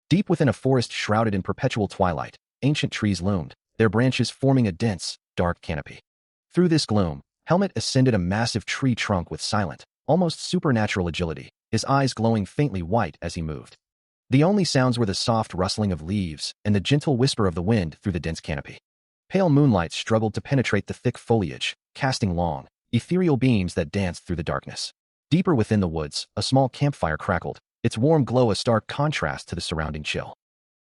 Deep within a forest shrouded in perpetual twilight, ancient trees loomed, their branches forming a dense, dark canopy. Through this gloom, Helmet ascended a massive tree trunk with silent, almost supernatural agility, his eyes glowing faintly white as he moved. The only sounds were the soft rustling of leaves and the gentle whisper of the wind through the dense canopy. Pale moonlight struggled to penetrate the thick foliage, casting long, ethereal beams that danced through the darkness. Deeper within the woods, a small campfire crackled, its warm glow a stark contrast to the surrounding chill.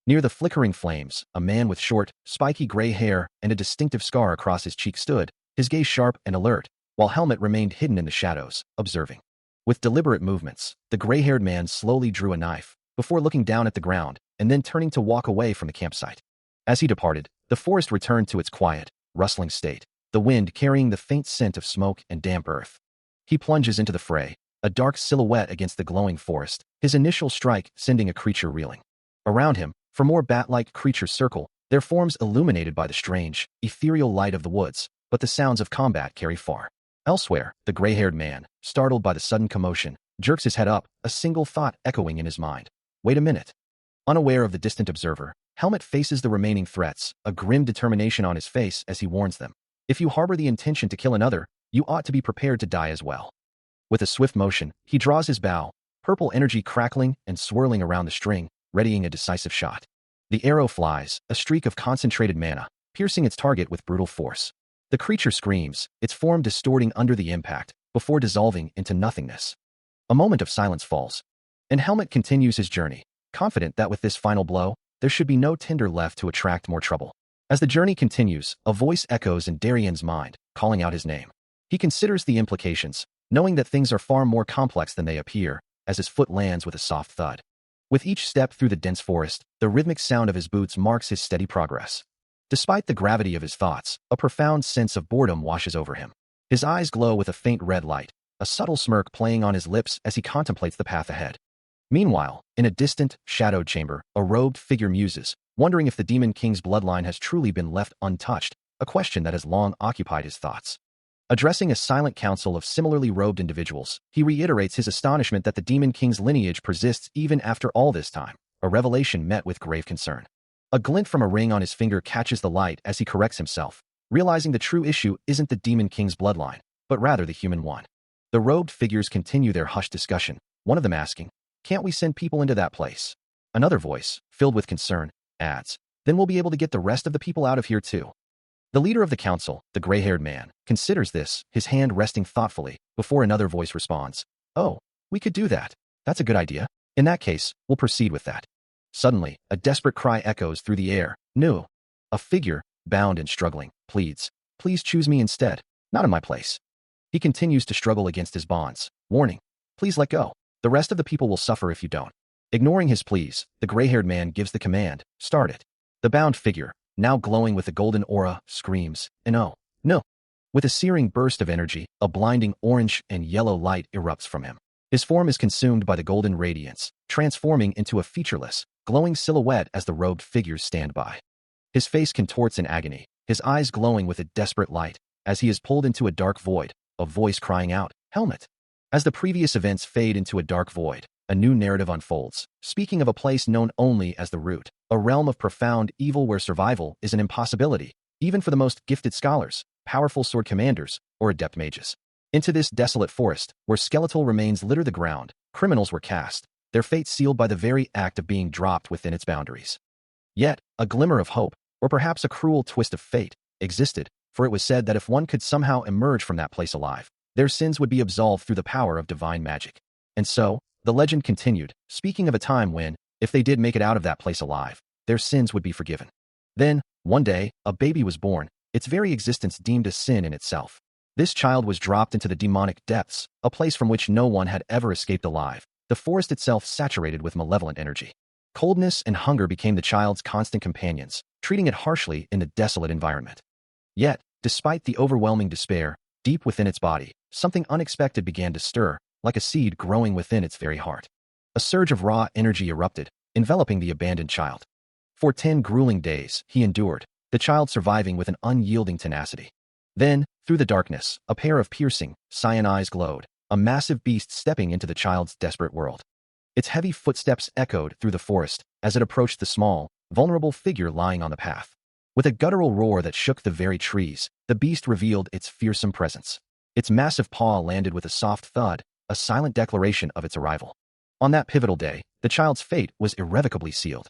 Near the flickering flames, a man with short, spiky gray hair and a distinctive scar across his cheek stood, his gaze sharp and alert, while Helmet remained hidden in the shadows, observing. With deliberate movements, the gray-haired man slowly drew a knife, before looking down at the ground and then turning to walk away from the campsite. As he departed, the forest returned to its quiet, rustling state, the wind carrying the faint scent of smoke and damp earth. He plunges into the fray, a dark silhouette against the glowing forest, his initial strike sending a creature reeling. Around him, for more bat-like creatures circle, their forms illuminated by the strange, ethereal light of the woods, but the sounds of combat carry far. Elsewhere, the gray-haired man, startled by the sudden commotion, jerks his head up, a single thought echoing in his mind. Wait a minute. Unaware of the distant observer, Helmet faces the remaining threats, a grim determination on his face as he warns them. If you harbor the intention to kill another, you ought to be prepared to die as well. With a swift motion, he draws his bow, purple energy crackling and swirling around the string, readying a decisive shot. The arrow flies, a streak of concentrated mana, piercing its target with brutal force. The creature screams, its form distorting under the impact, before dissolving into nothingness. A moment of silence falls, and Helmet continues his journey, confident that with this final blow, there should be no tinder left to attract more trouble. As the journey continues, a voice echoes in Darian's mind, calling out his name. He considers the implications, knowing that things are far more complex than they appear, as his foot lands with a soft thud. With each step through the dense forest, the rhythmic sound of his boots marks his steady progress. Despite the gravity of his thoughts, a profound sense of boredom washes over him. His eyes glow with a faint red light, a subtle smirk playing on his lips as he contemplates the path ahead. Meanwhile, in a distant, shadowed chamber, a robed figure muses, wondering if the Demon King's bloodline has truly been left untouched, a question that has long occupied his thoughts. Addressing a silent council of similarly robed individuals, he reiterates his astonishment that the Demon King's lineage persists even after all this time, a revelation met with grave concern. A glint from a ring on his finger catches the light as he corrects himself, realizing the true issue isn't the Demon King's bloodline, but rather the human one. The robed figures continue their hushed discussion, one of them asking, "Can't we send people into that place?" Another voice, filled with concern, adds, "Then we'll be able to get the rest of the people out of here too." The leader of the council, the gray-haired man, considers this, his hand resting thoughtfully, before another voice responds, "Oh, we could do that. That's a good idea. In that case, we'll proceed with that." Suddenly, a desperate cry echoes through the air. "No!" A figure, bound and struggling, pleads, "Please choose me instead, not in my place." He continues to struggle against his bonds, warning, "Please let go. The rest of the people will suffer if you don't." Ignoring his pleas, the gray-haired man gives the command, "Start it." The bound figure, now glowing with a golden aura, screams, "No, no." With a searing burst of energy, a blinding orange and yellow light erupts from him. His form is consumed by the golden radiance, transforming into a featureless, glowing silhouette as the robed figures stand by. His face contorts in agony, his eyes glowing with a desperate light, as he is pulled into a dark void, a voice crying out, "Helmet!" As the previous events fade into a dark void, a new narrative unfolds, speaking of a place known only as the Root, a realm of profound evil where survival is an impossibility, even for the most gifted scholars, powerful sword commanders, or adept mages. Into this desolate forest, where skeletal remains litter the ground, criminals were cast, their fate sealed by the very act of being dropped within its boundaries. Yet, a glimmer of hope, or perhaps a cruel twist of fate, existed, for it was said that if one could somehow emerge from that place alive, their sins would be absolved through the power of divine magic. And so, the legend continued, speaking of a time when, if they did make it out of that place alive, their sins would be forgiven. Then, one day, a baby was born, its very existence deemed a sin in itself. This child was dropped into the demonic depths, a place from which no one had ever escaped alive, the forest itself saturated with malevolent energy. Coldness and hunger became the child's constant companions, treating it harshly in the desolate environment. Yet, despite the overwhelming despair, deep within its body, something unexpected began to stir, like a seed growing within its very heart. A surge of raw energy erupted, enveloping the abandoned child. For 10 grueling days, he endured, the child surviving with an unyielding tenacity. Then, through the darkness, a pair of piercing, cyan eyes glowed, a massive beast stepping into the child's desperate world. Its heavy footsteps echoed through the forest as it approached the small, vulnerable figure lying on the path. With a guttural roar that shook the very trees, the beast revealed its fearsome presence. Its massive paw landed with a soft thud, a silent declaration of its arrival. On that pivotal day, the child's fate was irrevocably sealed.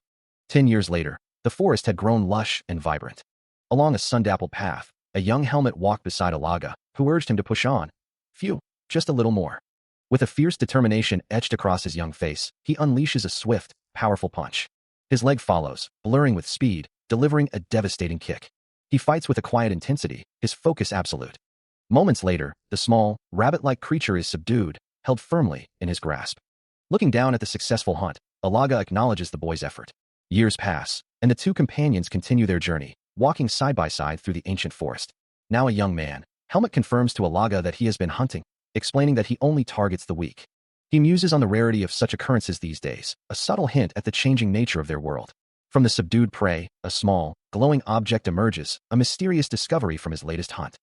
10 years later, the forest had grown lush and vibrant. Along a sun-dappled path, a young helmet walked beside Alaga, who urged him to push on. Phew, just a little more. With a fierce determination etched across his young face, he unleashes a swift, powerful punch. His leg follows, blurring with speed, delivering a devastating kick. He fights with a quiet intensity, his focus absolute. Moments later, the small, rabbit-like creature is subdued, held firmly in his grasp. Looking down at the successful hunt, Alaga acknowledges the boy's effort. Years pass, and the two companions continue their journey, walking side by side through the ancient forest. Now a young man, Helmet confirms to Alaga that he has been hunting, explaining that he only targets the weak. He muses on the rarity of such occurrences these days, a subtle hint at the changing nature of their world. From the subdued prey, a small, glowing object emerges, a mysterious discovery from his latest hunt.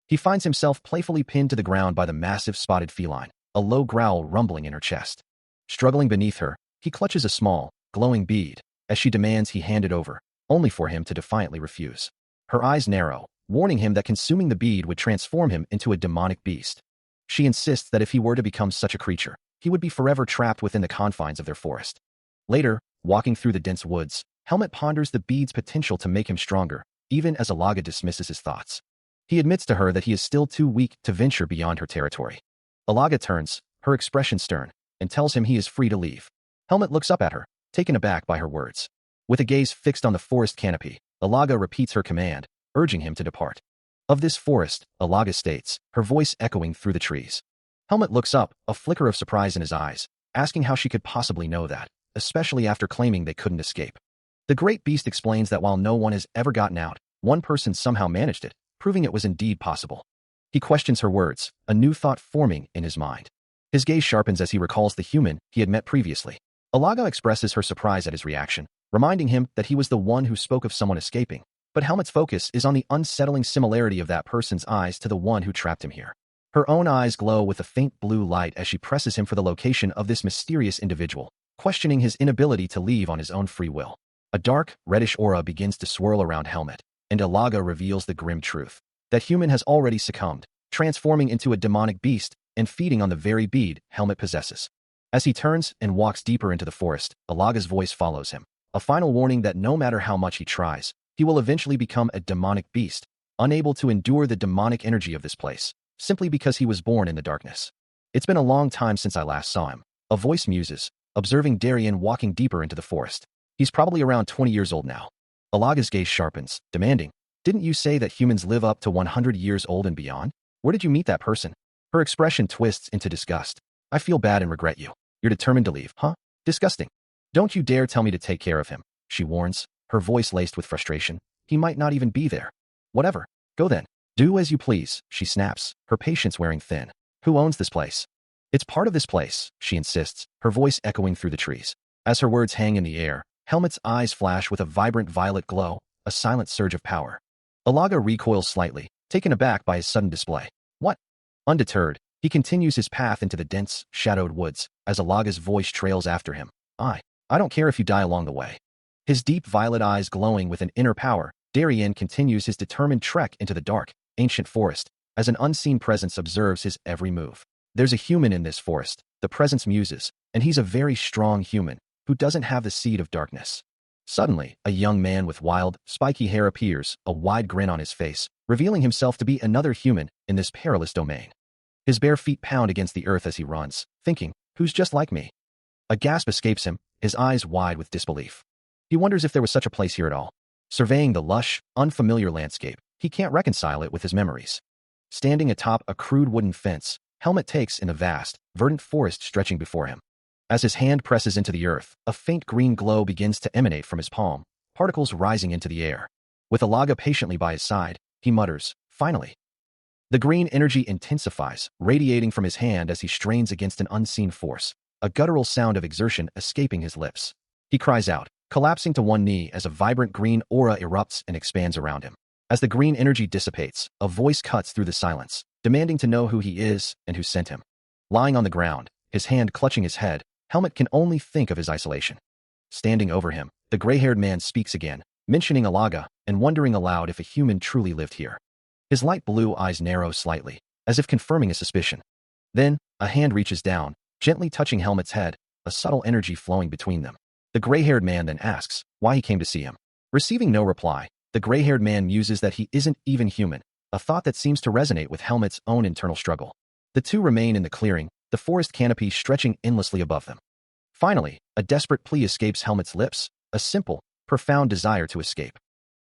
He finds himself playfully pinned to the ground by the massive spotted feline, a low growl rumbling in her chest. Struggling beneath her, he clutches a small, glowing bead, as she demands he hand it over, only for him to defiantly refuse. Her eyes narrow, warning him that consuming the bead would transform him into a demonic beast. She insists that if he were to become such a creature, he would be forever trapped within the confines of their forest. Later, walking through the dense woods, Helmet ponders the bead's potential to make him stronger, even as Alaga dismisses his thoughts. He admits to her that he is still too weak to venture beyond her territory. Alaga turns, her expression stern, and tells him he is free to leave. Helmet looks up at her, taken aback by her words. With a gaze fixed on the forest canopy, Alaga repeats her command, urging him to depart. Of this forest, Alaga states, her voice echoing through the trees. Helmet looks up, a flicker of surprise in his eyes, asking how she could possibly know that, especially after claiming they couldn't escape. The great beast explains that while no one has ever gotten out, one person somehow managed it, proving it was indeed possible. He questions her words, a new thought forming in his mind. His gaze sharpens as he recalls the human he had met previously. Alaga expresses her surprise at his reaction, reminding him that he was the one who spoke of someone escaping, but Helmet's focus is on the unsettling similarity of that person's eyes to the one who trapped him here. Her own eyes glow with a faint blue light as she presses him for the location of this mysterious individual, questioning his inability to leave on his own free will. A dark, reddish aura begins to swirl around Helmet, and Alaga reveals the grim truth. That human has already succumbed, transforming into a demonic beast and feeding on the very bead Helmet possesses. As he turns and walks deeper into the forest, Alaga's voice follows him, a final warning that no matter how much he tries, he will eventually become a demonic beast, unable to endure the demonic energy of this place, simply because he was born in the darkness. It's been a long time since I last saw him, a voice muses, observing Darien walking deeper into the forest. He's probably around 20 years old now. Alaga's gaze sharpens, demanding, "Didn't you say that humans live up to 100 years old and beyond? Where did you meet that person?" Her expression twists into disgust. "I feel bad and regret you. You're determined to leave, huh? Disgusting. Don't you dare tell me to take care of him," she warns, her voice laced with frustration. "He might not even be there." "Whatever. Go then. Do as you please," she snaps, her patience wearing thin. "Who owns this place?" "It's part of this place," she insists, her voice echoing through the trees. As her words hang in the air, Helmet's eyes flash with a vibrant violet glow, a silent surge of power. Alaga recoils slightly, taken aback by his sudden display. "What?" Undeterred, he continues his path into the dense, shadowed woods, as Alaga's voice trails after him. I don't care if you die along the way." His deep violet eyes glowing with an inner power, Darien continues his determined trek into the dark, ancient forest, as an unseen presence observes his every move. There's a human in this forest, the presence muses, and he's a very strong human, who doesn't have the seed of darkness. Suddenly, a young man with wild, spiky hair appears, a wide grin on his face, revealing himself to be another human in this perilous domain. His bare feet pound against the earth as he runs, thinking, "Who's just like me?" A gasp escapes him, his eyes wide with disbelief. He wonders if there was such a place here at all. Surveying the lush, unfamiliar landscape, he can't reconcile it with his memories. Standing atop a crude wooden fence, Helmet takes in the vast, verdant forest stretching before him. As his hand presses into the earth, a faint green glow begins to emanate from his palm, particles rising into the air. With Alaga patiently by his side, he mutters, "Finally." The green energy intensifies, radiating from his hand as he strains against an unseen force, a guttural sound of exertion escaping his lips. He cries out, collapsing to one knee as a vibrant green aura erupts and expands around him. As the green energy dissipates, a voice cuts through the silence, demanding to know who he is and who sent him. Lying on the ground, his hand clutching his head, Helmet can only think of his isolation. Standing over him, the gray-haired man speaks again, mentioning Alaga and wondering aloud if a human truly lived here. His light blue eyes narrow slightly, as if confirming a suspicion. Then, a hand reaches down, gently touching Helmet's head, a subtle energy flowing between them. The gray-haired man then asks why he came to see him. Receiving no reply, the gray-haired man muses that he isn't even human, a thought that seems to resonate with Helmet's own internal struggle. The two remain in the clearing, the forest canopy stretching endlessly above them. Finally, a desperate plea escapes Helmet's lips, a simple, profound desire to escape.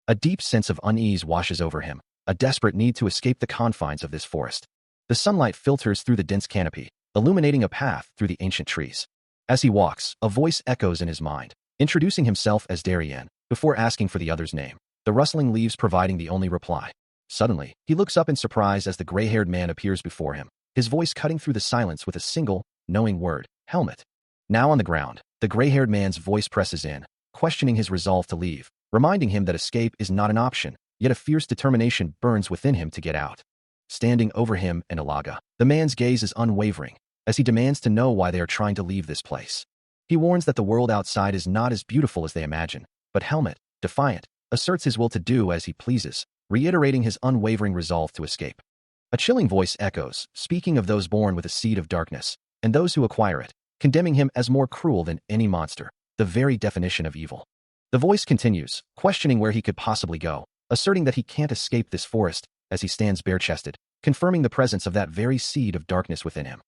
A deep sense of unease washes over him, a desperate need to escape the confines of this forest. The sunlight filters through the dense canopy, illuminating a path through the ancient trees. As he walks, a voice echoes in his mind, introducing himself as Darien, before asking for the other's name, the rustling leaves providing the only reply. Suddenly, he looks up in surprise as the gray-haired man appears before him, his voice cutting through the silence with a single, knowing word, Helmet. Now on the ground, the gray-haired man's voice presses in, questioning his resolve to leave, reminding him that escape is not an option, yet a fierce determination burns within him to get out. Standing over him and Alaga, the man's gaze is unwavering, as he demands to know why they are trying to leave this place. He warns that the world outside is not as beautiful as they imagine, but Helmet, defiant, asserts his will to do as he pleases, reiterating his unwavering resolve to escape. A chilling voice echoes, speaking of those born with a seed of darkness, and those who acquire it, condemning him as more cruel than any monster, the very definition of evil. The voice continues, questioning where he could possibly go, asserting that he can't escape this forest, as he stands bare-chested, confirming the presence of that very seed of darkness within him.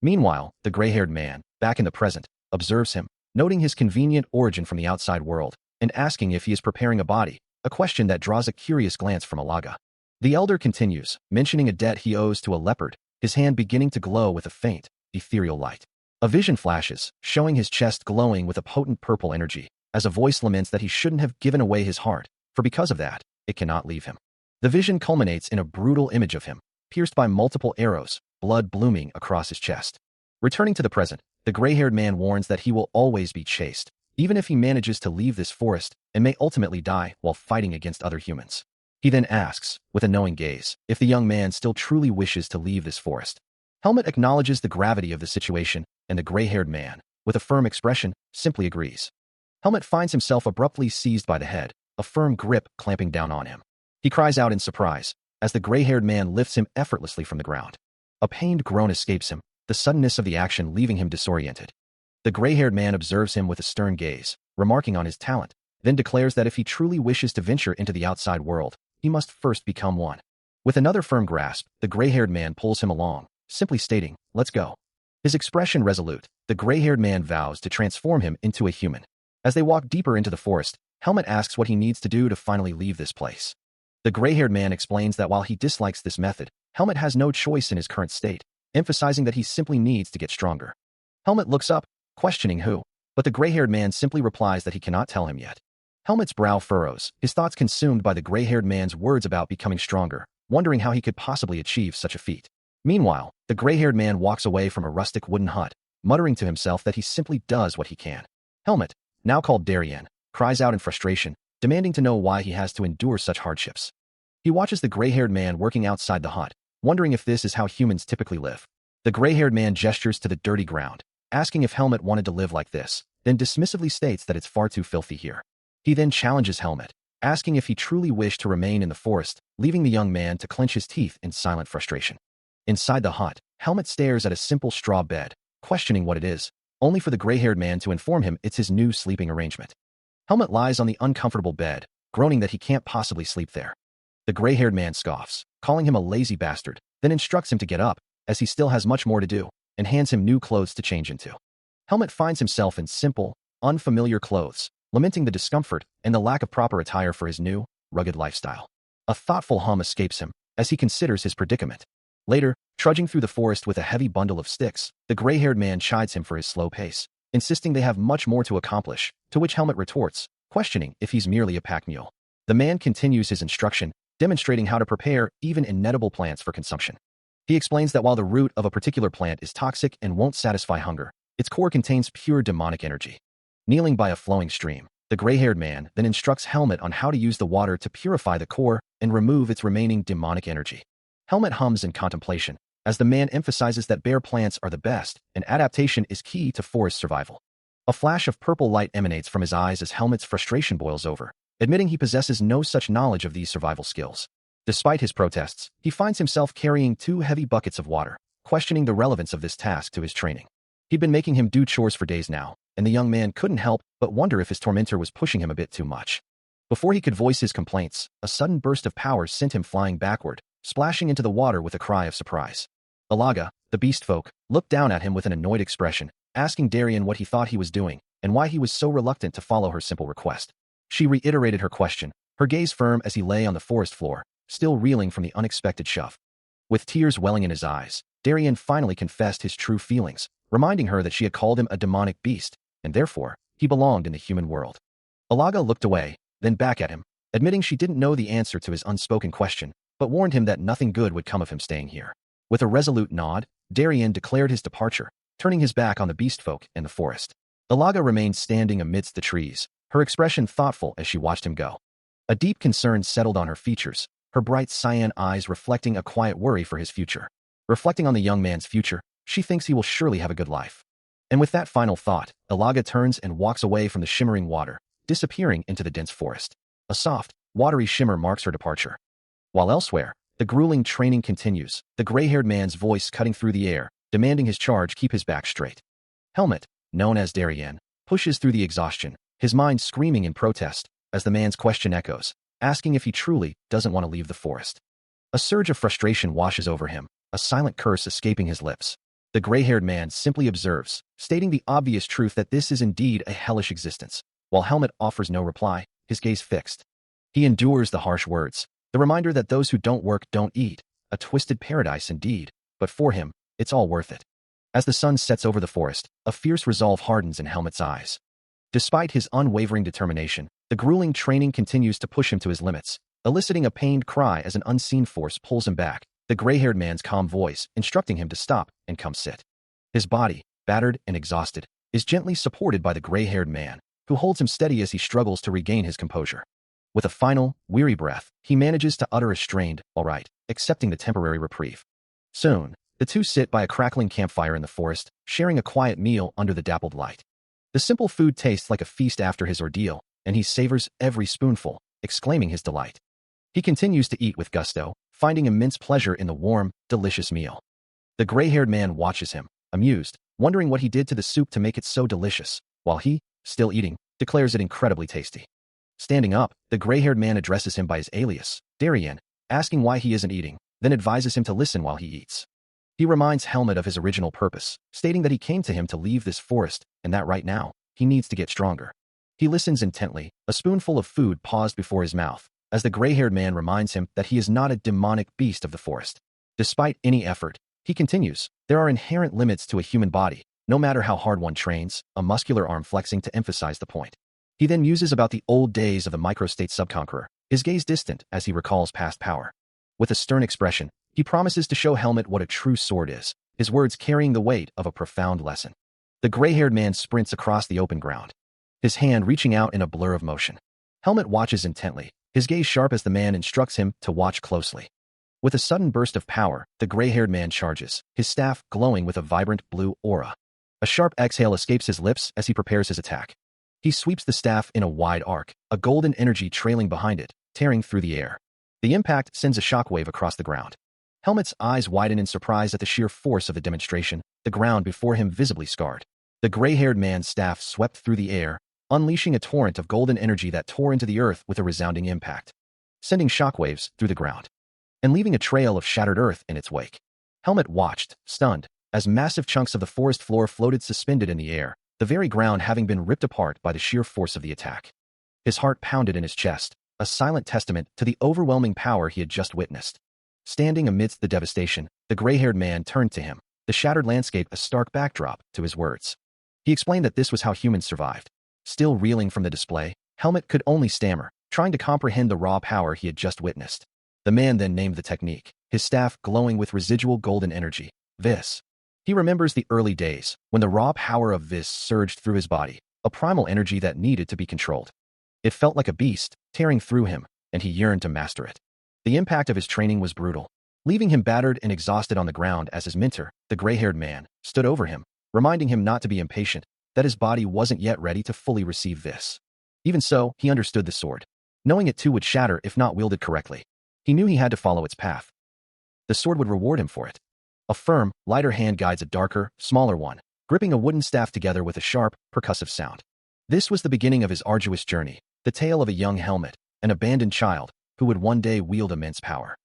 Meanwhile, the gray-haired man, back in the present, observes him, noting his convenient origin from the outside world, and asking if he is preparing a body, a question that draws a curious glance from Alaga. The elder continues, mentioning a debt he owes to a leopard, his hand beginning to glow with a faint, ethereal light. A vision flashes, showing his chest glowing with a potent purple energy, as a voice laments that he shouldn't have given away his heart, for because of that, it cannot leave him. The vision culminates in a brutal image of him, pierced by multiple arrows, blood blooming across his chest. Returning to the present, the gray-haired man warns that he will always be chased, even if he manages to leave this forest, and may ultimately die while fighting against other humans. He then asks, with a knowing gaze, if the young man still truly wishes to leave this forest. Helmet acknowledges the gravity of the situation, and the gray-haired man, with a firm expression, simply agrees. Helmet finds himself abruptly seized by the head, a firm grip clamping down on him. He cries out in surprise, as the gray-haired man lifts him effortlessly from the ground. A pained groan escapes him, the suddenness of the action leaving him disoriented. The gray-haired man observes him with a stern gaze, remarking on his talent, then declares that if he truly wishes to venture into the outside world, he must first become one. With another firm grasp, the gray-haired man pulls him along, simply stating, "Let's go." His expression resolute, the gray-haired man vows to transform him into a human. As they walk deeper into the forest, Helmet asks what he needs to do to finally leave this place. The gray-haired man explains that while he dislikes this method, Helmet has no choice in his current state, emphasizing that he simply needs to get stronger. Helmet looks up, questioning who, but the gray-haired man simply replies that he cannot tell him yet. Helmet's brow furrows, his thoughts consumed by the gray-haired man's words about becoming stronger, wondering how he could possibly achieve such a feat. Meanwhile, the gray-haired man walks away from a rustic wooden hut, muttering to himself that he simply does what he can. Helmet, now called Darien, cries out in frustration, demanding to know why he has to endure such hardships. He watches the gray-haired man working outside the hut, wondering if this is how humans typically live. The gray-haired man gestures to the dirty ground, asking if Helmet wanted to live like this, then dismissively states that it's far too filthy here. He then challenges Helmet, asking if he truly wished to remain in the forest, leaving the young man to clench his teeth in silent frustration. Inside the hut, Helmet stares at a simple straw bed, questioning what it is, only for the gray-haired man to inform him it's his new sleeping arrangement. Helmet lies on the uncomfortable bed, groaning that he can't possibly sleep there. The gray-haired man scoffs, calling him a lazy bastard, then instructs him to get up, as he still has much more to do, and hands him new clothes to change into. Helmet finds himself in simple, unfamiliar clothes, lamenting the discomfort and the lack of proper attire for his new, rugged lifestyle. A thoughtful hum escapes him, as he considers his predicament. Later, trudging through the forest with a heavy bundle of sticks, the gray-haired man chides him for his slow pace, insisting they have much more to accomplish, to which Helmet retorts, questioning if he's merely a pack mule. The man continues his instruction, demonstrating how to prepare even inedible plants for consumption. He explains that while the root of a particular plant is toxic and won't satisfy hunger, its core contains pure demonic energy. Kneeling by a flowing stream, the gray-haired man then instructs Helmet on how to use the water to purify the core and remove its remaining demonic energy. Helmet hums in contemplation, as the man emphasizes that bare plants are the best and adaptation is key to forest survival. A flash of purple light emanates from his eyes as Helmet's frustration boils over, admitting he possesses no such knowledge of these survival skills. Despite his protests, he finds himself carrying 2 heavy buckets of water, questioning the relevance of this task to his training. He'd been making him do chores for days now, and the young man couldn't help but wonder if his tormentor was pushing him a bit too much. Before he could voice his complaints, a sudden burst of power sent him flying backward, splashing into the water with a cry of surprise. Alaga, the beast folk, looked down at him with an annoyed expression, asking Darien what he thought he was doing and why he was so reluctant to follow her simple request. She reiterated her question, her gaze firm as he lay on the forest floor, still reeling from the unexpected shove. With tears welling in his eyes, Darien finally confessed his true feelings, reminding her that she had called him a demonic beast, and therefore, he belonged in the human world. Alaga looked away, then back at him, admitting she didn't know the answer to his unspoken question, but warned him that nothing good would come of him staying here. With a resolute nod, Darien declared his departure, turning his back on the beast folk and the forest. Alaga remained standing amidst the trees, her expression thoughtful as she watched him go. A deep concern settled on her features, her bright cyan eyes reflecting a quiet worry for his future. Reflecting on the young man's future, she thinks he will surely have a good life. And with that final thought, Alaga turns and walks away from the shimmering water, disappearing into the dense forest. A soft, watery shimmer marks her departure. While elsewhere, the grueling training continues, the gray-haired man's voice cutting through the air, demanding his charge keep his back straight. Helmet, known as Darien, pushes through the exhaustion, his mind screaming in protest, as the man's question echoes, asking if he truly doesn't want to leave the forest. A surge of frustration washes over him, a silent curse escaping his lips. The gray-haired man simply observes, stating the obvious truth that this is indeed a hellish existence. While Helmet offers no reply, his gaze fixed. He endures the harsh words, the reminder that those who don't work don't eat, a twisted paradise indeed, but for him, it's all worth it. As the sun sets over the forest, a fierce resolve hardens in Helmet's eyes. Despite his unwavering determination, the grueling training continues to push him to his limits, eliciting a pained cry as an unseen force pulls him back, the gray-haired man's calm voice instructing him to stop and come sit. His body, battered and exhausted, is gently supported by the gray-haired man, who holds him steady as he struggles to regain his composure. With a final, weary breath, he manages to utter a strained, "All right," accepting the temporary reprieve. Soon, the two sit by a crackling campfire in the forest, sharing a quiet meal under the dappled light. The simple food tastes like a feast after his ordeal, and he savors every spoonful, exclaiming his delight. He continues to eat with gusto, finding immense pleasure in the warm, delicious meal. The gray-haired man watches him, amused, wondering what he did to the soup to make it so delicious, while he, still eating, declares it incredibly tasty. Standing up, the gray-haired man addresses him by his alias, Darien, asking why he isn't eating, then advises him to listen while he eats. He reminds Helmet of his original purpose, stating that he came to him to leave this forest, and that right now, he needs to get stronger. He listens intently, a spoonful of food paused before his mouth, as the gray-haired man reminds him that he is not a demonic beast of the forest. Despite any effort, he continues, there are inherent limits to a human body, no matter how hard one trains, a muscular arm flexing to emphasize the point. He then muses about the old days of the microstate subconqueror, his gaze distant as he recalls past power. With a stern expression, he promises to show Helmet what a true sword is, his words carrying the weight of a profound lesson. The gray-haired man sprints across the open ground, his hand reaching out in a blur of motion. Helmet watches intently, his gaze sharp as the man instructs him to watch closely. With a sudden burst of power, the gray-haired man charges, his staff glowing with a vibrant blue aura. A sharp exhale escapes his lips as he prepares his attack. He sweeps the staff in a wide arc, a golden energy trailing behind it, tearing through the air. The impact sends a shockwave across the ground. Helmet's eyes widen in surprise at the sheer force of the demonstration, the ground before him visibly scarred. The gray-haired man's staff swept through the air, unleashing a torrent of golden energy that tore into the earth with a resounding impact, sending shockwaves through the ground, and leaving a trail of shattered earth in its wake. Helmet watched, stunned, as massive chunks of the forest floor floated suspended in the air, the very ground having been ripped apart by the sheer force of the attack. His heart pounded in his chest, a silent testament to the overwhelming power he had just witnessed. Standing amidst the devastation, the gray-haired man turned to him, the shattered landscape a stark backdrop to his words. He explained that this was how humans survived. Still reeling from the display, Helmet could only stammer, trying to comprehend the raw power he had just witnessed. The man then named the technique, his staff glowing with residual golden energy, Vis. He remembers the early days, when the raw power of Vis surged through his body, a primal energy that needed to be controlled. It felt like a beast, tearing through him, and he yearned to master it. The impact of his training was brutal. leaving him battered and exhausted on the ground as his mentor, the gray-haired man, stood over him, reminding him not to be impatient, that his body wasn't yet ready to fully receive this. Even so, he understood the sword, knowing it too would shatter if not wielded correctly. He knew he had to follow its path. The sword would reward him for it. A firm, lighter hand guides a darker, smaller one, gripping a wooden staff together with a sharp, percussive sound. This was the beginning of his arduous journey, the tale of a young helmet, an abandoned child, who would one day wield immense power.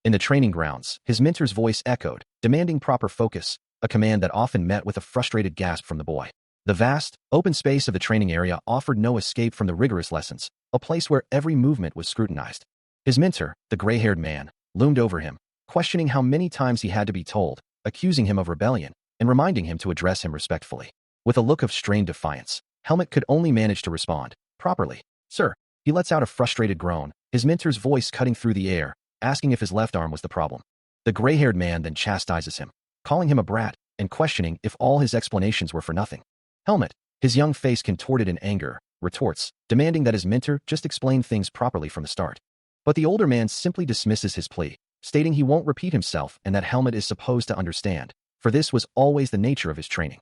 In the training grounds, his mentor's voice echoed, demanding proper focus, a command that often met with a frustrated gasp from the boy. The vast, open space of the training area offered no escape from the rigorous lessons, a place where every movement was scrutinized. His mentor, the gray-haired man, loomed over him, questioning how many times he had to be told, accusing him of rebellion, and reminding him to address him respectfully. With a look of strained defiance, Helmet could only manage to respond, properly. Sir. He lets out a frustrated groan, his mentor's voice cutting through the air, asking if his left arm was the problem. The gray-haired man then chastises him, calling him a brat, and questioning if all his explanations were for nothing. Helmet, his young face contorted in anger, retorts, demanding that his mentor just explain things properly from the start. But the older man simply dismisses his plea, stating he won't repeat himself and that Helmet is supposed to understand, for this was always the nature of his training.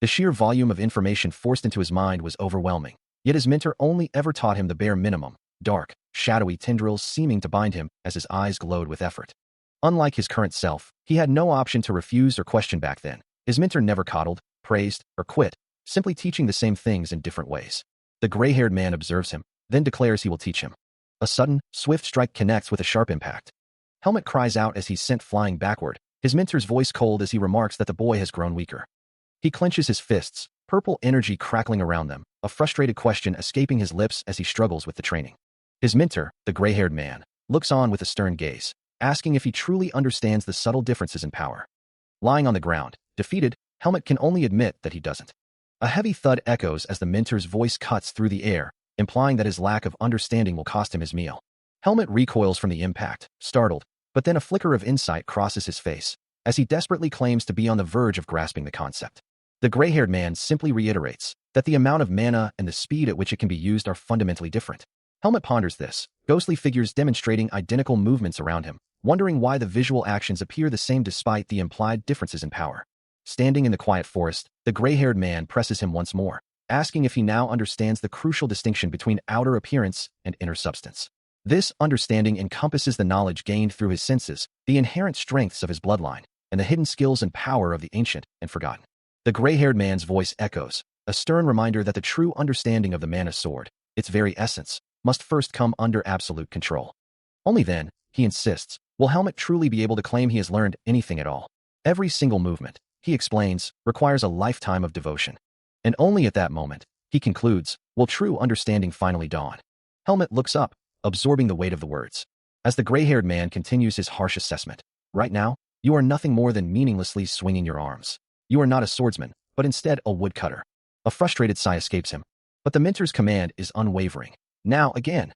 The sheer volume of information forced into his mind was overwhelming, yet his mentor only ever taught him the bare minimum, dark, shadowy tendrils seeming to bind him as his eyes glowed with effort. Unlike his current self, he had no option to refuse or question back then. His mentor never coddled, praised, or quit, simply teaching the same things in different ways. The gray-haired man observes him, then declares he will teach him. A sudden, swift strike connects with a sharp impact. Helmet cries out as he's sent flying backward, his mentor's voice cold as he remarks that the boy has grown weaker. He clenches his fists, purple energy crackling around them, a frustrated question escaping his lips as he struggles with the training. His mentor, the gray-haired man, looks on with a stern gaze, asking if he truly understands the subtle differences in power. Lying on the ground, defeated, Helmet can only admit that he doesn't. A heavy thud echoes as the mentor's voice cuts through the air, implying that his lack of understanding will cost him his meal. Helmet recoils from the impact, startled, but then a flicker of insight crosses his face, as he desperately claims to be on the verge of grasping the concept. The gray-haired man simply reiterates that the amount of mana and the speed at which it can be used are fundamentally different. Helmet ponders this, ghostly figures demonstrating identical movements around him, wondering why the visual actions appear the same despite the implied differences in power. Standing in the quiet forest, the gray-haired man presses him once more, asking if he now understands the crucial distinction between outer appearance and inner substance. This understanding encompasses the knowledge gained through his senses, the inherent strengths of his bloodline, and the hidden skills and power of the ancient and forgotten. The gray-haired man's voice echoes, a stern reminder that the true understanding of the mana sword, its very essence, must first come under absolute control. Only then, he insists, will Helmet truly be able to claim he has learned anything at all. Every single movement, he explains, requires a lifetime of devotion. And only at that moment, he concludes, will true understanding finally dawn. Helmet looks up, absorbing the weight of the words. As the gray-haired man continues his harsh assessment, right now, you are nothing more than meaninglessly swinging your arms. You are not a swordsman, but instead a woodcutter. A frustrated sigh escapes him, but the mentor's command is unwavering. Now again.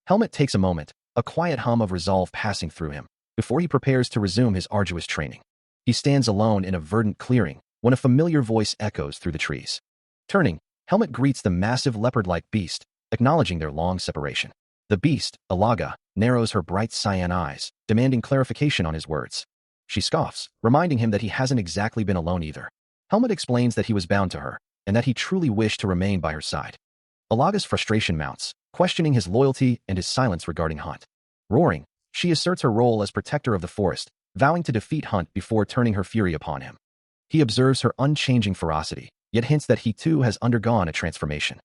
Helmet takes a moment, a quiet hum of resolve passing through him, before he prepares to resume his arduous training. He stands alone in a verdant clearing when a familiar voice echoes through the trees. Turning, Helmet greets the massive leopard-like beast, acknowledging their long separation. The beast, Alaga, narrows her bright cyan eyes, demanding clarification on his words. She scoffs, reminding him that he hasn't exactly been alone either. Helmet explains that he was bound to her, and that he truly wished to remain by her side. Alaga's frustration mounts, questioning his loyalty and his silence regarding Hunt. Roaring, she asserts her role as protector of the forest, vowing to defeat Hunt before turning her fury upon him. He observes her unchanging ferocity, yet hints that he too has undergone a transformation.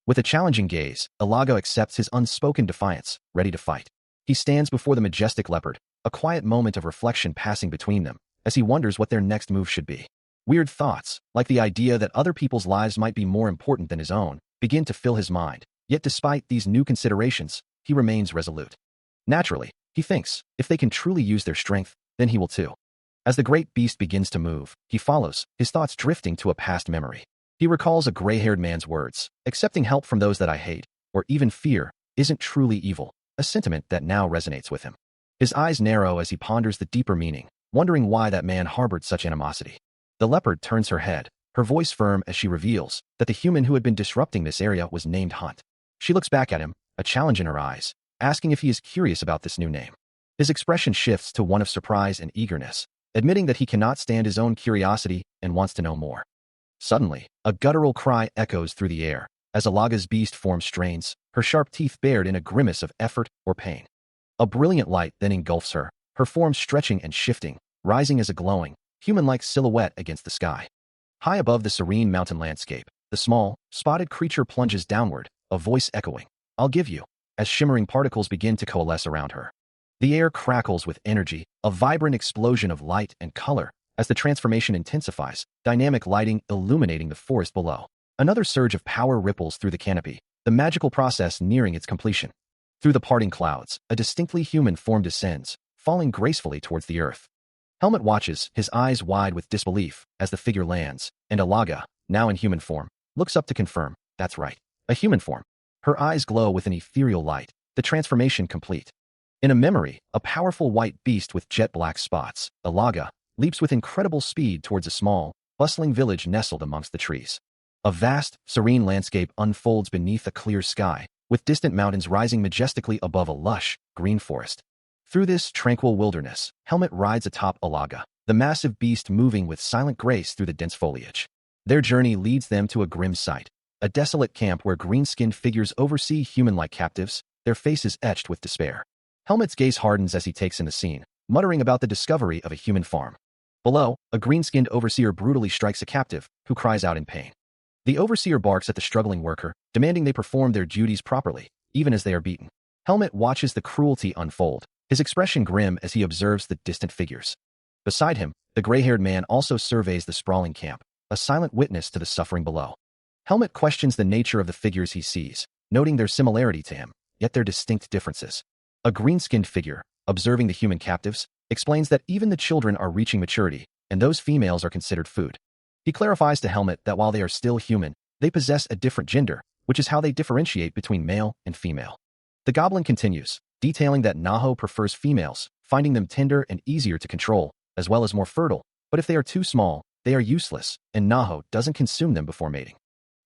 With a challenging gaze, Alaga accepts his unspoken defiance, ready to fight. He stands before the majestic leopard, a quiet moment of reflection passing between them, as he wonders what their next move should be. Weird thoughts, like the idea that other people's lives might be more important than his own, begin to fill his mind, yet despite these new considerations, he remains resolute. Naturally, he thinks, if they can truly use their strength, then he will too. As the great beast begins to move, he follows, his thoughts drifting to a past memory. He recalls a gray-haired man's words, accepting help from those that I hate, or even fear, isn't truly evil, a sentiment that now resonates with him. His eyes narrow as he ponders the deeper meaning, wondering why that man harbored such animosity. The leopard turns her head, her voice firm as she reveals that the human who had been disrupting this area was named Hunt. She looks back at him, a challenge in her eyes, asking if he is curious about this new name. His expression shifts to one of surprise and eagerness, admitting that he cannot stand his own curiosity and wants to know more. Suddenly, a guttural cry echoes through the air as Alaga's beast form strains, her sharp teeth bared in a grimace of effort or pain. A brilliant light then engulfs her, her form stretching and shifting, rising as a glowing, human-like silhouette against the sky. High above the serene mountain landscape, the small, spotted creature plunges downward, a voice echoing, "I'll give you," as shimmering particles begin to coalesce around her. The air crackles with energy, a vibrant explosion of light and color, as the transformation intensifies, dynamic lighting illuminating the forest below. Another surge of power ripples through the canopy, the magical process nearing its completion. Through the parting clouds, a distinctly human form descends, falling gracefully towards the earth. Helmet watches, his eyes wide with disbelief, as the figure lands, and Alaga, now in human form, looks up to confirm, that's right, a human form. Her eyes glow with an ethereal light, the transformation complete. In a memory, a powerful white beast with jet-black spots, Alaga, leaps with incredible speed towards a small, bustling village nestled amongst the trees. A vast, serene landscape unfolds beneath a clear sky, with distant mountains rising majestically above a lush, green forest. Through this tranquil wilderness, Helmet rides atop Alaga, the massive beast moving with silent grace through the dense foliage. Their journey leads them to a grim sight, a desolate camp where green-skinned figures oversee human-like captives, their faces etched with despair. Helmet's gaze hardens as he takes in the scene, muttering about the discovery of a human farm. Below, a green-skinned overseer brutally strikes a captive, who cries out in pain. The overseer barks at the struggling worker, demanding they perform their duties properly, even as they are beaten. Helmet watches the cruelty unfold, his expression grim as he observes the distant figures. Beside him, the gray-haired man also surveys the sprawling camp, a silent witness to the suffering below. Helmet questions the nature of the figures he sees, noting their similarity to him, yet their distinct differences. A green-skinned figure, observing the human captives, explains that even the children are reaching maturity, and those females are considered food. He clarifies to Helmet that while they are still human, they possess a different gender, which is how they differentiate between male and female. The goblin continues, detailing that Naho prefers females, finding them tender and easier to control, as well as more fertile, but if they are too small, they are useless, and Naho doesn't consume them before mating.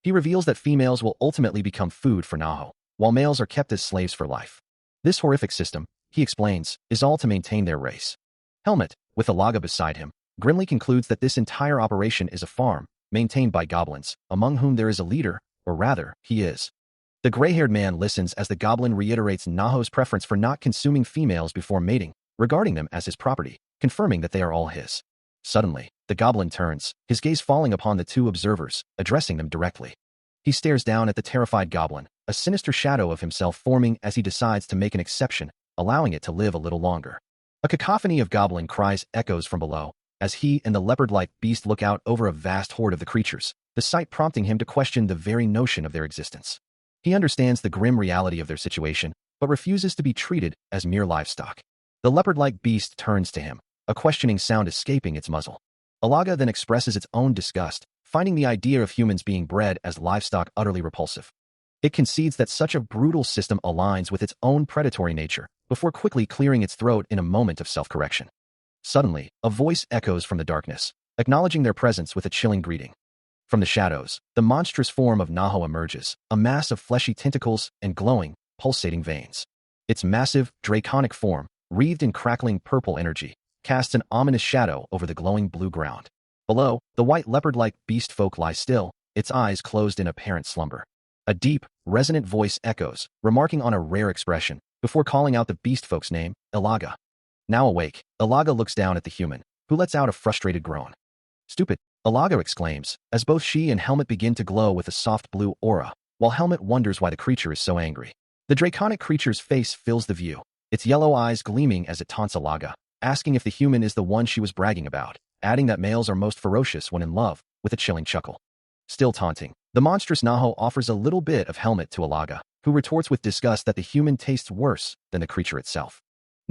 He reveals that females will ultimately become food for Naho, while males are kept as slaves for life. This horrific system, he explains, is all to maintain their race. Helmet, with Alaga beside him, grimly concludes that this entire operation is a farm, maintained by goblins, among whom there is a leader, or rather, he is. The gray-haired man listens as the goblin reiterates Naho's preference for not consuming females before mating, regarding them as his property, confirming that they are all his. Suddenly, the goblin turns, his gaze falling upon the two observers, addressing them directly. He stares down at the terrified goblin, a sinister shadow of himself forming as he decides to make an exception, allowing it to live a little longer. A cacophony of goblin cries echoes from below, as he and the leopard-like beast look out over a vast horde of the creatures, the sight prompting him to question the very notion of their existence. He understands the grim reality of their situation, but refuses to be treated as mere livestock. The leopard-like beast turns to him, a questioning sound escaping its muzzle. Alaga then expresses its own disgust, finding the idea of humans being bred as livestock utterly repulsive. It concedes that such a brutal system aligns with its own predatory nature, before quickly clearing its throat in a moment of self-correction. Suddenly, a voice echoes from the darkness, acknowledging their presence with a chilling greeting. From the shadows, the monstrous form of Naho emerges, a mass of fleshy tentacles and glowing, pulsating veins. Its massive, draconic form, wreathed in crackling purple energy, casts an ominous shadow over the glowing blue ground. Below, the white leopard-like beast folk lie still, its eyes closed in apparent slumber. A deep, resonant voice echoes, remarking on a rare expression, before calling out the beast folk's name, Alaga. Now awake, Alaga looks down at the human, who lets out a frustrated groan. "Stupid," Alaga exclaims, as both she and Helmet begin to glow with a soft blue aura, while Helmet wonders why the creature is so angry. The draconic creature's face fills the view, its yellow eyes gleaming as it taunts Alaga, asking if the human is the one she was bragging about, adding that males are most ferocious when in love, with a chilling chuckle. Still taunting, the monstrous Naho offers a little bit of Helmet to Alaga, who retorts with disgust that the human tastes worse than the creature itself.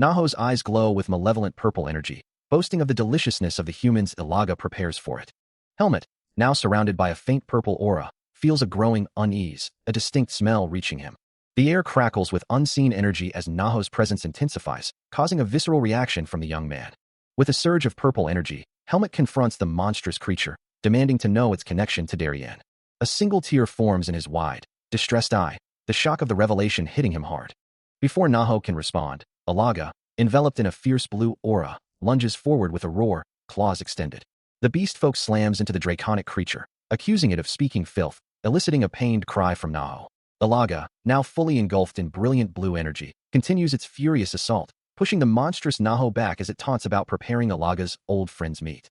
Naho's eyes glow with malevolent purple energy, boasting of the deliciousness of the humans Alaga prepares for it. Helmet, now surrounded by a faint purple aura, feels a growing unease, a distinct smell reaching him. The air crackles with unseen energy as Naho's presence intensifies, causing a visceral reaction from the young man. With a surge of purple energy, Helmet confronts the monstrous creature, demanding to know its connection to Darien. A single tear forms in his wide, distressed eye, the shock of the revelation hitting him hard. Before Naho can respond, Alaga, enveloped in a fierce blue aura, lunges forward with a roar, claws extended. The beast folk slams into the draconic creature, accusing it of speaking filth, eliciting a pained cry from Naho. Alaga, now fully engulfed in brilliant blue energy, continues its furious assault, pushing the monstrous Naho back as it taunts about preparing Alaga's old friend's meat.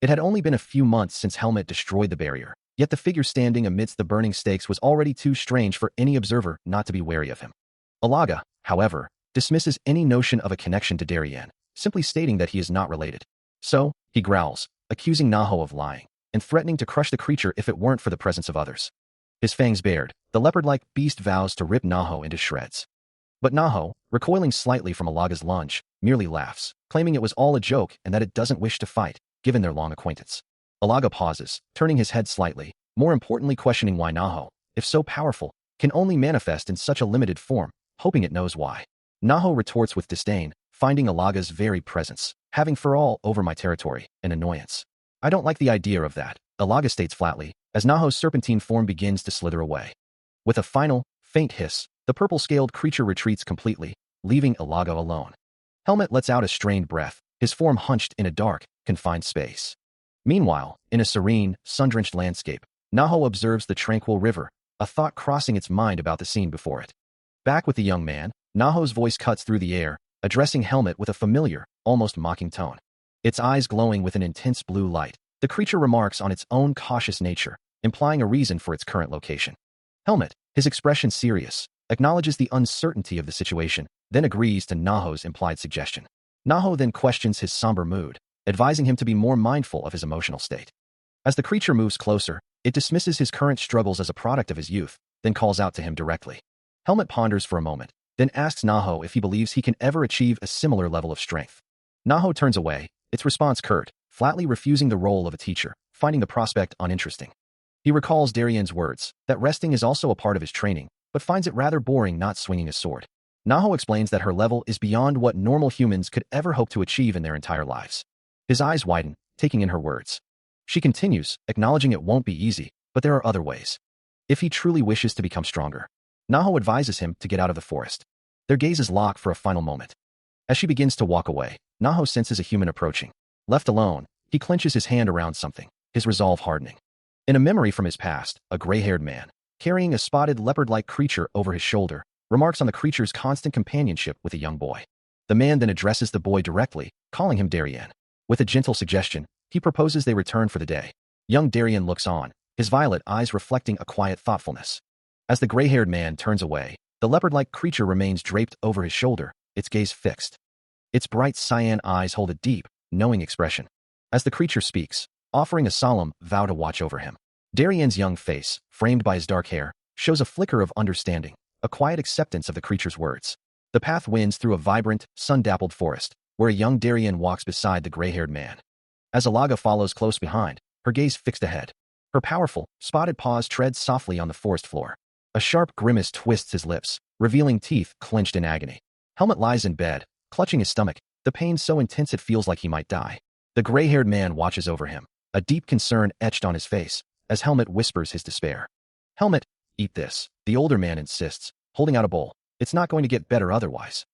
It had only been a few months since Helmet destroyed the barrier, yet the figure standing amidst the burning stakes was already too strange for any observer not to be wary of him. Alaga, however, dismisses any notion of a connection to Darien, simply stating that he is not related. So, he growls, accusing Naho of lying, and threatening to crush the creature if it weren't for the presence of others. His fangs bared, the leopard-like beast vows to rip Naho into shreds. But Naho, recoiling slightly from Alaga's lunge, merely laughs, claiming it was all a joke and that it doesn't wish to fight, given their long acquaintance. Alaga pauses, turning his head slightly, more importantly questioning why Naho, if so powerful, can only manifest in such a limited form, hoping it knows why. Naho retorts with disdain, finding Alaga's very presence, having for all over my territory, an annoyance. I don't like the idea of that, Alaga states flatly, as Naho's serpentine form begins to slither away. With a final, faint hiss, the purple-scaled creature retreats completely, leaving Alaga alone. Helmet lets out a strained breath, his form hunched in a dark, confined space. Meanwhile, in a serene, sun-drenched landscape, Naho observes the tranquil river, a thought crossing its mind about the scene before it. Back with the young man, Naho's voice cuts through the air, addressing Helmet with a familiar, almost mocking tone. Its eyes glowing with an intense blue light, the creature remarks on its own cautious nature, implying a reason for its current location. Helmet, his expression serious, acknowledges the uncertainty of the situation, then agrees to Naho's implied suggestion. Naho then questions his somber mood, advising him to be more mindful of his emotional state. As the creature moves closer, it dismisses his current struggles as a product of his youth, then calls out to him directly. Helmet ponders for a moment, then asks Naho if he believes he can ever achieve a similar level of strength. Naho turns away, its response curt, flatly refusing the role of a teacher, finding the prospect uninteresting. He recalls Darien's words, that resting is also a part of his training, but finds it rather boring not swinging a sword. Naho explains that her level is beyond what normal humans could ever hope to achieve in their entire lives. His eyes widen, taking in her words. She continues, acknowledging it won't be easy, but there are other ways. If he truly wishes to become stronger. Naho advises him to get out of the forest. Their gazes lock for a final moment. As she begins to walk away, Naho senses a human approaching. Left alone, he clenches his hand around something, his resolve hardening. In a memory from his past, a gray-haired man, carrying a spotted leopard-like creature over his shoulder, remarks on the creature's constant companionship with a young boy. The man then addresses the boy directly, calling him Darien. With a gentle suggestion, he proposes they return for the day. Young Darien looks on, his violet eyes reflecting a quiet thoughtfulness. As the gray-haired man turns away, the leopard-like creature remains draped over his shoulder, its gaze fixed. Its bright cyan eyes hold a deep, knowing expression. As the creature speaks, offering a solemn vow to watch over him. Darien's young face, framed by his dark hair, shows a flicker of understanding, a quiet acceptance of the creature's words. The path winds through a vibrant, sun-dappled forest, where a young Darien walks beside the gray-haired man. As Alaga follows close behind, her gaze fixed ahead. Her powerful, spotted paws tread softly on the forest floor. A sharp grimace twists his lips, revealing teeth clenched in agony. Helmet lies in bed, clutching his stomach, the pain so intense it feels like he might die. The gray-haired man watches over him, a deep concern etched on his face, as Helmet whispers his despair. Helmet, eat this, the older man insists, holding out a bowl. It's not going to get better otherwise.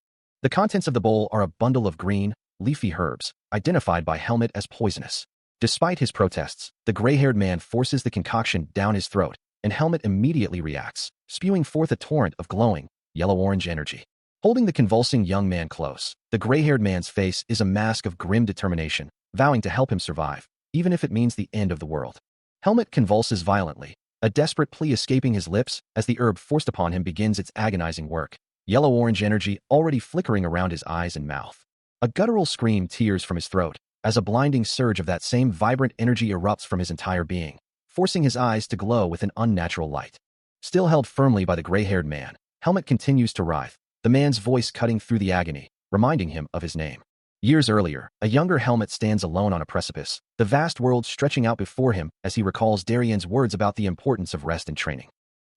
The contents of the bowl are a bundle of green, leafy herbs, identified by Helmet as poisonous. Despite his protests, the gray-haired man forces the concoction down his throat, and Helmet immediately reacts, spewing forth a torrent of glowing, yellow-orange energy. Holding the convulsing young man close, the gray-haired man's face is a mask of grim determination, vowing to help him survive, even if it means the end of the world. Helmet convulses violently, a desperate plea escaping his lips as the herb forced upon him begins its agonizing work, yellow-orange energy already flickering around his eyes and mouth. A guttural scream tears from his throat, as a blinding surge of that same vibrant energy erupts from his entire being, forcing his eyes to glow with an unnatural light. Still held firmly by the gray-haired man, Helmet continues to writhe, the man's voice cutting through the agony, reminding him of his name. Years earlier, a younger Helmet stands alone on a precipice, the vast world stretching out before him as he recalls Darien's words about the importance of rest and training.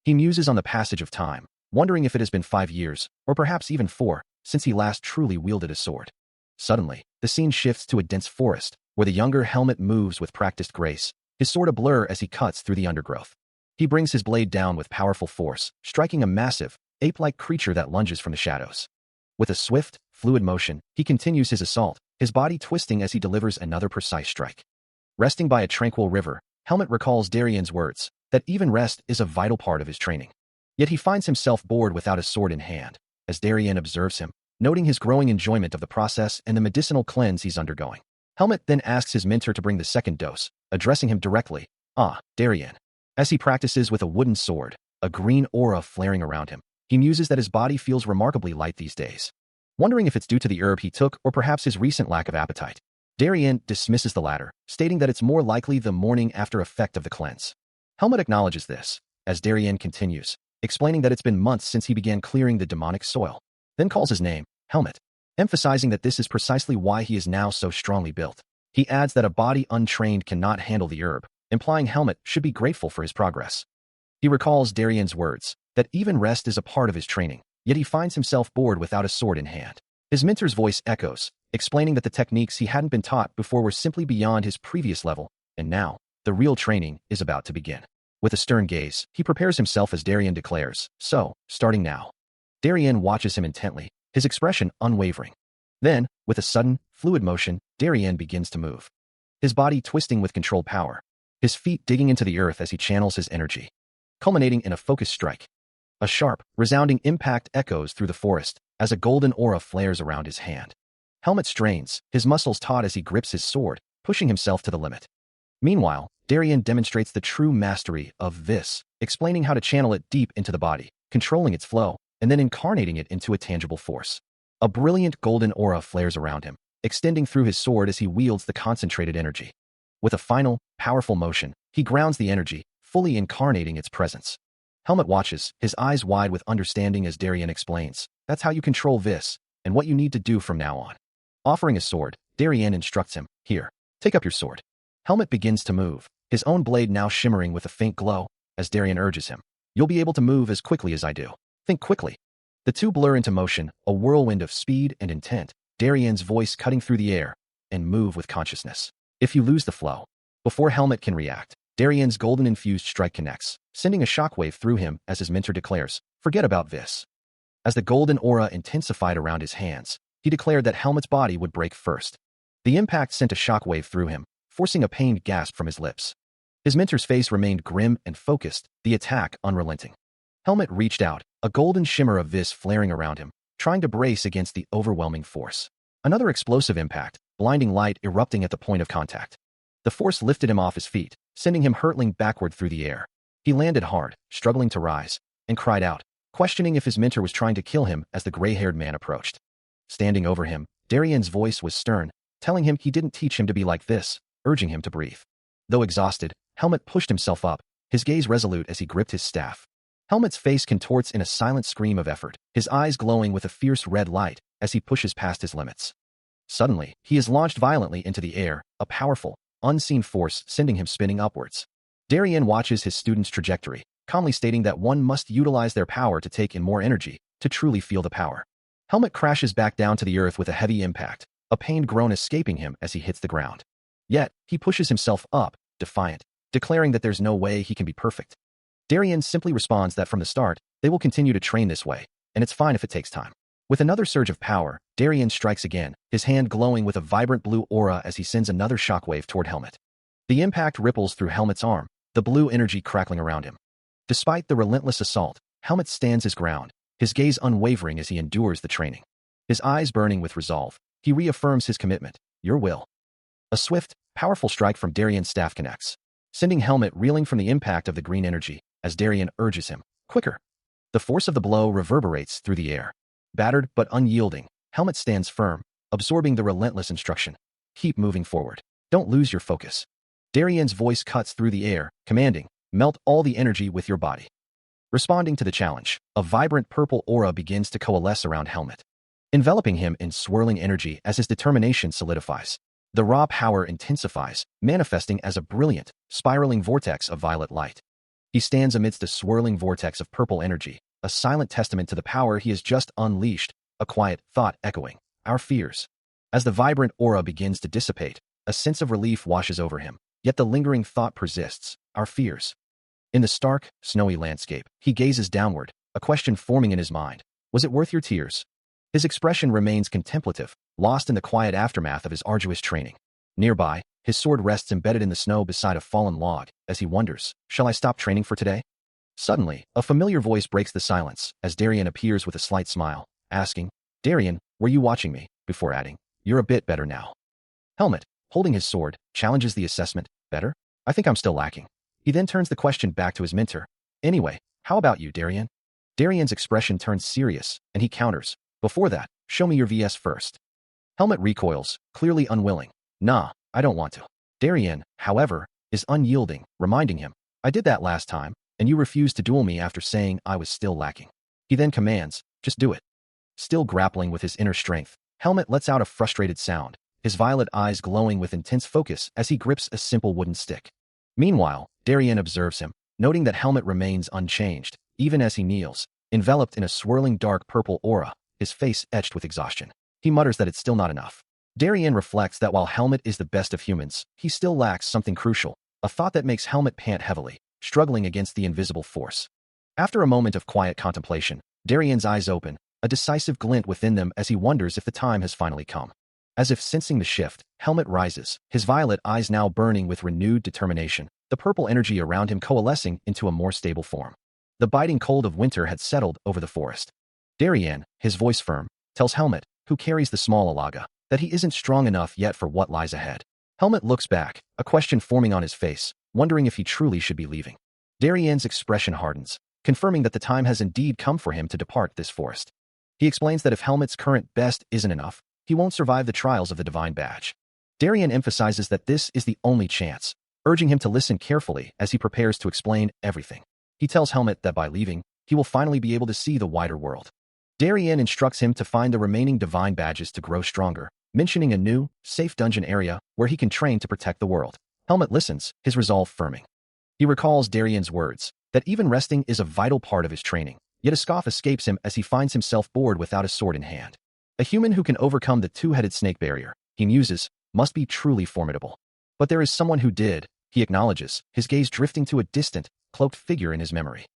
He muses on the passage of time, wondering if it has been 5 years, or perhaps even 4, since he last truly wielded a sword. Suddenly, the scene shifts to a dense forest, where the younger Helmet moves with practiced grace, his sword a blur as he cuts through the undergrowth. He brings his blade down with powerful force, striking a massive, ape-like creature that lunges from the shadows. With a swift, fluid motion, he continues his assault, his body twisting as he delivers another precise strike. Resting by a tranquil river, Helmut recalls Darien's words, that even rest is a vital part of his training. Yet he finds himself bored without a sword in hand, as Darien observes him, noting his growing enjoyment of the process and the medicinal cleanse he's undergoing. Helmut then asks his mentor to bring the second dose, addressing him directly, Darien. As he practices with a wooden sword, a green aura flaring around him, he muses that his body feels remarkably light these days. Wondering if it's due to the herb he took or perhaps his recent lack of appetite, Darien dismisses the latter, stating that it's more likely the morning after effect of the cleanse. Helmut acknowledges this, as Darien continues, explaining that it's been months since he began clearing the demonic soil, then calls his name, Helmut, emphasizing that this is precisely why he is now so strongly built. He adds that a body untrained cannot handle the herb, implying Helmut should be grateful for his progress. He recalls Darien's words, that even rest is a part of his training, yet he finds himself bored without a sword in hand. His mentor's voice echoes, explaining that the techniques he hadn't been taught before were simply beyond his previous level, and now, the real training is about to begin. With a stern gaze, he prepares himself as Darien declares, so, starting now. Darien watches him intently, his expression unwavering. Then, with a sudden, fluid motion, Darien begins to move. His body twisting with controlled power, his feet digging into the earth as he channels his energy, culminating in a focused strike. A sharp, resounding impact echoes through the forest as a golden aura flares around his hand. Helmut strains, his muscles taut as he grips his sword, pushing himself to the limit. Meanwhile, Darien demonstrates the true mastery of this, explaining how to channel it deep into the body, controlling its flow, and then incarnating it into a tangible force. A brilliant golden aura flares around him, extending through his sword as he wields the concentrated energy. With a final, powerful motion, he grounds the energy, fully incarnating its presence. Helmut watches, his eyes wide with understanding as Darien explains, that's how you control this, and what you need to do from now on. Offering a sword, Darien instructs him, here, take up your sword. Helmut begins to move, his own blade now shimmering with a faint glow, as Darien urges him. You'll be able to move as quickly as I do. Think quickly. The two blur into motion, a whirlwind of speed and intent, Darien's voice cutting through the air, and move with consciousness. If you lose the flow. Before Helmut can react, Darien's golden-infused strike connects, sending a shockwave through him as his mentor declares, forget about this. As the golden aura intensified around his hands, he declared that Helmut's body would break first. The impact sent a shockwave through him, forcing a pained gasp from his lips. His mentor's face remained grim and focused, the attack unrelenting. Helmut reached out, a golden shimmer of vis flaring around him, trying to brace against the overwhelming force. Another explosive impact, blinding light erupting at the point of contact. The force lifted him off his feet, sending him hurtling backward through the air. He landed hard, struggling to rise, and cried out, questioning if his mentor was trying to kill him as the gray-haired man approached. Standing over him, Darien's voice was stern, telling him he didn't teach him to be like this, urging him to breathe. Though exhausted, Helmut pushed himself up, his gaze resolute as he gripped his staff. Helmut's face contorts in a silent scream of effort, his eyes glowing with a fierce red light as he pushes past his limits. Suddenly, he is launched violently into the air, a powerful, unseen force sending him spinning upwards. Darien watches his student's trajectory, calmly stating that one must utilize their power to take in more energy, to truly feel the power. Helmut crashes back down to the earth with a heavy impact, a pained groan escaping him as he hits the ground. Yet, he pushes himself up, defiant, declaring that there's no way he can be perfect. Darien simply responds that from the start, they will continue to train this way, and it's fine if it takes time. With another surge of power, Darien strikes again, his hand glowing with a vibrant blue aura as he sends another shockwave toward Helmut. The impact ripples through Helmut's arm, the blue energy crackling around him. Despite the relentless assault, Helmut stands his ground, his gaze unwavering as he endures the training. His eyes burning with resolve, he reaffirms his commitment, your will. A swift, powerful strike from Darien's staff connects, sending Helmut reeling from the impact of the green energy, as Darien urges him, quicker. The force of the blow reverberates through the air. Battered but unyielding, Helmut stands firm, absorbing the relentless instruction. Keep moving forward. Don't lose your focus. Darien's voice cuts through the air, commanding, melt all the energy with your body. Responding to the challenge, a vibrant purple aura begins to coalesce around Helmut, enveloping him in swirling energy as his determination solidifies. The raw power intensifies, manifesting as a brilliant, spiraling vortex of violet light. He stands amidst a swirling vortex of purple energy, a silent testament to the power he has just unleashed, a quiet thought echoing, our fears. As the vibrant aura begins to dissipate, a sense of relief washes over him, yet the lingering thought persists, our fears. In the stark, snowy landscape, he gazes downward, a question forming in his mind. Was it worth your tears? His expression remains contemplative, lost in the quiet aftermath of his arduous training. Nearby, his sword rests embedded in the snow beside a fallen log, as he wonders, shall I stop training for today? Suddenly, a familiar voice breaks the silence, as Darien appears with a slight smile, asking, Darien, were you watching me? Before adding, you're a bit better now. Helmet, holding his sword, challenges the assessment, better? I think I'm still lacking. He then turns the question back to his mentor. Anyway, how about you, Darien? Darien's expression turns serious, and he counters, before that, show me your VS first. Helmet recoils, clearly unwilling. Nah, I don't want to. Darien, however, is unyielding, reminding him, I did that last time, and you refused to duel me after saying I was still lacking. He then commands, just do it. Still grappling with his inner strength, Helmet lets out a frustrated sound, his violet eyes glowing with intense focus as he grips a simple wooden stick. Meanwhile, Darien observes him, noting that Helmet remains unchanged, even as he kneels, enveloped in a swirling dark purple aura, his face etched with exhaustion. He mutters that it's still not enough. Darien reflects that while Helmet is the best of humans, he still lacks something crucial, a thought that makes Helmet pant heavily, struggling against the invisible force. After a moment of quiet contemplation, Darien's eyes open, a decisive glint within them as he wonders if the time has finally come. As if sensing the shift, Helmet rises, his violet eyes now burning with renewed determination, the purple energy around him coalescing into a more stable form. The biting cold of winter had settled over the forest. Darien, his voice firm, tells Helmet, who carries the small Alaga, that he isn't strong enough yet for what lies ahead. Helmet looks back, a question forming on his face, wondering if he truly should be leaving. Darien's expression hardens, confirming that the time has indeed come for him to depart this forest. He explains that if Helmet's current best isn't enough, he won't survive the trials of the Divine Badge. Darien emphasizes that this is the only chance, urging him to listen carefully as he prepares to explain everything. He tells Helmet that by leaving, he will finally be able to see the wider world. Darien instructs him to find the remaining Divine Badges to grow stronger, mentioning a new, safe dungeon area where he can train to protect the world. Helmet listens, his resolve firming. He recalls Darien's words, that even resting is a vital part of his training, yet a scoff escapes him as he finds himself bored without a sword in hand. A human who can overcome the two-headed snake barrier, he muses, must be truly formidable. But there is someone who did, he acknowledges, his gaze drifting to a distant, cloaked figure in his memory.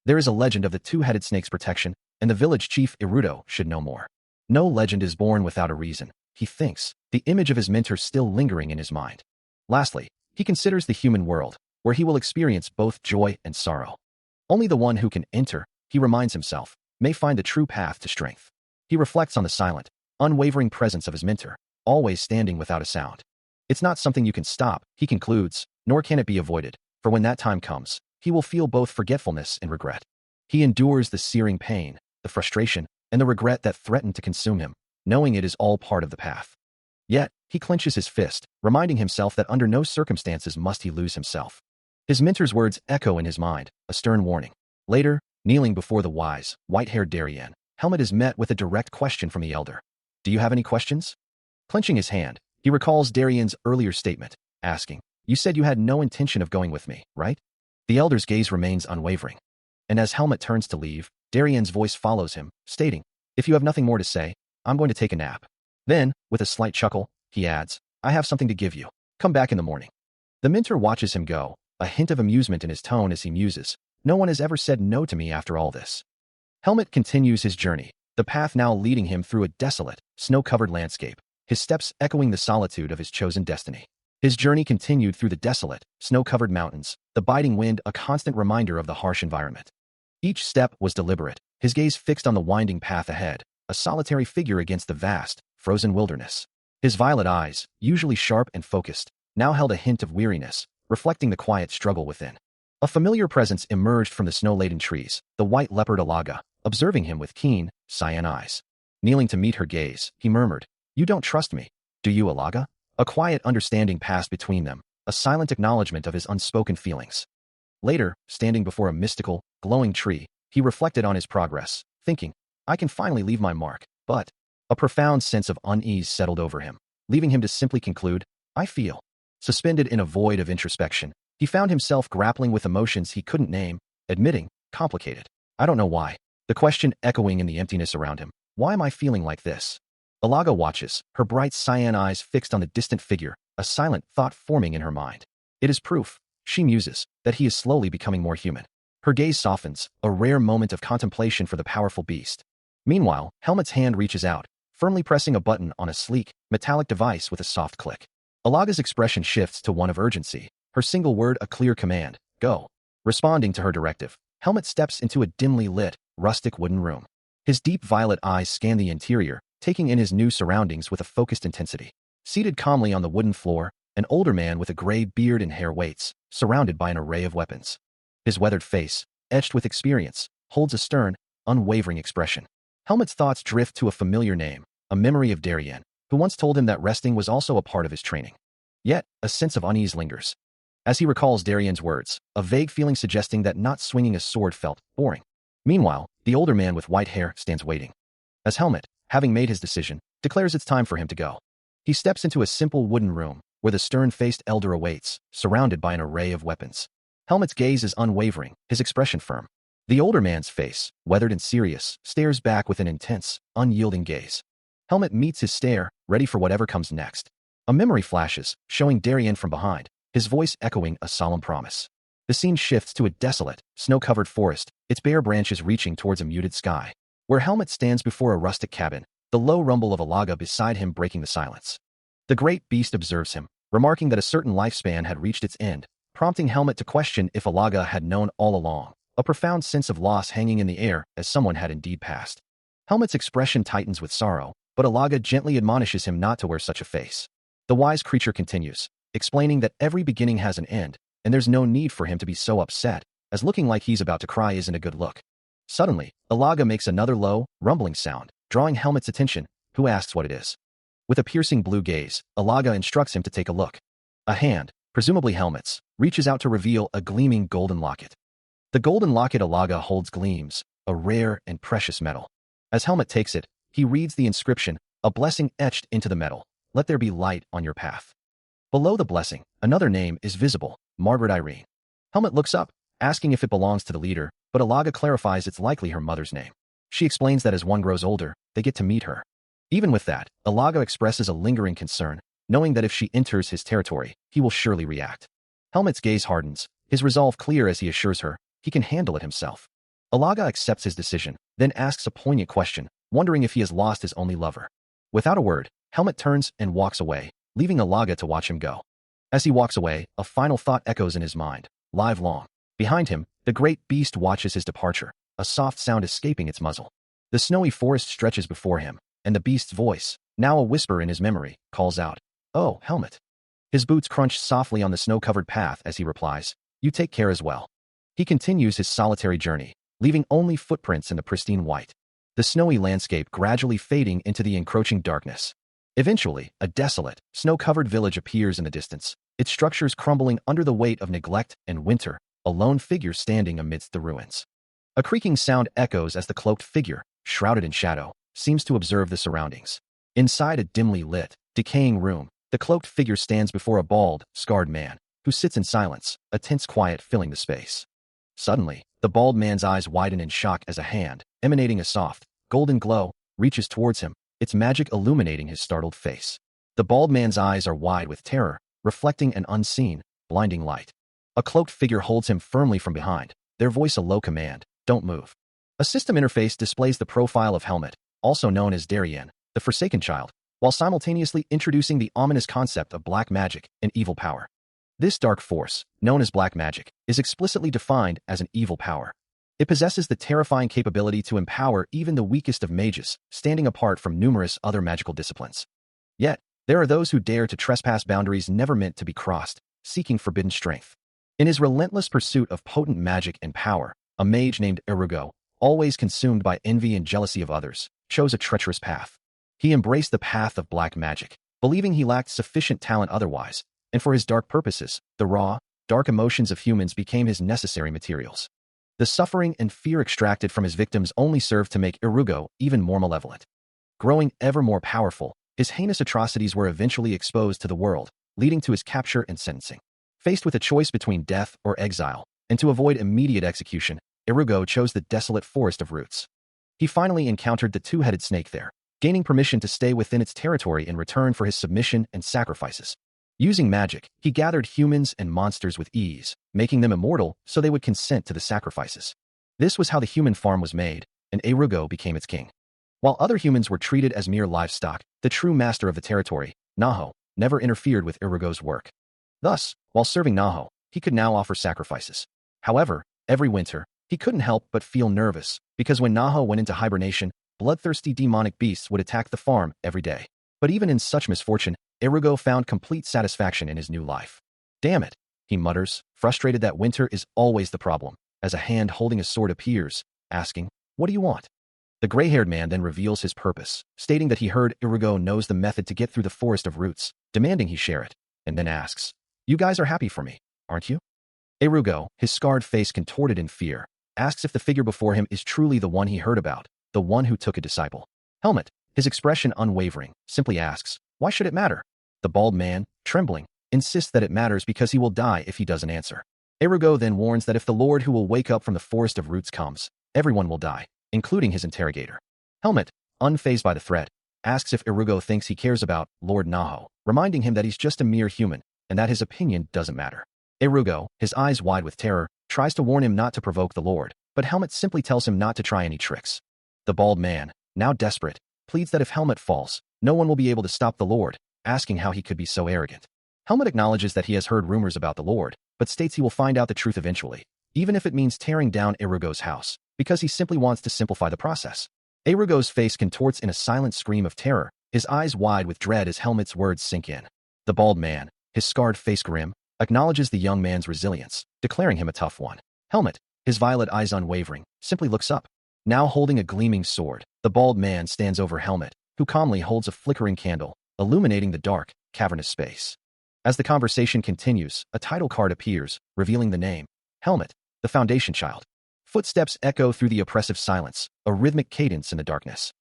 There is a legend of the two-headed snake's protection, and the village chief Irudo should know more. No legend is born without a reason, he thinks, the image of his mentor still lingering in his mind. Lastly, he considers the human world, where he will experience both joy and sorrow. Only the one who can enter, he reminds himself, may find the true path to strength. He reflects on the silent, unwavering presence of his mentor, always standing without a sound. It's not something you can stop, he concludes, nor can it be avoided, for when that time comes, he will feel both forgetfulness and regret. He endures the searing pain, the frustration, and the regret that threaten to consume him, knowing it is all part of the path. Yet, he clenches his fist, reminding himself that under no circumstances must he lose himself. His mentor's words echo in his mind, a stern warning. Later, kneeling before the wise, white-haired Darien, Helmet is met with a direct question from the elder. Do you have any questions? Clenching his hand, he recalls Darien's earlier statement, asking, You said you had no intention of going with me, right? The elder's gaze remains unwavering. And as Helmet turns to leave, Darien's voice follows him, stating, If you have nothing more to say, I'm going to take a nap. Then, with a slight chuckle, he adds, I have something to give you. Come back in the morning. The mentor watches him go, a hint of amusement in his tone as he muses, No one has ever said no to me after all this. Helmet continues his journey, the path now leading him through a desolate, snow-covered landscape, his steps echoing the solitude of his chosen destiny. His journey continued through the desolate, snow-covered mountains, the biting wind a constant reminder of the harsh environment. Each step was deliberate, his gaze fixed on the winding path ahead, a solitary figure against the vast, frozen wilderness. His violet eyes, usually sharp and focused, now held a hint of weariness, reflecting the quiet struggle within. A familiar presence emerged from the snow-laden trees, the white leopard Alaga, observing him with keen, cyan eyes. Kneeling to meet her gaze, he murmured, You don't trust me, do you, Alaga? A quiet understanding passed between them, a silent acknowledgement of his unspoken feelings. Later, standing before a mystical, glowing tree, he reflected on his progress, thinking, I can finally leave my mark, but a profound sense of unease settled over him, leaving him to simply conclude, I feel. Suspended in a void of introspection, he found himself grappling with emotions he couldn't name, admitting, complicated. I don't know why. The question echoing in the emptiness around him. Why am I feeling like this? Alaga watches, her bright cyan eyes fixed on the distant figure, a silent thought forming in her mind. It is proof, she muses, that he is slowly becoming more human. Her gaze softens, a rare moment of contemplation for the powerful beast. Meanwhile, Helmet's hand reaches out, firmly pressing a button on a sleek, metallic device with a soft click. Alaga's expression shifts to one of urgency, her single word a clear command, go. Responding to her directive, Helmet steps into a dimly lit, rustic wooden room. His deep violet eyes scan the interior, taking in his new surroundings with a focused intensity. Seated calmly on the wooden floor, an older man with a gray beard and hair waits, surrounded by an array of weapons. His weathered face, etched with experience, holds a stern, unwavering expression. Helmet's thoughts drift to a familiar name, a memory of Darien, who once told him that resting was also a part of his training. Yet, a sense of unease lingers. As he recalls Darien's words, a vague feeling suggesting that not swinging a sword felt boring. Meanwhile, the older man with white hair stands waiting. As Helmet, having made his decision, declares it's time for him to go. He steps into a simple wooden room, where the stern-faced elder awaits, surrounded by an array of weapons. Helmet's gaze is unwavering, his expression firm. The older man's face, weathered and serious, stares back with an intense, unyielding gaze. Helmet meets his stare, ready for whatever comes next. A memory flashes, showing Darien from behind, his voice echoing a solemn promise. The scene shifts to a desolate, snow-covered forest, its bare branches reaching towards a muted sky. Where Helmet stands before a rustic cabin, the low rumble of Alaga beside him breaking the silence. The great beast observes him, remarking that a certain lifespan had reached its end, prompting Helmet to question if Alaga had known all along, a profound sense of loss hanging in the air as someone had indeed passed. Helmet's expression tightens with sorrow, but Alaga gently admonishes him not to wear such a face. The wise creature continues, explaining that every beginning has an end, and there's no need for him to be so upset, as looking like he's about to cry isn't a good look. Suddenly, Alaga makes another low, rumbling sound, drawing Helmet's attention, who asks what it is. With a piercing blue gaze, Alaga instructs him to take a look. A hand, presumably Helmet's, reaches out to reveal a gleaming golden locket. The golden locket Alaga holds gleams, a rare and precious metal. As Helmet takes it, he reads the inscription, a blessing etched into the metal, let there be light on your path. Below the blessing, another name is visible, Margaret Irene. Helmet looks up, asking if it belongs to the leader, but Alaga clarifies it's likely her mother's name. She explains that as one grows older, they get to meet her. Even with that, Alaga expresses a lingering concern, knowing that if she enters his territory, he will surely react. Helmet's gaze hardens, his resolve clear as he assures her he can handle it himself. Alaga accepts his decision, then asks a poignant question, wondering if he has lost his only lover. Without a word, Helmet turns and walks away, leaving Alaga to watch him go. As he walks away, a final thought echoes in his mind, live long. Behind him, the great beast watches his departure, a soft sound escaping its muzzle. The snowy forest stretches before him, and the beast's voice, now a whisper in his memory, calls out, "Oh, Helmet." His boots crunch softly on the snow-covered path as he replies, "You take care as well." He continues his solitary journey, leaving only footprints in the pristine white. The snowy landscape gradually fading into the encroaching darkness. Eventually, a desolate, snow-covered village appears in the distance, its structures crumbling under the weight of neglect and winter, a lone figure standing amidst the ruins. A creaking sound echoes as the cloaked figure, shrouded in shadow, seems to observe the surroundings. Inside a dimly lit, decaying room, the cloaked figure stands before a bald, scarred man, who sits in silence, a tense quiet filling the space. Suddenly, the bald man's eyes widen in shock as a hand, emanating a soft, golden glow, reaches towards him, its magic illuminating his startled face. The bald man's eyes are wide with terror, reflecting an unseen, blinding light. A cloaked figure holds him firmly from behind, their voice a low command, "Don't move." A system interface displays the profile of Helmet, also known as Darien, the Forsaken Child, while simultaneously introducing the ominous concept of black magic and evil power. This dark force, known as black magic, is explicitly defined as an evil power. It possesses the terrifying capability to empower even the weakest of mages, standing apart from numerous other magical disciplines. Yet, there are those who dare to trespass boundaries never meant to be crossed, seeking forbidden strength. In his relentless pursuit of potent magic and power, a mage named Irugo, always consumed by envy and jealousy of others, chose a treacherous path. He embraced the path of black magic, believing he lacked sufficient talent otherwise, and for his dark purposes, the raw, dark emotions of humans became his necessary materials. The suffering and fear extracted from his victims only served to make Irugo even more malevolent. Growing ever more powerful, his heinous atrocities were eventually exposed to the world, leading to his capture and sentencing. Faced with a choice between death or exile, and to avoid immediate execution, Irugo chose the desolate forest of roots. He finally encountered the two-headed snake there, gaining permission to stay within its territory in return for his submission and sacrifices. Using magic, he gathered humans and monsters with ease, making them immortal so they would consent to the sacrifices. This was how the human farm was made, and Irugo became its king. While other humans were treated as mere livestock, the true master of the territory, Naho, never interfered with Irugo's work. Thus, while serving Naho, he could now offer sacrifices. However, every winter, he couldn't help but feel nervous, because when Naho went into hibernation, bloodthirsty demonic beasts would attack the farm every day. But even in such misfortune, Irugo found complete satisfaction in his new life. Damn it, he mutters, frustrated that winter is always the problem, as a hand holding a sword appears, asking, "What do you want?" The gray-haired man then reveals his purpose, stating that he heard Irugo knows the method to get through the forest of roots, demanding he share it, and then asks, "You guys are happy for me, aren't you?" Irugo, his scarred face contorted in fear, asks if the figure before him is truly the one he heard about, the one who took a disciple. Helmet, his expression unwavering, simply asks, "Why should it matter?" The bald man, trembling, insists that it matters because he will die if he doesn't answer. Irugo then warns that if the Lord who will wake up from the forest of roots comes, everyone will die, including his interrogator. Helmet, unfazed by the threat, asks if Irugo thinks he cares about Lord Naho, reminding him that he's just a mere human, and that his opinion doesn't matter. Irugo, his eyes wide with terror, tries to warn him not to provoke the Lord, but Helmet simply tells him not to try any tricks. The bald man, now desperate, pleads that if Helmet falls, no one will be able to stop the Lord, asking how he could be so arrogant. Helmet acknowledges that he has heard rumors about the Lord, but states he will find out the truth eventually, even if it means tearing down Irugo's house, because he simply wants to simplify the process. Irugo's face contorts in a silent scream of terror, his eyes wide with dread as Helmet's words sink in. The bald man, his scarred face grim, acknowledges the young man's resilience, declaring him a tough one. Helmet, his violet eyes unwavering, simply looks up. Now holding a gleaming sword, the bald man stands over Helmet, who calmly holds a flickering candle, illuminating the dark, cavernous space. As the conversation continues, a title card appears, revealing the name, Helmet, the Foundation Child. Footsteps echo through the oppressive silence, a rhythmic cadence in the darkness.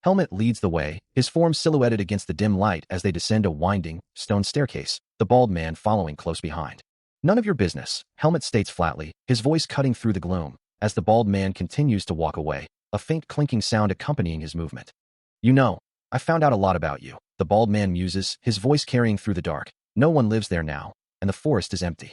Helmet leads the way, his form silhouetted against the dim light as they descend a winding, stone staircase, the bald man following close behind. "None of your business," Helmet states flatly, his voice cutting through the gloom, as the bald man continues to walk away, a faint clinking sound accompanying his movement. "You know, I found out a lot about you," the bald man muses, his voice carrying through the dark. "No one lives there now, and the forest is empty."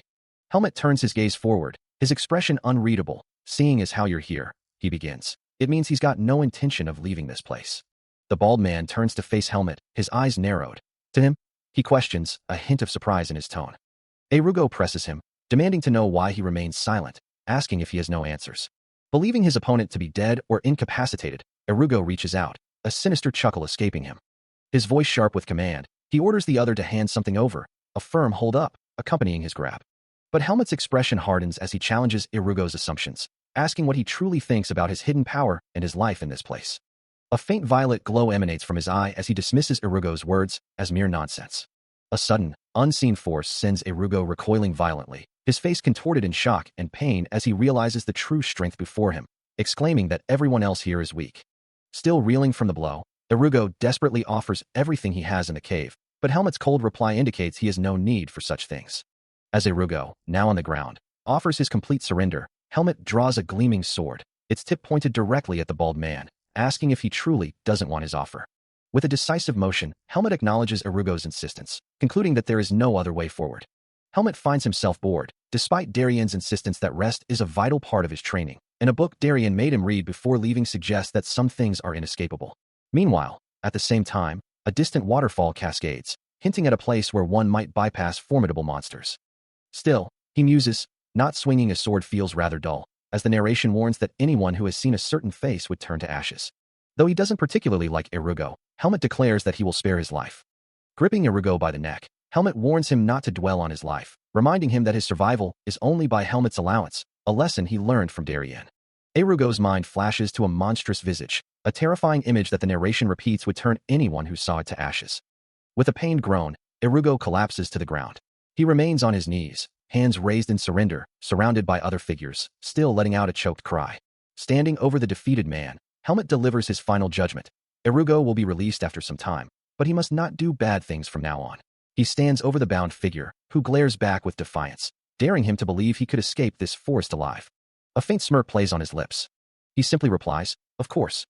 Helmet turns his gaze forward, his expression unreadable. "Seeing as how you're here," he begins. It means he's got no intention of leaving this place. The bald man turns to face Helmet, his eyes narrowed. "To him?" he questions, a hint of surprise in his tone. Irugo presses him, demanding to know why he remains silent, asking if he has no answers. Believing his opponent to be dead or incapacitated, Irugo reaches out, a sinister chuckle escaping him. His voice sharp with command, he orders the other to hand something over, a firm hold up, accompanying his grab. But Helmet's expression hardens as he challenges Irugo's assumptions, asking what he truly thinks about his hidden power and his life in this place. A faint violet glow emanates from his eye as he dismisses Irugo's words as mere nonsense. A sudden, unseen force sends Irugo recoiling violently, his face contorted in shock and pain as he realizes the true strength before him, exclaiming that everyone else here is weak. Still reeling from the blow, Irugo desperately offers everything he has in the cave, but Helmet's cold reply indicates he has no need for such things. As Irugo, now on the ground, offers his complete surrender, Helmet draws a gleaming sword, its tip pointed directly at the bald man, asking if he truly doesn't want his offer. With a decisive motion, Helmet acknowledges Irugo's insistence, concluding that there is no other way forward. Helmet finds himself bored, despite Darian's insistence that rest is a vital part of his training, and a book Darian made him read before leaving suggests that some things are inescapable. Meanwhile, at the same time, a distant waterfall cascades, hinting at a place where one might bypass formidable monsters. Still, he muses, not swinging a sword feels rather dull, as the narration warns that anyone who has seen a certain face would turn to ashes. Though he doesn't particularly like Irugo, Helmet declares that he will spare his life. Gripping Irugo by the neck, Helmet warns him not to dwell on his life, reminding him that his survival is only by Helmet's allowance, a lesson he learned from Darien. Irugo's mind flashes to a monstrous visage, a terrifying image that the narration repeats would turn anyone who saw it to ashes. With a pained groan, Irugo collapses to the ground. He remains on his knees, hands raised in surrender, surrounded by other figures, still letting out a choked cry. Standing over the defeated man, Helmet delivers his final judgment. Irugo will be released after some time, but he must not do bad things from now on. He stands over the bound figure, who glares back with defiance, daring him to believe he could escape this forest alive. A faint smirk plays on his lips. He simply replies, "Of course."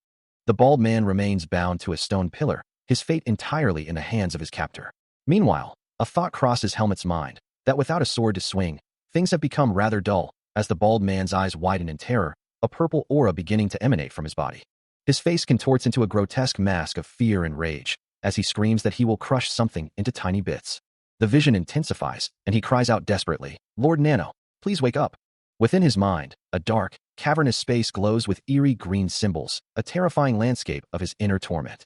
The bald man remains bound to a stone pillar, his fate entirely in the hands of his captor. Meanwhile, a thought crosses Helmet's mind, that without a sword to swing, things have become rather dull, as the bald man's eyes widen in terror, a purple aura beginning to emanate from his body. His face contorts into a grotesque mask of fear and rage as he screams that he will crush something into tiny bits. The vision intensifies, and he cries out desperately, "Lord Nano, please wake up." Within his mind, a dark, cavernous space glows with eerie green symbols, a terrifying landscape of his inner torment.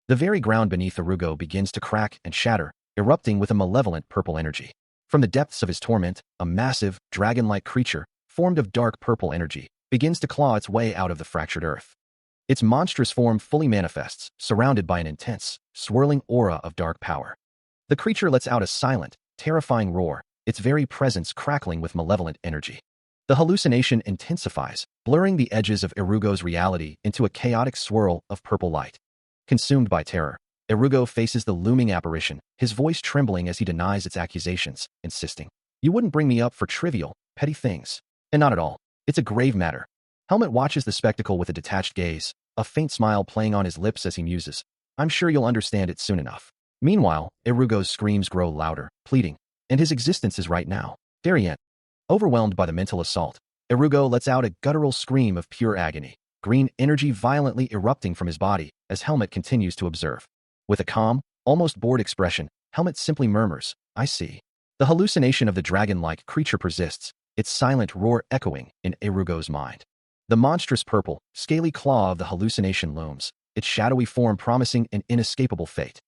The very ground beneath Irugo begins to crack and shatter, erupting with a malevolent purple energy. From the depths of his torment, a massive, dragon-like creature, formed of dark purple energy, begins to claw its way out of the fractured earth. Its monstrous form fully manifests, surrounded by an intense, swirling aura of dark power. The creature lets out a silent, terrifying roar, its very presence crackling with malevolent energy. The hallucination intensifies, blurring the edges of Irugo's reality into a chaotic swirl of purple light. Consumed by terror, Irugo faces the looming apparition, his voice trembling as he denies its accusations, insisting, "You wouldn't bring me up for trivial, petty things. And not at all. It's a grave matter." Helmet watches the spectacle with a detached gaze, a faint smile playing on his lips as he muses, "I'm sure you'll understand it soon enough." Meanwhile, Irugo's screams grow louder, pleading, and his existence is right now. Darien. Overwhelmed by the mental assault, Irugo lets out a guttural scream of pure agony, green energy violently erupting from his body as Helmet continues to observe. With a calm, almost bored expression, Helmet simply murmurs, "I see." The hallucination of the dragon-like creature persists, its silent roar echoing in Irugo's mind. The monstrous purple, scaly claw of the hallucination looms, its shadowy form promising an inescapable fate.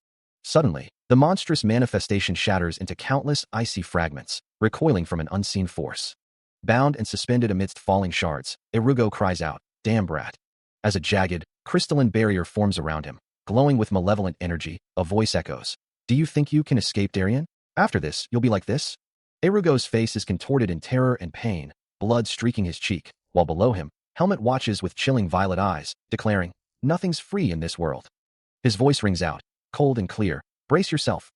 Suddenly, the monstrous manifestation shatters into countless icy fragments, recoiling from an unseen force. Bound and suspended amidst falling shards, Irugo cries out, "Damn brat." As a jagged, crystalline barrier forms around him, glowing with malevolent energy, a voice echoes, "Do you think you can escape, Darien? After this, you'll be like this?" Irugo's face is contorted in terror and pain, blood streaking his cheek, while below him, Helmet watches with chilling violet eyes, declaring, "Nothing's free in this world." His voice rings out, cold and clear, "Brace yourself."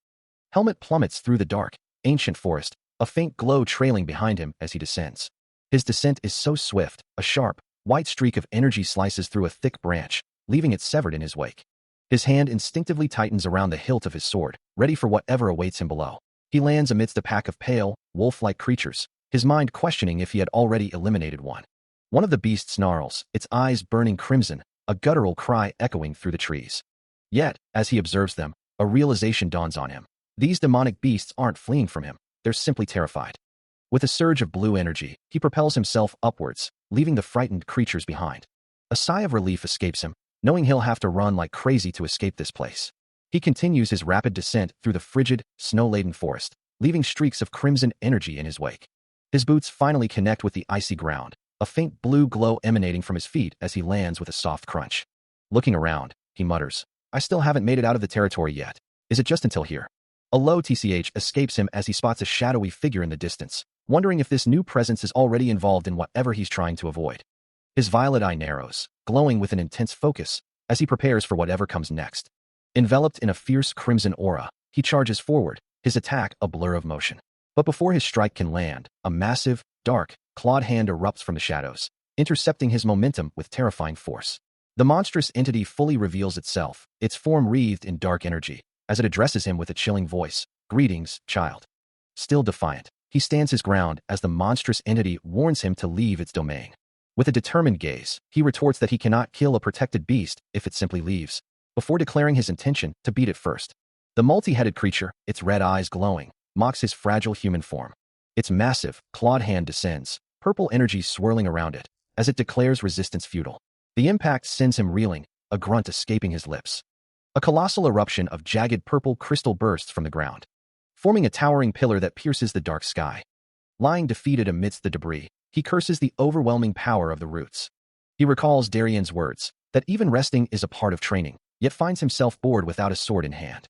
Helmet plummets through the dark, ancient forest, a faint glow trailing behind him as he descends. His descent is so swift, a sharp, white streak of energy slices through a thick branch, leaving it severed in his wake. His hand instinctively tightens around the hilt of his sword, ready for whatever awaits him below. He lands amidst a pack of pale, wolf-like creatures, his mind questioning if he had already eliminated one. One of the beasts snarls, its eyes burning crimson, a guttural cry echoing through the trees. Yet, as he observes them, a realization dawns on him. These demonic beasts aren't fleeing from him, they're simply terrified. With a surge of blue energy, he propels himself upwards, leaving the frightened creatures behind. A sigh of relief escapes him, knowing he'll have to run like crazy to escape this place. He continues his rapid descent through the frigid, snow-laden forest, leaving streaks of crimson energy in his wake. His boots finally connect with the icy ground, a faint blue glow emanating from his feet as he lands with a soft crunch. Looking around, he mutters, "I still haven't made it out of the territory yet. Is it just until here?" A low tch escapes him as he spots a shadowy figure in the distance, wondering if this new presence is already involved in whatever he's trying to avoid. His violet eye narrows, glowing with an intense focus, as he prepares for whatever comes next. Enveloped in a fierce crimson aura, he charges forward, his attack a blur of motion. But before his strike can land, a massive, dark, clawed hand erupts from the shadows, intercepting his momentum with terrifying force. The monstrous entity fully reveals itself, its form wreathed in dark energy, as it addresses him with a chilling voice, "Greetings, child." Still defiant, he stands his ground as the monstrous entity warns him to leave its domain. With a determined gaze, he retorts that he cannot kill a protected beast if it simply leaves, before declaring his intention to beat it first. The multi-headed creature, its red eyes glowing, mocks his fragile human form. Its massive, clawed hand descends, purple energy swirling around it, as it declares resistance futile. The impact sends him reeling, a grunt escaping his lips. A colossal eruption of jagged purple crystal bursts from the ground, forming a towering pillar that pierces the dark sky. Lying defeated amidst the debris, he curses the overwhelming power of the roots. He recalls Darien's words, that even resting is a part of training, yet finds himself bored without a sword in hand.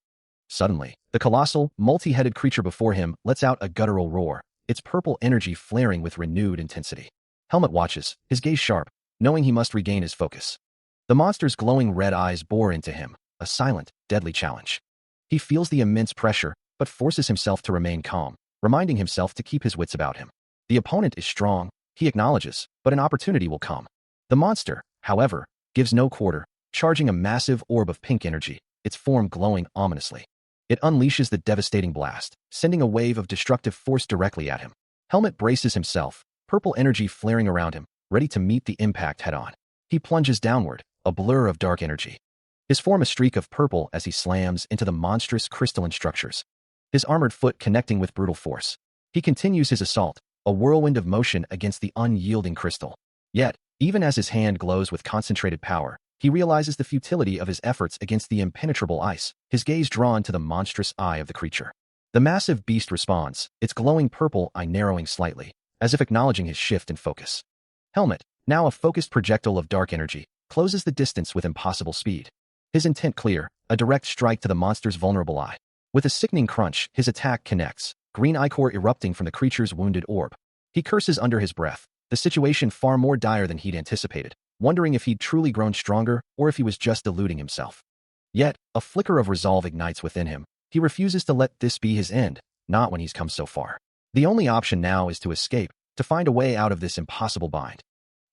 Suddenly, the colossal, multi-headed creature before him lets out a guttural roar, its purple energy flaring with renewed intensity. Helmet watches, his gaze sharp, knowing he must regain his focus. The monster's glowing red eyes bore into him, a silent, deadly challenge. He feels the immense pressure, but forces himself to remain calm, reminding himself to keep his wits about him. The opponent is strong, he acknowledges, but an opportunity will come. The monster, however, gives no quarter, charging a massive orb of pink energy, its form glowing ominously. It unleashes the devastating blast, sending a wave of destructive force directly at him. Helmet braces himself, purple energy flaring around him, ready to meet the impact head-on. He plunges downward, a blur of dark energy. His form a streak of purple as he slams into the monstrous crystalline structures, his armored foot connecting with brutal force. He continues his assault, a whirlwind of motion against the unyielding crystal. Yet, even as his hand glows with concentrated power, he realizes the futility of his efforts against the impenetrable ice, his gaze drawn to the monstrous eye of the creature. The massive beast responds, its glowing purple eye narrowing slightly, as if acknowledging his shift in focus. Helmet, now a focused projectile of dark energy, closes the distance with impossible speed. His intent clear, a direct strike to the monster's vulnerable eye. With a sickening crunch, his attack connects, green ichor erupting from the creature's wounded orb. He curses under his breath, the situation far more dire than he'd anticipated, wondering if he'd truly grown stronger or if he was just deluding himself. Yet, a flicker of resolve ignites within him. He refuses to let this be his end, not when he's come so far. The only option now is to escape, to find a way out of this impossible bind.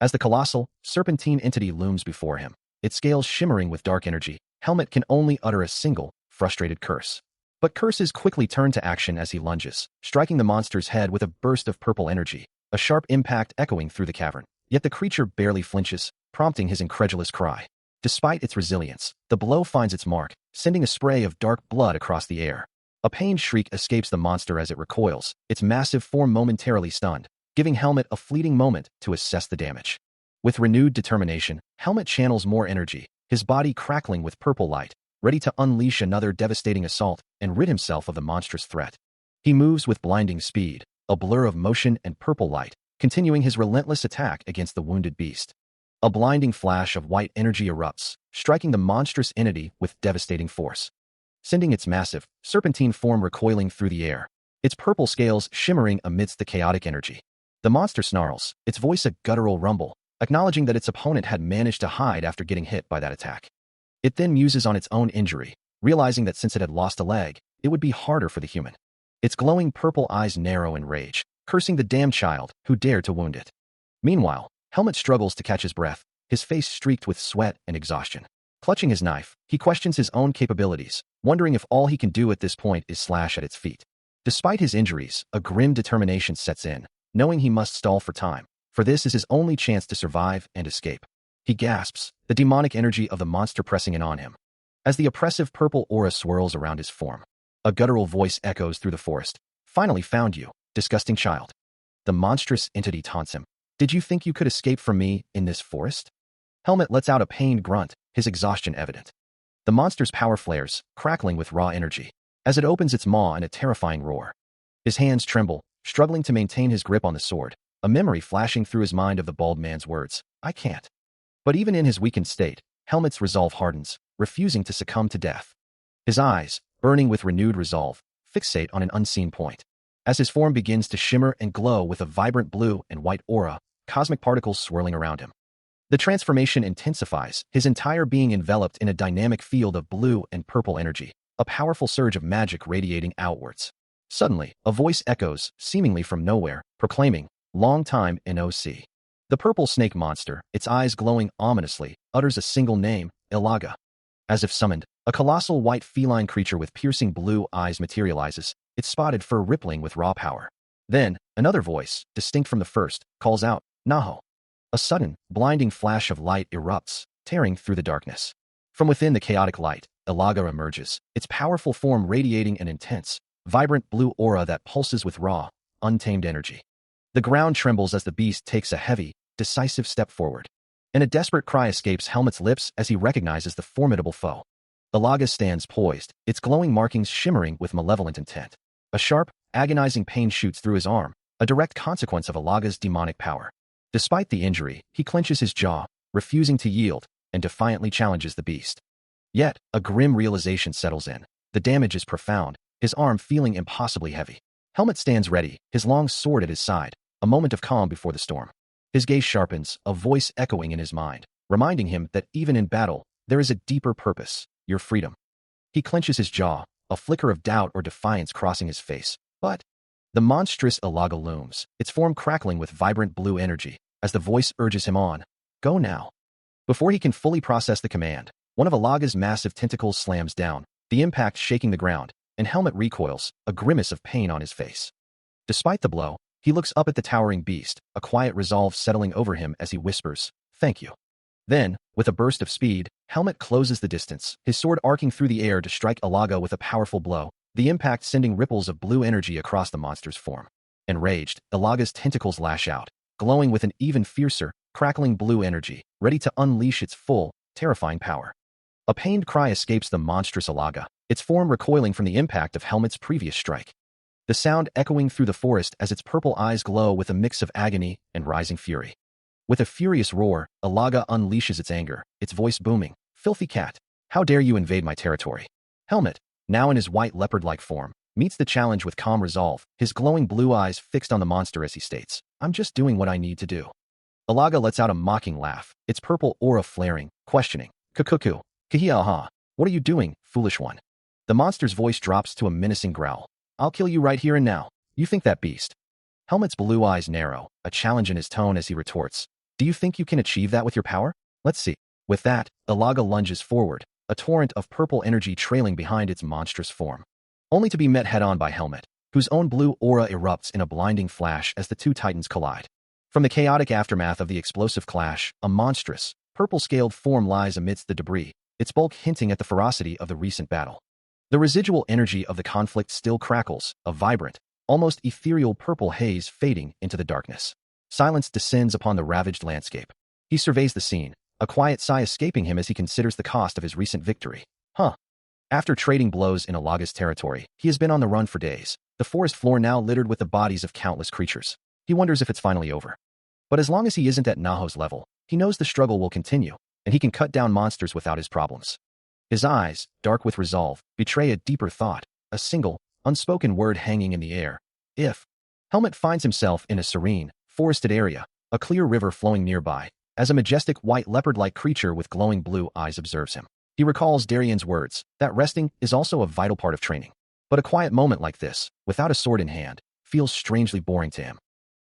As the colossal, serpentine entity looms before him, its scales shimmering with dark energy, Helmet can only utter a single, frustrated curse. But curses quickly turn to action as he lunges, striking the monster's head with a burst of purple energy, a sharp impact echoing through the cavern. Yet the creature barely flinches, prompting his incredulous cry. Despite its resilience, the blow finds its mark, sending a spray of dark blood across the air. A pained shriek escapes the monster as it recoils, its massive form momentarily stunned, giving Helmet a fleeting moment to assess the damage. With renewed determination, Helmet channels more energy, his body crackling with purple light, ready to unleash another devastating assault and rid himself of the monstrous threat. He moves with blinding speed, a blur of motion and purple light, continuing his relentless attack against the wounded beast. A blinding flash of white energy erupts, striking the monstrous entity with devastating force, sending its massive, serpentine form recoiling through the air, its purple scales shimmering amidst the chaotic energy. The monster snarls, its voice a guttural rumble, acknowledging that its opponent had managed to hide after getting hit by that attack. It then muses on its own injury, realizing that since it had lost a leg, it would be harder for the human. Its glowing purple eyes narrow in rage, cursing the damned child who dared to wound it. Meanwhile, Helmet struggles to catch his breath, his face streaked with sweat and exhaustion. Clutching his knife, he questions his own capabilities, wondering if all he can do at this point is slash at its feet. Despite his injuries, a grim determination sets in, knowing he must stall for time, for this is his only chance to survive and escape. He gasps, the demonic energy of the monster pressing in on him. As the oppressive purple aura swirls around his form, a guttural voice echoes through the forest. Finally found you, disgusting child. The monstrous entity taunts him. Did you think you could escape from me in this forest? Helmet lets out a pained grunt, his exhaustion evident. The monster's power flares, crackling with raw energy, as it opens its maw in a terrifying roar. His hands tremble, struggling to maintain his grip on the sword, a memory flashing through his mind of the bald man's words, I can't. But even in his weakened state, Helmet's resolve hardens, refusing to succumb to death. His eyes, burning with renewed resolve, fixate on an unseen point. As his form begins to shimmer and glow with a vibrant blue and white aura, cosmic particles swirling around him. The transformation intensifies, his entire being enveloped in a dynamic field of blue and purple energy, a powerful surge of magic radiating outwards. Suddenly, a voice echoes, seemingly from nowhere, proclaiming, long time NOC. The purple snake monster, its eyes glowing ominously, utters a single name, Ilaga. As if summoned, a colossal white feline creature with piercing blue eyes materializes, its spotted fur rippling with raw power. Then, another voice, distinct from the first, calls out, Naho. A sudden, blinding flash of light erupts, tearing through the darkness. From within the chaotic light, Ilaga emerges, its powerful form radiating an intense, vibrant blue aura that pulses with raw, untamed energy. The ground trembles as the beast takes a heavy, decisive step forward. And a desperate cry escapes Helmet's lips as he recognizes the formidable foe. Ilaga stands poised, its glowing markings shimmering with malevolent intent. A sharp, agonizing pain shoots through his arm, a direct consequence of Ilaga's demonic power. Despite the injury, he clenches his jaw, refusing to yield, and defiantly challenges the beast. Yet, a grim realization settles in. The damage is profound, his arm feeling impossibly heavy. Helmet stands ready, his long sword at his side, a moment of calm before the storm. His gaze sharpens, a voice echoing in his mind, reminding him that even in battle, there is a deeper purpose, your freedom. He clenches his jaw, a flicker of doubt or defiance crossing his face. But the monstrous Ilaga looms, its form crackling with vibrant blue energy, as the voice urges him on. Go now. Before he can fully process the command, one of Ilaga's massive tentacles slams down, the impact shaking the ground, and Helmet recoils, a grimace of pain on his face. Despite the blow, he looks up at the towering beast, a quiet resolve settling over him as he whispers, thank you. Then, with a burst of speed, Helmet closes the distance, his sword arcing through the air to strike Alaga with a powerful blow, the impact sending ripples of blue energy across the monster's form. Enraged, Alaga's tentacles lash out, glowing with an even fiercer, crackling blue energy, ready to unleash its full, terrifying power. A pained cry escapes the monstrous Alaga, its form recoiling from the impact of Helmet's previous strike. The sound echoing through the forest as its purple eyes glow with a mix of agony and rising fury. With a furious roar, Alaga unleashes its anger, its voice booming. "Filthy cat! How dare you invade my territory?" Helmet, now in his white leopard-like form, meets the challenge with calm resolve, his glowing blue eyes fixed on the monster as he states, "I'm just doing what I need to do." Alaga lets out a mocking laugh, its purple aura flaring, questioning. "Kukuku, Kahiaha, what are you doing, foolish one?" The monster's voice drops to a menacing growl. "I'll kill you right here and now. You think that beast?" Helmet's blue eyes narrow, a challenge in his tone as he retorts. "Do you think you can achieve that with your power? Let's see." With that, Alaga lunges forward, a torrent of purple energy trailing behind its monstrous form. Only to be met head-on by Helmet, whose own blue aura erupts in a blinding flash as the two titans collide. From the chaotic aftermath of the explosive clash, a monstrous, purple-scaled form lies amidst the debris, its bulk hinting at the ferocity of the recent battle. The residual energy of the conflict still crackles, a vibrant, almost ethereal purple haze fading into the darkness. Silence descends upon the ravaged landscape. He surveys the scene, a quiet sigh escaping him as he considers the cost of his recent victory. After trading blows in Alaga's territory, he has been on the run for days, the forest floor now littered with the bodies of countless creatures. He wonders if it's finally over. But as long as he isn't at Naho's level, he knows the struggle will continue, and he can cut down monsters without his problems. His eyes, dark with resolve, betray a deeper thought, a single, unspoken word hanging in the air. If. Helmet finds himself in a serene, forested area, a clear river flowing nearby, as a majestic white leopard-like creature with glowing blue eyes observes him. He recalls Darian's words, that resting is also a vital part of training. But a quiet moment like this, without a sword in hand, feels strangely boring to him.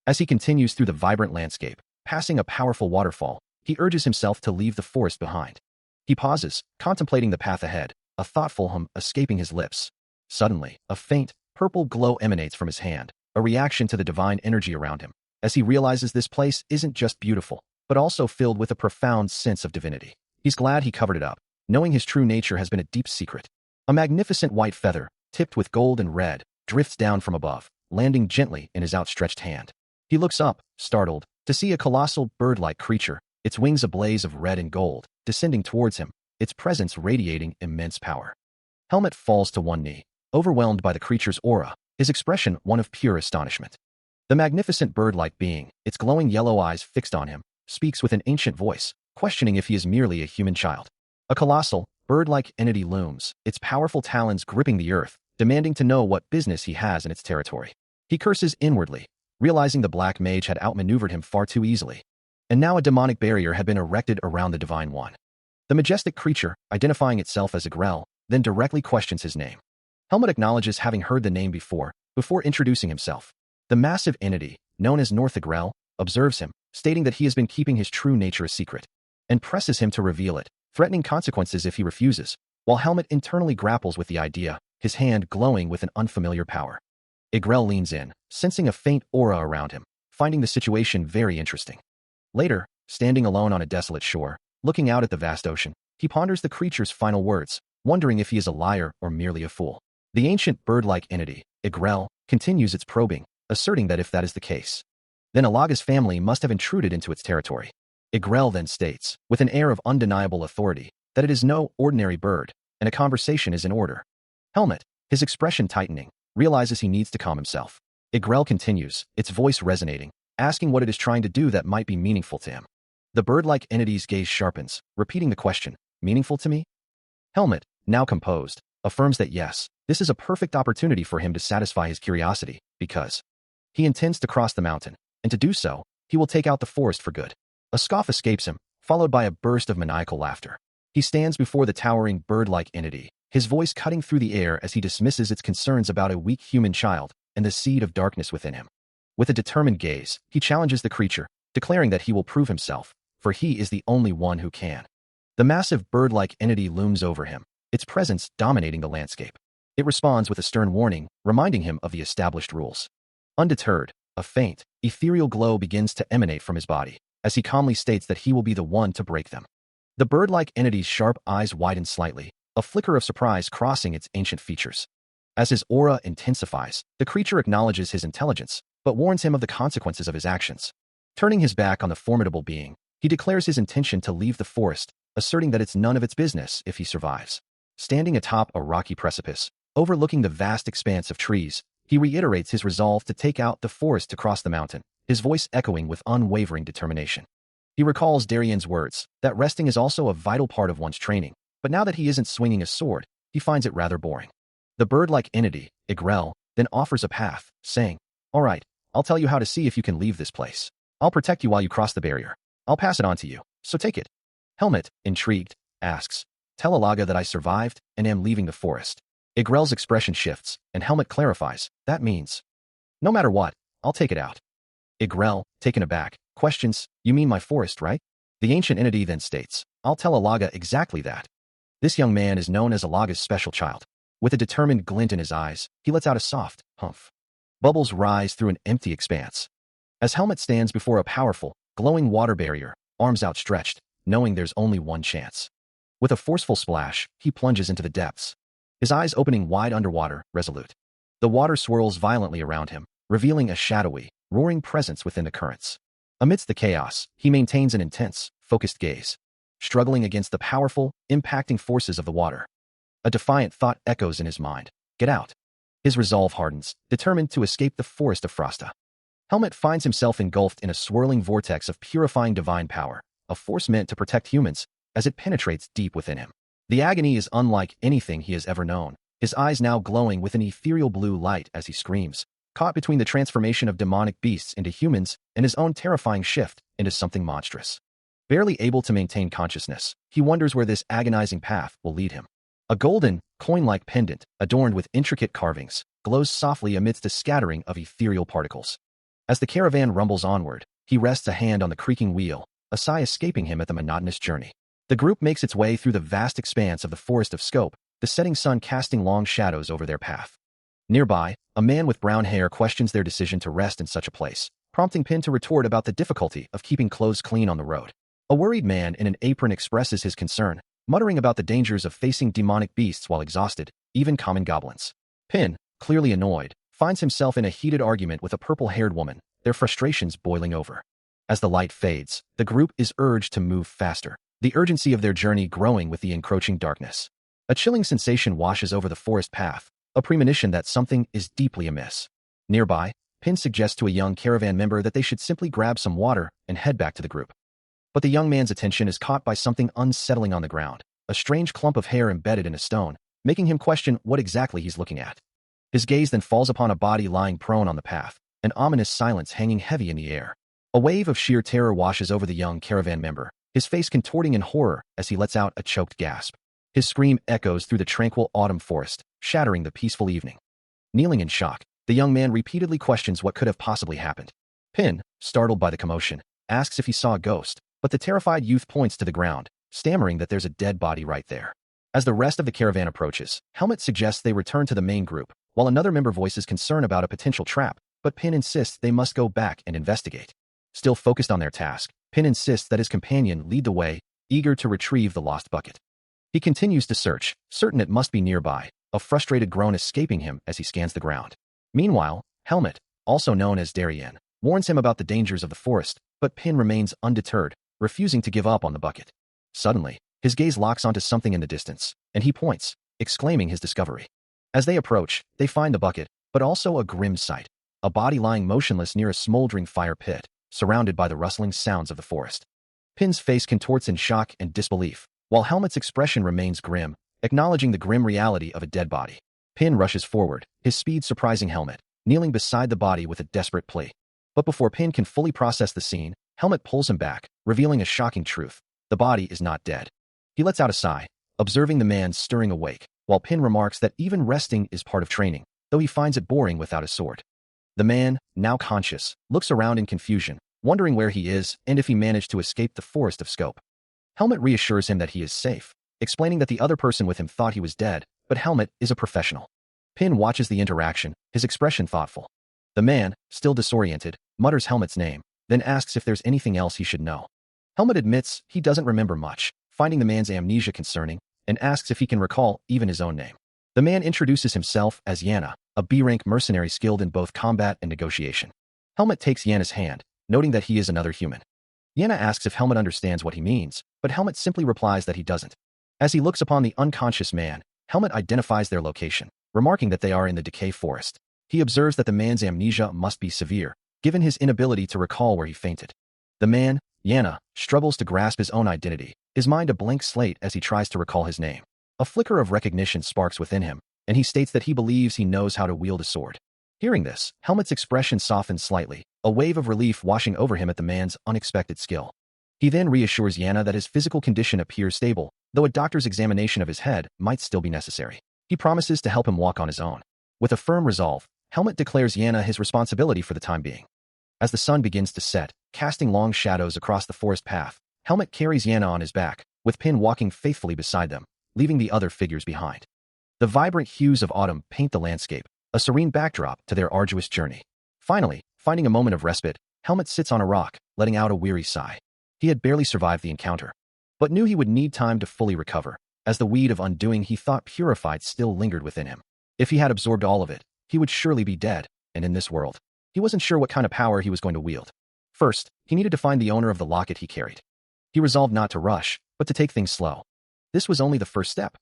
As he continues through the vibrant landscape, passing a powerful waterfall, he urges himself to leave the forest behind. He pauses, contemplating the path ahead, a thoughtful hum escaping his lips. Suddenly, a faint, purple glow emanates from his hand, a reaction to the divine energy around him, as he realizes this place isn't just beautiful, but also filled with a profound sense of divinity. He's glad he covered it up, knowing his true nature has been a deep secret. A magnificent white feather, tipped with gold and red, drifts down from above, landing gently in his outstretched hand. He looks up, startled, to see a colossal bird-like creature, its wings ablaze of red and gold, descending towards him, its presence radiating immense power. Helmet falls to one knee, overwhelmed by the creature's aura, his expression one of pure astonishment. The magnificent bird-like being, its glowing yellow eyes fixed on him, speaks with an ancient voice, questioning if he is merely a human child. A colossal, bird-like entity looms, its powerful talons gripping the earth, demanding to know what business he has in its territory. He curses inwardly, realizing the black mage had outmaneuvered him far too easily. And now a demonic barrier had been erected around the Divine One. The majestic creature, identifying itself as a Grell, then directly questions his name. Helmet acknowledges having heard the name before introducing himself. The massive entity, known as Northagrel, observes him, stating that he has been keeping his true nature a secret, and presses him to reveal it, threatening consequences if he refuses, while Helmet internally grapples with the idea, his hand glowing with an unfamiliar power. Igrel leans in, sensing a faint aura around him, finding the situation very interesting. Later, standing alone on a desolate shore, looking out at the vast ocean, he ponders the creature's final words, wondering if he is a liar or merely a fool. The ancient bird-like entity, Igrel, continues its probing, asserting that if that is the case, then Alaga's family must have intruded into its territory. Igrel then states, with an air of undeniable authority, that it is no ordinary bird, and a conversation is in order. Helmet, his expression tightening, realizes he needs to calm himself. Igrel continues, its voice resonating, asking what it is trying to do that might be meaningful to him. The bird-like entity's gaze sharpens, repeating the question, "Meaningful to me?" Helmet, now composed, affirms that yes, this is a perfect opportunity for him to satisfy his curiosity, because he intends to cross the mountain, and to do so, he will take out the forest for good. A scoff escapes him, followed by a burst of maniacal laughter. He stands before the towering bird-like entity, his voice cutting through the air as he dismisses its concerns about a weak human child and the seed of darkness within him. With a determined gaze, he challenges the creature, declaring that he will prove himself, for he is the only one who can. The massive bird-like entity looms over him, its presence dominating the landscape. It responds with a stern warning, reminding him of the established rules. Undeterred, a faint, ethereal glow begins to emanate from his body, as he calmly states that he will be the one to break them. The bird-like entity's sharp eyes widen slightly, a flicker of surprise crossing its ancient features. As his aura intensifies, the creature acknowledges his intelligence, but warns him of the consequences of his actions. Turning his back on the formidable being, he declares his intention to leave the forest, asserting that it's none of its business if he survives. Standing atop a rocky precipice, overlooking the vast expanse of trees, he reiterates his resolve to take out the forest to cross the mountain, his voice echoing with unwavering determination. He recalls Darien's words, that resting is also a vital part of one's training, but now that he isn't swinging a sword, he finds it rather boring. The bird-like entity, Igrel, then offers a path, saying, "All right, I'll tell you how to see if you can leave this place. I'll protect you while you cross the barrier. I'll pass it on to you, so take it." Helmet, intrigued, asks, "Tell Alaga that I survived and am leaving the forest." Igrel's expression shifts, and Helmet clarifies, "That means, no matter what, I'll take it out." Igrel, taken aback, questions, "You mean my forest, right?" The ancient entity then states, "I'll tell Alaga exactly that." This young man is known as Alaga's special child. With a determined glint in his eyes, he lets out a soft humph. Bubbles rise through an empty expanse. As Helmet stands before a powerful, glowing water barrier, arms outstretched, knowing there's only one chance. With a forceful splash, he plunges into the depths. His eyes opening wide underwater, resolute. The water swirls violently around him, revealing a shadowy, roaring presence within the currents. Amidst the chaos, he maintains an intense, focused gaze, struggling against the powerful, impacting forces of the water. A defiant thought echoes in his mind, "Get out." His resolve hardens, determined to escape the forest of Frosta. Helmet finds himself engulfed in a swirling vortex of purifying divine power, a force meant to protect humans, as it penetrates deep within him. The agony is unlike anything he has ever known, his eyes now glowing with an ethereal blue light as he screams, caught between the transformation of demonic beasts into humans and his own terrifying shift into something monstrous. Barely able to maintain consciousness, he wonders where this agonizing path will lead him. A golden, coin-like pendant, adorned with intricate carvings, glows softly amidst a scattering of ethereal particles. As the caravan rumbles onward, he rests a hand on the creaking wheel, a sigh escaping him at the monotonous journey. The group makes its way through the vast expanse of the forest of scope, the setting sun casting long shadows over their path. Nearby, a man with brown hair questions their decision to rest in such a place, prompting Pin to retort about the difficulty of keeping clothes clean on the road. A worried man in an apron expresses his concern, muttering about the dangers of facing demonic beasts while exhausted, even common goblins. Pin, clearly annoyed, finds himself in a heated argument with a purple-haired woman, their frustrations boiling over. As the light fades, the group is urged to move faster, the urgency of their journey growing with the encroaching darkness. A chilling sensation washes over the forest path, a premonition that something is deeply amiss. Nearby, Pin suggests to a young caravan member that they should simply grab some water and head back to the group. But the young man's attention is caught by something unsettling on the ground, a strange clump of hair embedded in a stone, making him question what exactly he's looking at. His gaze then falls upon a body lying prone on the path, an ominous silence hanging heavy in the air. A wave of sheer terror washes over the young caravan member, his face contorting in horror as he lets out a choked gasp. His scream echoes through the tranquil autumn forest, shattering the peaceful evening. Kneeling in shock, the young man repeatedly questions what could have possibly happened. Pin, startled by the commotion, asks if he saw a ghost, but the terrified youth points to the ground, stammering that there's a dead body right there. As the rest of the caravan approaches, Helmet suggests they return to the main group, while another member voices concern about a potential trap, but Pin insists they must go back and investigate. Still focused on their task, Pin insists that his companion lead the way, eager to retrieve the lost bucket. He continues to search, certain it must be nearby, a frustrated groan escaping him as he scans the ground. Meanwhile, Helmet, also known as Darien, warns him about the dangers of the forest, but Pin remains undeterred, refusing to give up on the bucket. Suddenly, his gaze locks onto something in the distance, and he points, exclaiming his discovery. As they approach, they find the bucket, but also a grim sight, a body lying motionless near a smoldering fire pit, surrounded by the rustling sounds of the forest. Pin's face contorts in shock and disbelief, while Helmet's expression remains grim, acknowledging the grim reality of a dead body. Pin rushes forward, his speed surprising Helmet, kneeling beside the body with a desperate plea. But before Pin can fully process the scene, Helmet pulls him back, revealing a shocking truth. The body is not dead. He lets out a sigh, observing the man stirring awake, while Pin remarks that even resting is part of training, though he finds it boring without a sword. The man, now conscious, looks around in confusion, wondering where he is and if he managed to escape the forest of scope. Helmet reassures him that he is safe, explaining that the other person with him thought he was dead, but Helmet is a professional. Pin watches the interaction, his expression thoughtful. The man, still disoriented, mutters Helmet's name, then asks if there's anything else he should know. Helmet admits he doesn't remember much, finding the man's amnesia concerning, and asks if he can recall even his own name. The man introduces himself as Yana, a B-rank mercenary skilled in both combat and negotiation. Helmet takes Yana's hand, noting that he is another human. Yana asks if Helmet understands what he means, but Helmet simply replies that he doesn't. As he looks upon the unconscious man, Helmet identifies their location, remarking that they are in the decay forest. He observes that the man's amnesia must be severe, given his inability to recall where he fainted. The man, Yana, struggles to grasp his own identity, his mind a blank slate as he tries to recall his name. A flicker of recognition sparks within him, and he states that he believes he knows how to wield a sword. Hearing this, Helmet's expression softens slightly, a wave of relief washing over him at the man's unexpected skill. He then reassures Yana that his physical condition appears stable, though a doctor's examination of his head might still be necessary. He promises to help him walk on his own. With a firm resolve, Helmet declares Yana his responsibility for the time being. As the sun begins to set, casting long shadows across the forest path, Helmet carries Yana on his back, with Pin walking faithfully beside them, leaving the other figures behind. The vibrant hues of autumn paint the landscape, a serene backdrop to their arduous journey. Finally, finding a moment of respite, Helmet sits on a rock, letting out a weary sigh. He had barely survived the encounter, but knew he would need time to fully recover, as the weed of undoing he thought purified still lingered within him. If he had absorbed all of it, he would surely be dead, and in this world, he wasn't sure what kind of power he was going to wield. First, he needed to find the owner of the locket he carried. He resolved not to rush, but to take things slow. This was only the first step.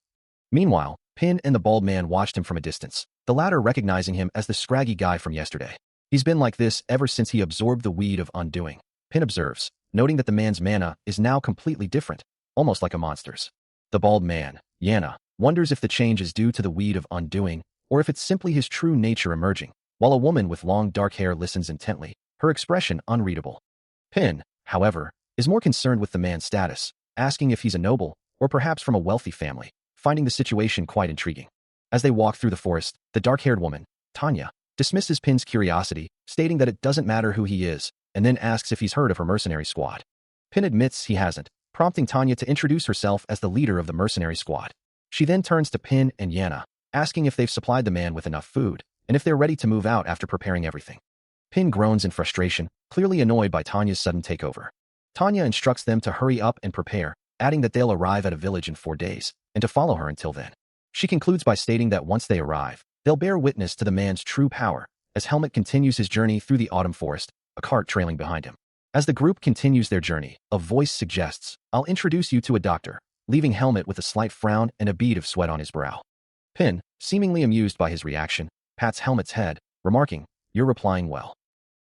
Meanwhile, Pin and the bald man watched him from a distance, the latter recognizing him as the scraggy guy from yesterday. He's been like this ever since he absorbed the weed of undoing, Pin observes, noting that the man's mana is now completely different, almost like a monster's. The bald man, Yana, wonders if the change is due to the weed of undoing, or if it's simply his true nature emerging, while a woman with long dark hair listens intently, her expression unreadable. Pin, however, is more concerned with the man's status, asking if he's a noble, or perhaps from a wealthy family, finding the situation quite intriguing. As they walk through the forest, the dark-haired woman, Tanya, dismisses Pin's curiosity, stating that it doesn't matter who he is, and then asks if he's heard of her mercenary squad. Pin admits he hasn't, prompting Tanya to introduce herself as the leader of the mercenary squad. She then turns to Pin and Yana, asking if they've supplied the man with enough food, and if they're ready to move out after preparing everything. Pin groans in frustration, clearly annoyed by Tanya's sudden takeover. Tanya instructs them to hurry up and prepare, adding that they'll arrive at a village in 4 days, and to follow her until then. She concludes by stating that once they arrive, they'll bear witness to the man's true power, as Helmet continues his journey through the autumn forest, a cart trailing behind him. As the group continues their journey, a voice suggests, "I'll introduce you to a doctor," leaving Helmet with a slight frown and a bead of sweat on his brow. Pin, seemingly amused by his reaction, pats Helmet's head, remarking, "You're replying well."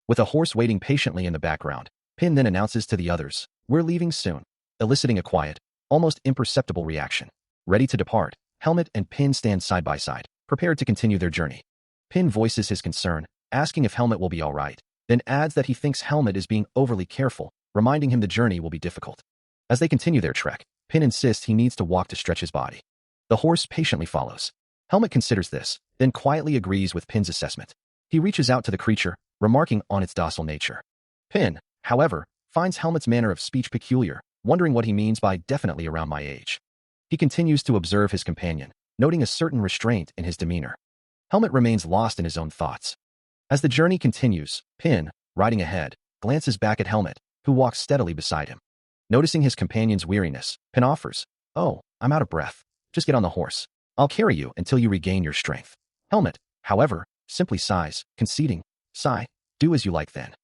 With a horse waiting patiently in the background, Pin then announces to the others, "We're leaving soon," eliciting a quiet, almost imperceptible reaction. Ready to depart, Helmet and Pin stand side by side, prepared to continue their journey. Pin voices his concern, asking if Helmet will be all right, then adds that he thinks Helmet is being overly careful, reminding him the journey will be difficult. As they continue their trek, Pin insists he needs to walk to stretch his body. The horse patiently follows. Helmet considers this, then quietly agrees with Pin's assessment. He reaches out to the creature, remarking on its docile nature. Pin, however, finds Helmet's manner of speech peculiar, wondering what he means by "definitely around my age." He continues to observe his companion, noting a certain restraint in his demeanor. Helmet remains lost in his own thoughts. As the journey continues, Pin, riding ahead, glances back at Helmet, who walks steadily beside him. Noticing his companion's weariness, Pin offers, "Oh, I'm out of breath. Just get on the horse. I'll carry you until you regain your strength." Helmet, however, simply sighs, conceding, "Sigh, do as you like then."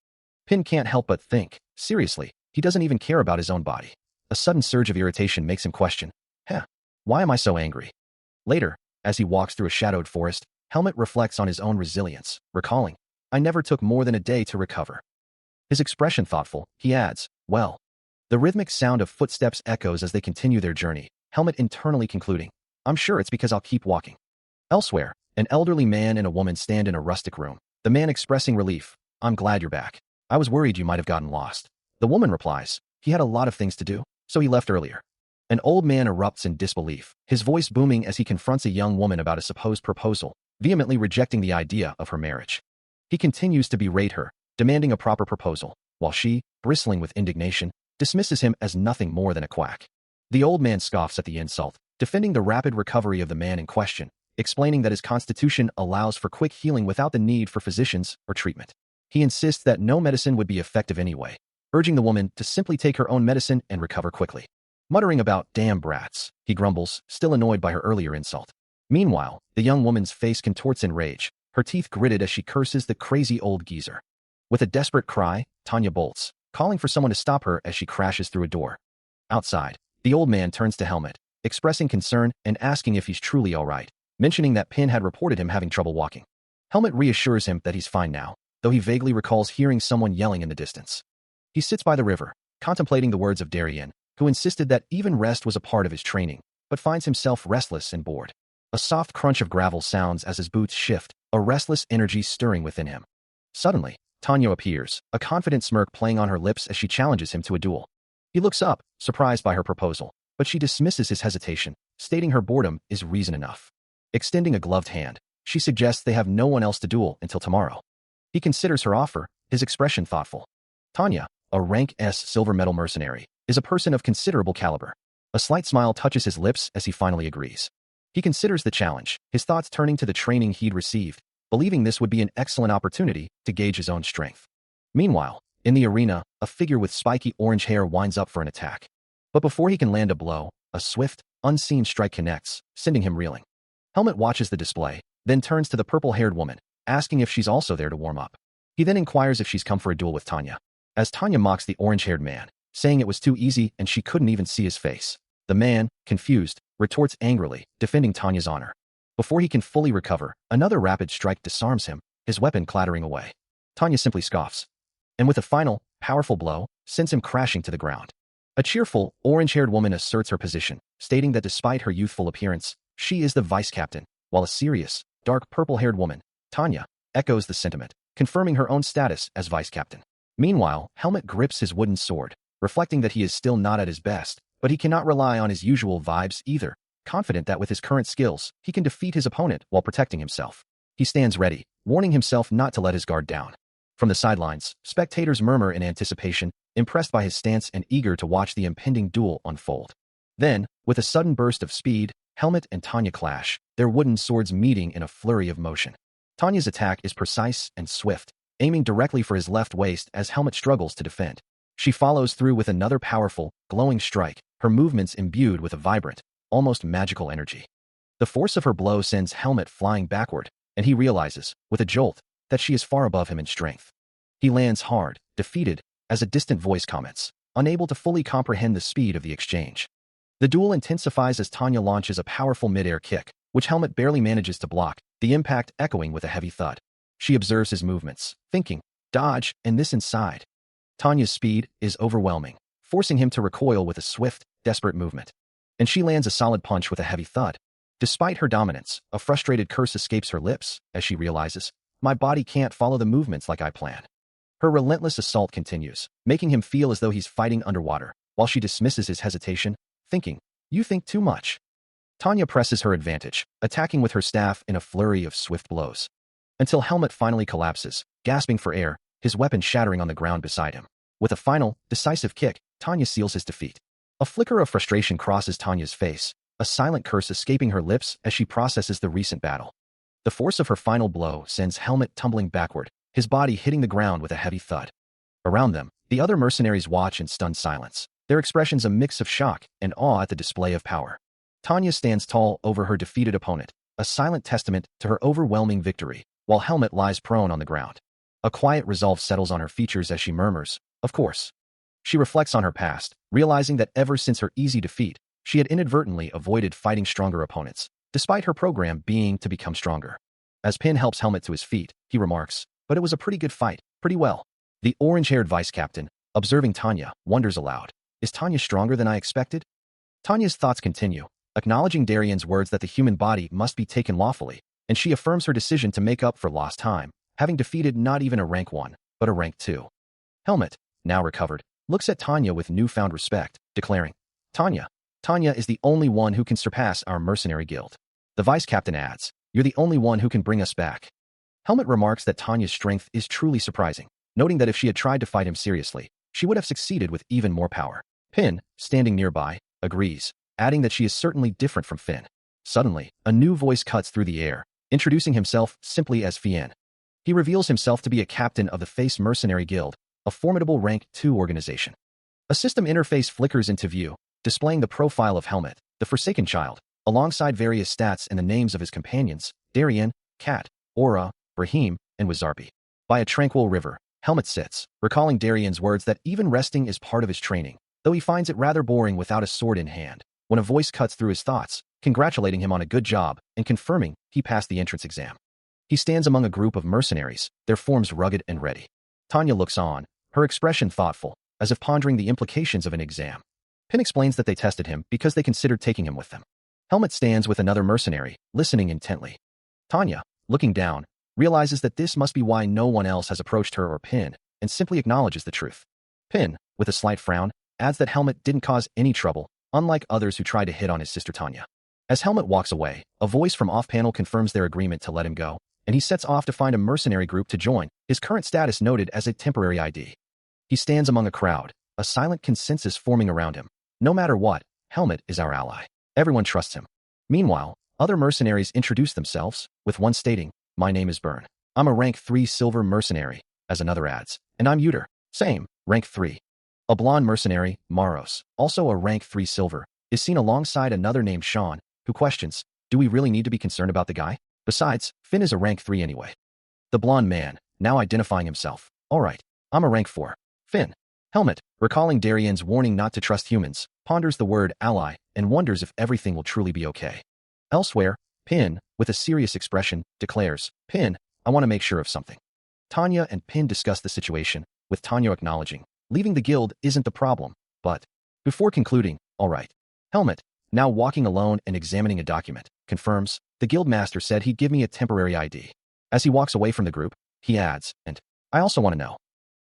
Pin can't help but think, seriously, he doesn't even care about his own body. A sudden surge of irritation makes him question, why am I so angry? Later, as he walks through a shadowed forest, Helmet reflects on his own resilience, recalling, "I never took more than a day to recover." His expression thoughtful, he adds, "Well." The rhythmic sound of footsteps echoes as they continue their journey, Helmet internally concluding, "I'm sure it's because I'll keep walking." Elsewhere, an elderly man and a woman stand in a rustic room, the man expressing relief, "I'm glad you're back. I was worried you might have gotten lost." The woman replies, "He had a lot of things to do, so he left earlier." An old man erupts in disbelief, his voice booming as he confronts a young woman about a supposed proposal, vehemently rejecting the idea of her marriage. He continues to berate her, demanding a proper proposal, while she, bristling with indignation, dismisses him as nothing more than a quack. The old man scoffs at the insult, defending the rapid recovery of the man in question, explaining that his constitution allows for quick healing without the need for physicians or treatment. He insists that no medicine would be effective anyway, urging the woman to simply take her own medicine and recover quickly. Muttering about damn brats, he grumbles, still annoyed by her earlier insult. Meanwhile, the young woman's face contorts in rage, her teeth gritted as she curses the crazy old geezer. With a desperate cry, Tanya bolts, calling for someone to stop her as she crashes through a door. Outside, the old man turns to Helmet, expressing concern and asking if he's truly all right, mentioning that Pin had reported him having trouble walking. Helmet reassures him that he's fine now, though he vaguely recalls hearing someone yelling in the distance. He sits by the river, contemplating the words of Darien, who insisted that even rest was a part of his training, but finds himself restless and bored. A soft crunch of gravel sounds as his boots shift, a restless energy stirring within him. Suddenly, Tanya appears, a confident smirk playing on her lips as she challenges him to a duel. He looks up, surprised by her proposal, but she dismisses his hesitation, stating her boredom is reason enough. Extending a gloved hand, she suggests they have no one else to duel until tomorrow. He considers her offer, his expression thoughtful. Tanya, a rank S silver medal mercenary, is a person of considerable caliber. A slight smile touches his lips as he finally agrees. He considers the challenge, his thoughts turning to the training he'd received, believing this would be an excellent opportunity to gauge his own strength. Meanwhile, in the arena, a figure with spiky orange hair winds up for an attack. But before he can land a blow, a swift, unseen strike connects, sending him reeling. Helmet watches the display, then turns to the purple-haired woman, asking if she's also there to warm up. He then inquires if she's come for a duel with Tanya. As Tanya mocks the orange-haired man, saying it was too easy and she couldn't even see his face, the man, confused, retorts angrily, defending Tanya's honor. Before he can fully recover, another rapid strike disarms him, his weapon clattering away. Tanya simply scoffs, and with a final, powerful blow, sends him crashing to the ground. A cheerful, orange-haired woman asserts her position, stating that despite her youthful appearance, she is the vice-captain, while a serious, dark purple-haired woman, Tanya, echoes the sentiment, confirming her own status as vice-captain. Meanwhile, Helmet grips his wooden sword, reflecting that he is still not at his best, but he cannot rely on his usual vibes either, confident that with his current skills, he can defeat his opponent while protecting himself. He stands ready, warning himself not to let his guard down. From the sidelines, spectators murmur in anticipation, impressed by his stance and eager to watch the impending duel unfold. Then, with a sudden burst of speed, Helmet and Tanya clash, their wooden swords meeting in a flurry of motion. Tanya's attack is precise and swift, aiming directly for his left waist as Helmet struggles to defend. She follows through with another powerful, glowing strike, her movements imbued with a vibrant, almost magical energy. The force of her blow sends Helmet flying backward, and he realizes, with a jolt, that she is far above him in strength. He lands hard, defeated, as a distant voice comments, unable to fully comprehend the speed of the exchange. The duel intensifies as Tanya launches a powerful mid-air kick, which Helmet barely manages to block, the impact echoing with a heavy thud. She observes his movements, thinking, dodge, and this inside. Tanya's speed is overwhelming, forcing him to recoil with a swift, desperate movement. And she lands a solid punch with a heavy thud. Despite her dominance, a frustrated curse escapes her lips as she realizes, my body can't follow the movements like I planned. Her relentless assault continues, making him feel as though he's fighting underwater, while she dismisses his hesitation, thinking, you think too much. Tanya presses her advantage, attacking with her staff in a flurry of swift blows. Until Helmet finally collapses, gasping for air, his weapon shattering on the ground beside him. With a final, decisive kick, Tanya seals his defeat. A flicker of frustration crosses Tanya's face, a silent curse escaping her lips as she processes the recent battle. The force of her final blow sends Helmet tumbling backward, his body hitting the ground with a heavy thud. Around them, the other mercenaries watch in stunned silence, their expressions a mix of shock and awe at the display of power. Tanya stands tall over her defeated opponent, a silent testament to her overwhelming victory, while Helmet lies prone on the ground. A quiet resolve settles on her features as she murmurs, of course. She reflects on her past, realizing that ever since her easy defeat, she had inadvertently avoided fighting stronger opponents, despite her program being to become stronger. As Pin helps Helmet to his feet, he remarks, but it was a pretty good fight, pretty well. The orange-haired vice-captain, observing Tanya, wonders aloud, is Tanya stronger than I expected? Tanya's thoughts continue, acknowledging Darien's words that the human body must be taken lawfully, and she affirms her decision to make up for lost time, having defeated not even a rank 1, but a rank 2. Helmet, now recovered, looks at Tanya with newfound respect, declaring, Tanya is the only one who can surpass our mercenary guild. The vice-captain adds, you're the only one who can bring us back. Helmet remarks that Tanya's strength is truly surprising, noting that if she had tried to fight him seriously, she would have succeeded with even more power. Pin, standing nearby, agrees, adding that she is certainly different from Finn. Suddenly, a new voice cuts through the air, introducing himself simply as Fien. He reveals himself to be a captain of the Face Mercenary Guild, a formidable rank 2 organization. A system interface flickers into view, displaying the profile of Helmet, the Forsaken Child, alongside various stats and the names of his companions, Darien, Kat, Aura, Brahim, and Wizarpi. By a tranquil river, Helmet sits, recalling Darien's words that even resting is part of his training, though he finds it rather boring without a sword in hand, when a voice cuts through his thoughts, congratulating him on a good job and confirming he passed the entrance exam. He stands among a group of mercenaries, their forms rugged and ready. Tanya looks on, her expression thoughtful, as if pondering the implications of an exam. Pin explains that they tested him because they considered taking him with them. Helmet stands with another mercenary, listening intently. Tanya, looking down, realizes that this must be why no one else has approached her or Pin, and simply acknowledges the truth. Pin, with a slight frown, adds that Helmet didn't cause any trouble, unlike others who tried to hit on his sister Tanya. As Helmet walks away, a voice from off-panel confirms their agreement to let him go, and he sets off to find a mercenary group to join, his current status noted as a temporary ID. He stands among a crowd, a silent consensus forming around him. No matter what, Helmet is our ally. Everyone trusts him. Meanwhile, other mercenaries introduce themselves, with one stating, "My name is Byrne. I'm a rank 3 silver mercenary," as another adds, "And I'm Uter. Same, rank 3. A blonde mercenary, Maros, also a rank 3 silver, is seen alongside another named Sean, who questions, "Do we really need to be concerned about the guy? Besides, Finn is a rank 3 anyway." The blonde man, now identifying himself, "All right, I'm a rank 4. Finn." Helmet, recalling Darien's warning not to trust humans, ponders the word ally and wonders if everything will truly be okay. Elsewhere, Pin, with a serious expression, declares, "Pin, I want to make sure of something." Tanya and Pin discuss the situation, with Tanya acknowledging, leaving the guild isn't the problem, but, before concluding, "All right." Helmet, now walking alone and examining a document, confirms, "The guild master said he'd give me a temporary ID." As he walks away from the group, he adds, "And I also want to know."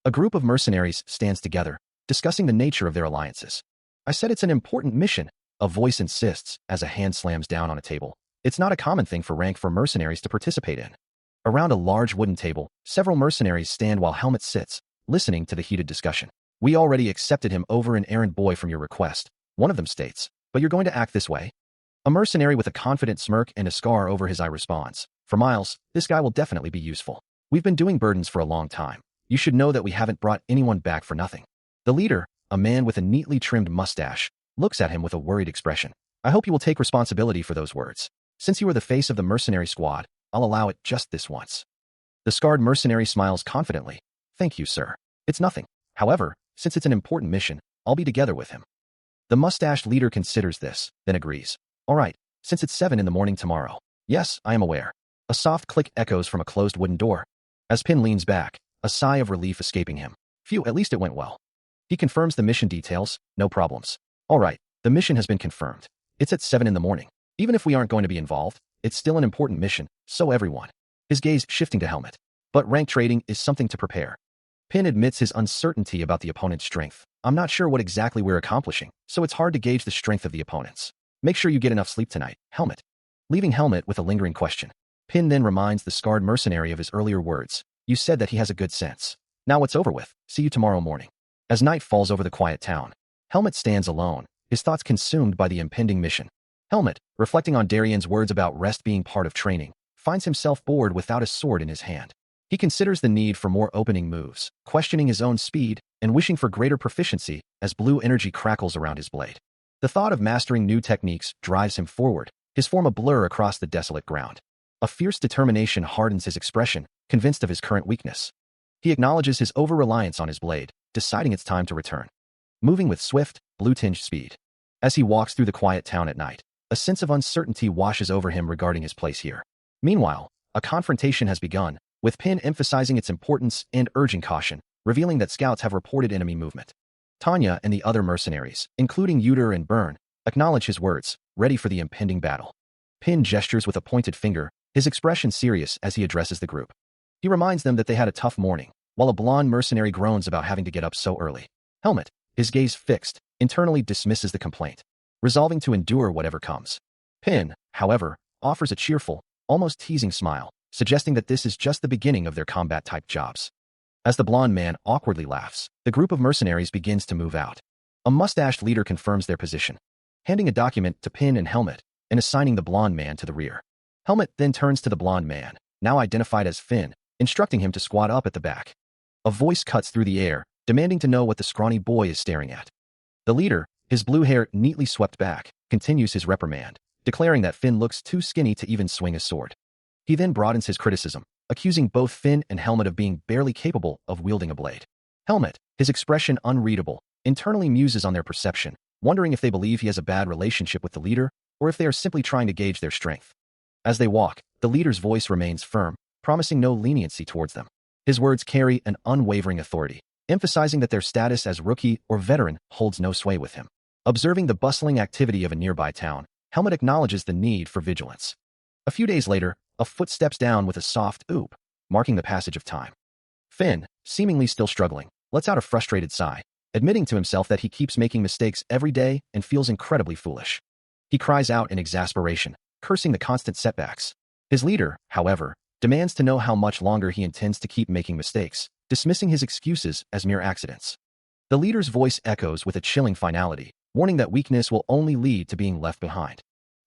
A group of mercenaries stands together, discussing the nature of their alliances. "I said it's an important mission," a voice insists as a hand slams down on a table. It's not a common thing for rank 4 mercenaries to participate in. Around a large wooden table, several mercenaries stand while Helmet sits, listening to the heated discussion. "We already accepted him over an errand boy from your request," one of them states, "but you're going to act this way?" A mercenary with a confident smirk and a scar over his eye responds, "For Miles, this guy will definitely be useful. We've been doing burdens for a long time. You should know that we haven't brought anyone back for nothing." The leader, a man with a neatly trimmed mustache, looks at him with a worried expression. "I hope you will take responsibility for those words. Since you are the face of the mercenary squad, I'll allow it just this once." The scarred mercenary smiles confidently. "Thank you, sir. It's nothing. However, since it's an important mission, I'll be together with him." The mustached leader considers this, then agrees. "All right, since it's 7 in the morning tomorrow." "Yes, I am aware." A soft click echoes from a closed wooden door. As Pin leans back, a sigh of relief escaping him. "Phew, at least it went well." He confirms the mission details, "No problems." "All right, the mission has been confirmed. It's at 7 in the morning. Even if we aren't going to be involved, it's still an important mission, so everyone." His gaze shifting to Helmet. "But rank trading is something to prepare." Pin admits his uncertainty about the opponent's strength. "I'm not sure what exactly we're accomplishing, so it's hard to gauge the strength of the opponents. Make sure you get enough sleep tonight, Helmet." Leaving Helmet with a lingering question, Pin then reminds the scarred mercenary of his earlier words. "You said that he has a good sense. Now it's over with. See you tomorrow morning." As night falls over the quiet town, Helmet stands alone, his thoughts consumed by the impending mission. Helmet, reflecting on Darien's words about rest being part of training, finds himself bored without a sword in his hand. He considers the need for more opening moves, questioning his own speed and wishing for greater proficiency as blue energy crackles around his blade. The thought of mastering new techniques drives him forward, his form a blur across the desolate ground. A fierce determination hardens his expression, convinced of his current weakness. He acknowledges his over-reliance on his blade, deciding it's time to return. Moving with swift, blue-tinged speed. As he walks through the quiet town at night, a sense of uncertainty washes over him regarding his place here. Meanwhile, a confrontation has begun, with Pin emphasizing its importance and urging caution, revealing that scouts have reported enemy movement. Tanya and the other mercenaries, including Uter and Byrne, acknowledge his words, ready for the impending battle. Pin gestures with a pointed finger, his expression serious as he addresses the group. He reminds them that they had a tough morning, while a blonde mercenary groans about having to get up so early. Helmet, his gaze fixed, internally dismisses the complaint, resolving to endure whatever comes. Pin, however, offers a cheerful, almost teasing smile, suggesting that this is just the beginning of their combat-type jobs. As the blonde man awkwardly laughs, the group of mercenaries begins to move out. A mustached leader confirms their position, handing a document to Pin and Helmet, and assigning the blonde man to the rear. Helmet then turns to the blonde man, now identified as Finn, instructing him to squat up at the back. A voice cuts through the air, demanding to know what the scrawny boy is staring at. The leader, his blue hair neatly swept back, continues his reprimand, declaring that Finn looks too skinny to even swing a sword. He then broadens his criticism, accusing both Finn and Helmet of being barely capable of wielding a blade. Helmet, his expression unreadable, internally muses on their perception, wondering if they believe he has a bad relationship with the leader or if they are simply trying to gauge their strength. As they walk, the leader's voice remains firm, promising no leniency towards them. His words carry an unwavering authority, emphasizing that their status as rookie or veteran holds no sway with him. Observing the bustling activity of a nearby town, Helmet acknowledges the need for vigilance. A few days later, a foot steps down with a soft oop, marking the passage of time. Finn, seemingly still struggling, lets out a frustrated sigh, admitting to himself that he keeps making mistakes every day and feels incredibly foolish. He cries out in exasperation, cursing the constant setbacks. His leader, however, demands to know how much longer he intends to keep making mistakes, dismissing his excuses as mere accidents. The leader's voice echoes with a chilling finality, warning that weakness will only lead to being left behind.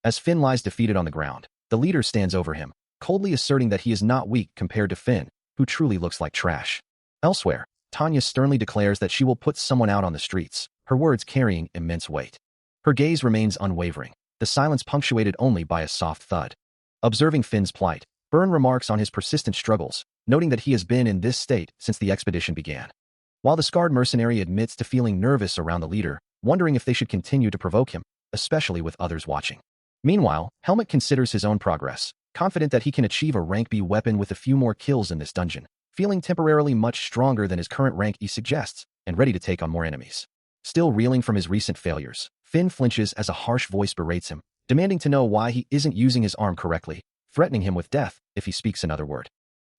As Finn lies defeated on the ground, the leader stands over him, coldly asserting that he is not weak compared to Finn, who truly looks like trash. Elsewhere, Tanya sternly declares that she will put someone out on the streets, her words carrying immense weight. Her gaze remains unwavering, the silence punctuated only by a soft thud. Observing Finn's plight, Byrne remarks on his persistent struggles, noting that he has been in this state since the expedition began. While the scarred mercenary admits to feeling nervous around the leader, wondering if they should continue to provoke him, especially with others watching. Meanwhile, Helmet considers his own progress, confident that he can achieve a rank B weapon with a few more kills in this dungeon, feeling temporarily much stronger than his current rank E suggests, and ready to take on more enemies. Still reeling from his recent failures, Finn flinches as a harsh voice berates him, demanding to know why he isn't using his arm correctly, threatening him with death if he speaks another word.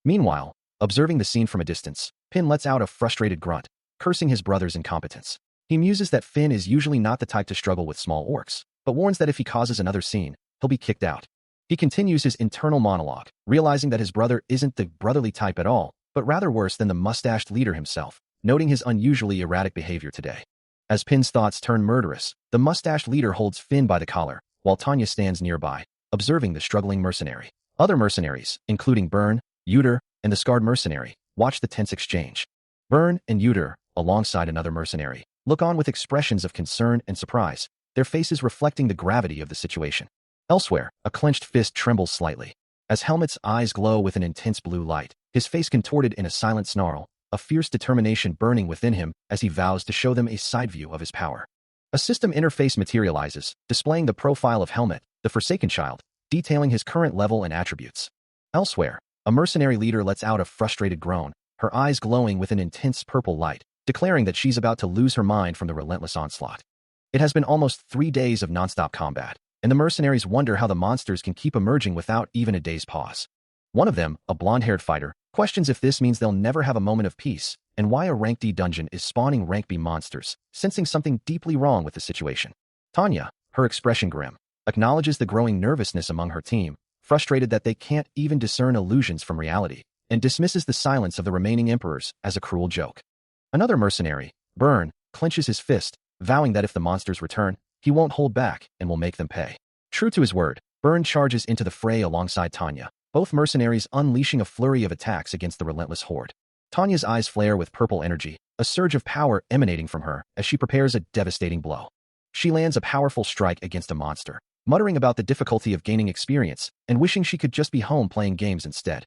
Meanwhile, observing the scene from a distance, Pin lets out a frustrated grunt, cursing his brother's incompetence. He muses that Finn is usually not the type to struggle with small orcs, but warns that if he causes another scene, he'll be kicked out. He continues his internal monologue, realizing that his brother isn't the brotherly type at all, but rather worse than the mustached leader himself, noting his unusually erratic behavior today. As Pin's thoughts turn murderous, the mustached leader holds Finn by the collar, while Tanya stands nearby, observing the struggling mercenary. Other mercenaries, including Byrne, Uter, and the scarred mercenary, watch the tense exchange. Byrne and Uter, alongside another mercenary, look on with expressions of concern and surprise, their faces reflecting the gravity of the situation. Elsewhere, a clenched fist trembles slightly. As Helmet's eyes glow with an intense blue light, his face contorted in a silent snarl, a fierce determination burning within him as he vows to show them a side view of his power. A system interface materializes, displaying the profile of Helmet, the Forsaken Child, detailing his current level and attributes. Elsewhere, a mercenary leader lets out a frustrated groan, her eyes glowing with an intense purple light, declaring that she's about to lose her mind from the relentless onslaught. It has been almost 3 days of nonstop combat, and the mercenaries wonder how the monsters can keep emerging without even a day's pause. One of them, a blonde-haired fighter, questions if this means they'll never have a moment of peace, and why a rank D dungeon is spawning rank B monsters, sensing something deeply wrong with the situation. Tanya, her expression grim, acknowledges the growing nervousness among her team, frustrated that they can't even discern illusions from reality, and dismisses the silence of the remaining emperors as a cruel joke. Another mercenary, Byrne, clenches his fist, vowing that if the monsters return, he won't hold back and will make them pay. True to his word, Byrne charges into the fray alongside Tanya, both mercenaries unleashing a flurry of attacks against the relentless horde. Tanya's eyes flare with purple energy, a surge of power emanating from her as she prepares a devastating blow. She lands a powerful strike against a monster, muttering about the difficulty of gaining experience and wishing she could just be home playing games instead.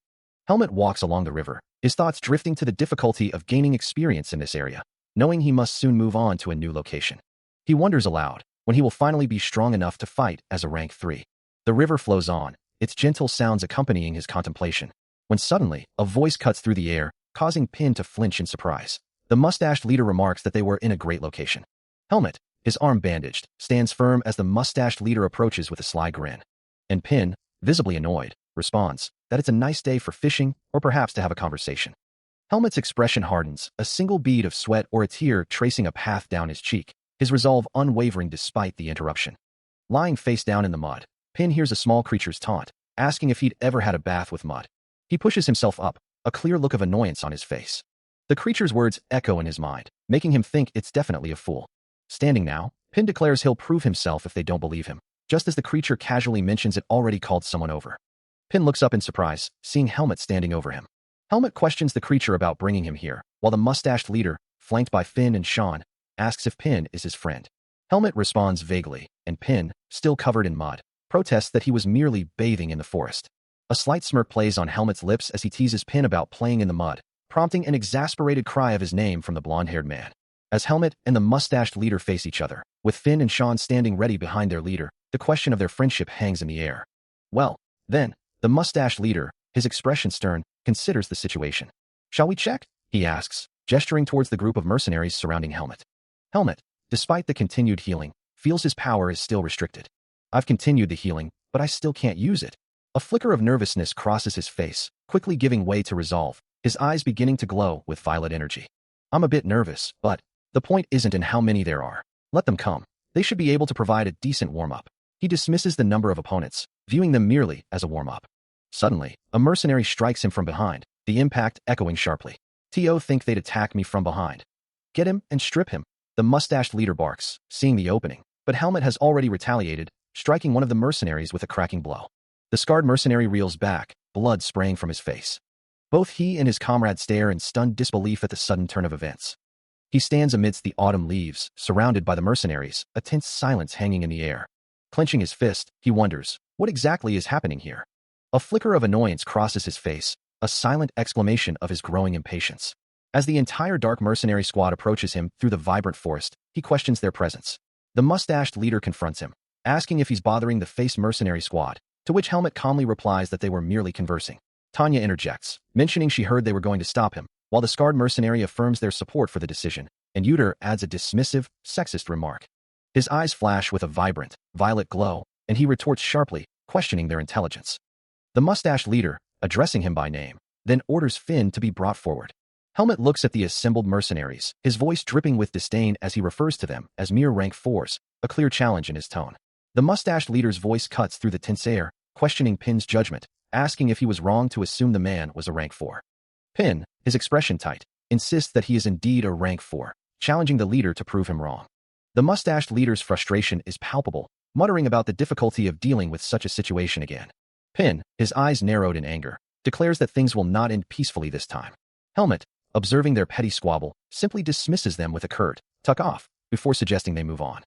Helmet walks along the river, his thoughts drifting to the difficulty of gaining experience in this area, knowing he must soon move on to a new location. He wonders aloud when he will finally be strong enough to fight as a rank 3. The river flows on, its gentle sounds accompanying his contemplation, when suddenly, a voice cuts through the air, causing Pin to flinch in surprise. The mustached leader remarks that they were in a great location. Helmet, his arm bandaged, stands firm as the mustached leader approaches with a sly grin. And Pin, visibly annoyed, responds that it's a nice day for fishing or perhaps to have a conversation. Helmet's expression hardens, a single bead of sweat or a tear tracing a path down his cheek, his resolve unwavering despite the interruption. Lying face down in the mud, Pin hears a small creature's taunt, asking if he'd ever had a bath with mud. He pushes himself up, a clear look of annoyance on his face. The creature's words echo in his mind, making him think it's definitely a fool. Standing now, Pin declares he'll prove himself if they don't believe him, just as the creature casually mentions it already called someone over. Pin looks up in surprise, seeing Helmet standing over him. Helmet questions the creature about bringing him here, while the mustached leader, flanked by Finn and Sean, asks if Pin is his friend. Helmet responds vaguely, and Pin, still covered in mud, protests that he was merely bathing in the forest. A slight smirk plays on Helmet's lips as he teases Pin about playing in the mud, prompting an exasperated cry of his name from the blonde-haired man. As Helmet and the mustached leader face each other, with Finn and Sean standing ready behind their leader, the question of their friendship hangs in the air. Well, then, the mustached leader, his expression stern, considers the situation. "Shall we check?" he asks, gesturing towards the group of mercenaries surrounding Helmet. Helmet, despite the continued healing, feels his power is still restricted. "I've continued the healing, but I still can't use it." A flicker of nervousness crosses his face, quickly giving way to resolve, his eyes beginning to glow with violet energy. "I'm a bit nervous, but the point isn't in how many there are. Let them come. They should be able to provide a decent warm-up." He dismisses the number of opponents, viewing them merely as a warm-up. Suddenly, a mercenary strikes him from behind, the impact echoing sharply. "To think they'd attack me from behind. Get him and strip him." The mustached leader barks, seeing the opening, but Helmet has already retaliated, striking one of the mercenaries with a cracking blow. The scarred mercenary reels back, blood spraying from his face. Both he and his comrade stare in stunned disbelief at the sudden turn of events. He stands amidst the autumn leaves, surrounded by the mercenaries, a tense silence hanging in the air. Clenching his fist, he wonders, what exactly is happening here? A flicker of annoyance crosses his face, a silent exclamation of his growing impatience. As the entire dark mercenary squad approaches him through the vibrant forest, he questions their presence. The mustached leader confronts him, asking if he's bothering the face mercenary squad, to which Helmet calmly replies that they were merely conversing. Tanya interjects, mentioning she heard they were going to stop him, while the scarred mercenary affirms their support for the decision, and Uter adds a dismissive, sexist remark. His eyes flash with a vibrant, violet glow, and he retorts sharply, questioning their intelligence. The mustached leader, addressing him by name, then orders Finn to be brought forward. Helmet looks at the assembled mercenaries, his voice dripping with disdain as he refers to them as mere rank 4s, a clear challenge in his tone. The mustached leader's voice cuts through the tense air, questioning Pin's judgment, asking if he was wrong to assume the man was a rank 4. Pin, his expression tight, insists that he is indeed a rank 4, challenging the leader to prove him wrong. The mustached leader's frustration is palpable, muttering about the difficulty of dealing with such a situation again. Pin, his eyes narrowed in anger, declares that things will not end peacefully this time. Helmet, observing their petty squabble, simply dismisses them with a curt, "Tuck off," before suggesting they move on.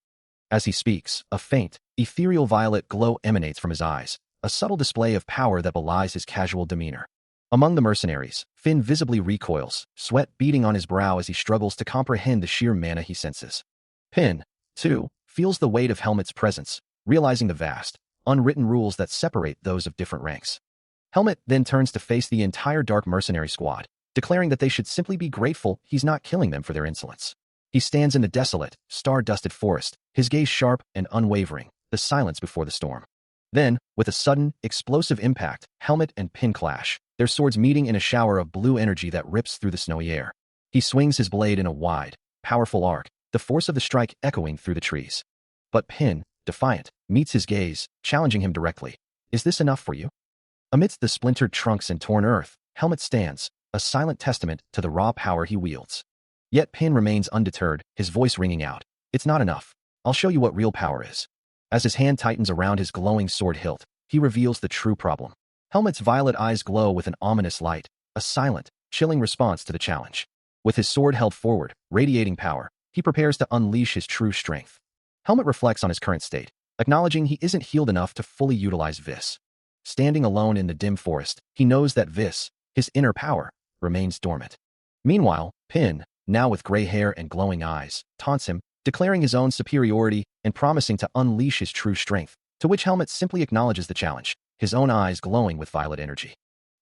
As he speaks, a faint, ethereal violet glow emanates from his eyes, a subtle display of power that belies his casual demeanor. Among the mercenaries, Finn visibly recoils, sweat beading on his brow as he struggles to comprehend the sheer mana he senses. Pin, too, feels the weight of Helmet's presence, realizing the vast, unwritten rules that separate those of different ranks. Helmet then turns to face the entire dark mercenary squad, declaring that they should simply be grateful he's not killing them for their insolence. He stands in the desolate, star-dusted forest, his gaze sharp and unwavering, the silence before the storm. Then, with a sudden, explosive impact, Helmet and Pin clash, their swords meeting in a shower of blue energy that rips through the snowy air. He swings his blade in a wide, powerful arc, the force of the strike echoing through the trees. But Pin, defiant, meets his gaze, challenging him directly. "Is this enough for you?" Amidst the splintered trunks and torn earth, Helmet stands, a silent testament to the raw power he wields. Yet Pin remains undeterred, his voice ringing out, "It's not enough. I'll show you what real power is." As his hand tightens around his glowing sword hilt, he reveals the true problem. Helmet's violet eyes glow with an ominous light, a silent, chilling response to the challenge. With his sword held forward, radiating power, he prepares to unleash his true strength. Helmet reflects on his current state, acknowledging he isn't healed enough to fully utilize Vis. Standing alone in the dim forest, he knows that Vis, his inner power, remains dormant. Meanwhile, Pin, now with gray hair and glowing eyes, taunts him, declaring his own superiority and promising to unleash his true strength, to which Helmet simply acknowledges the challenge, his own eyes glowing with violet energy.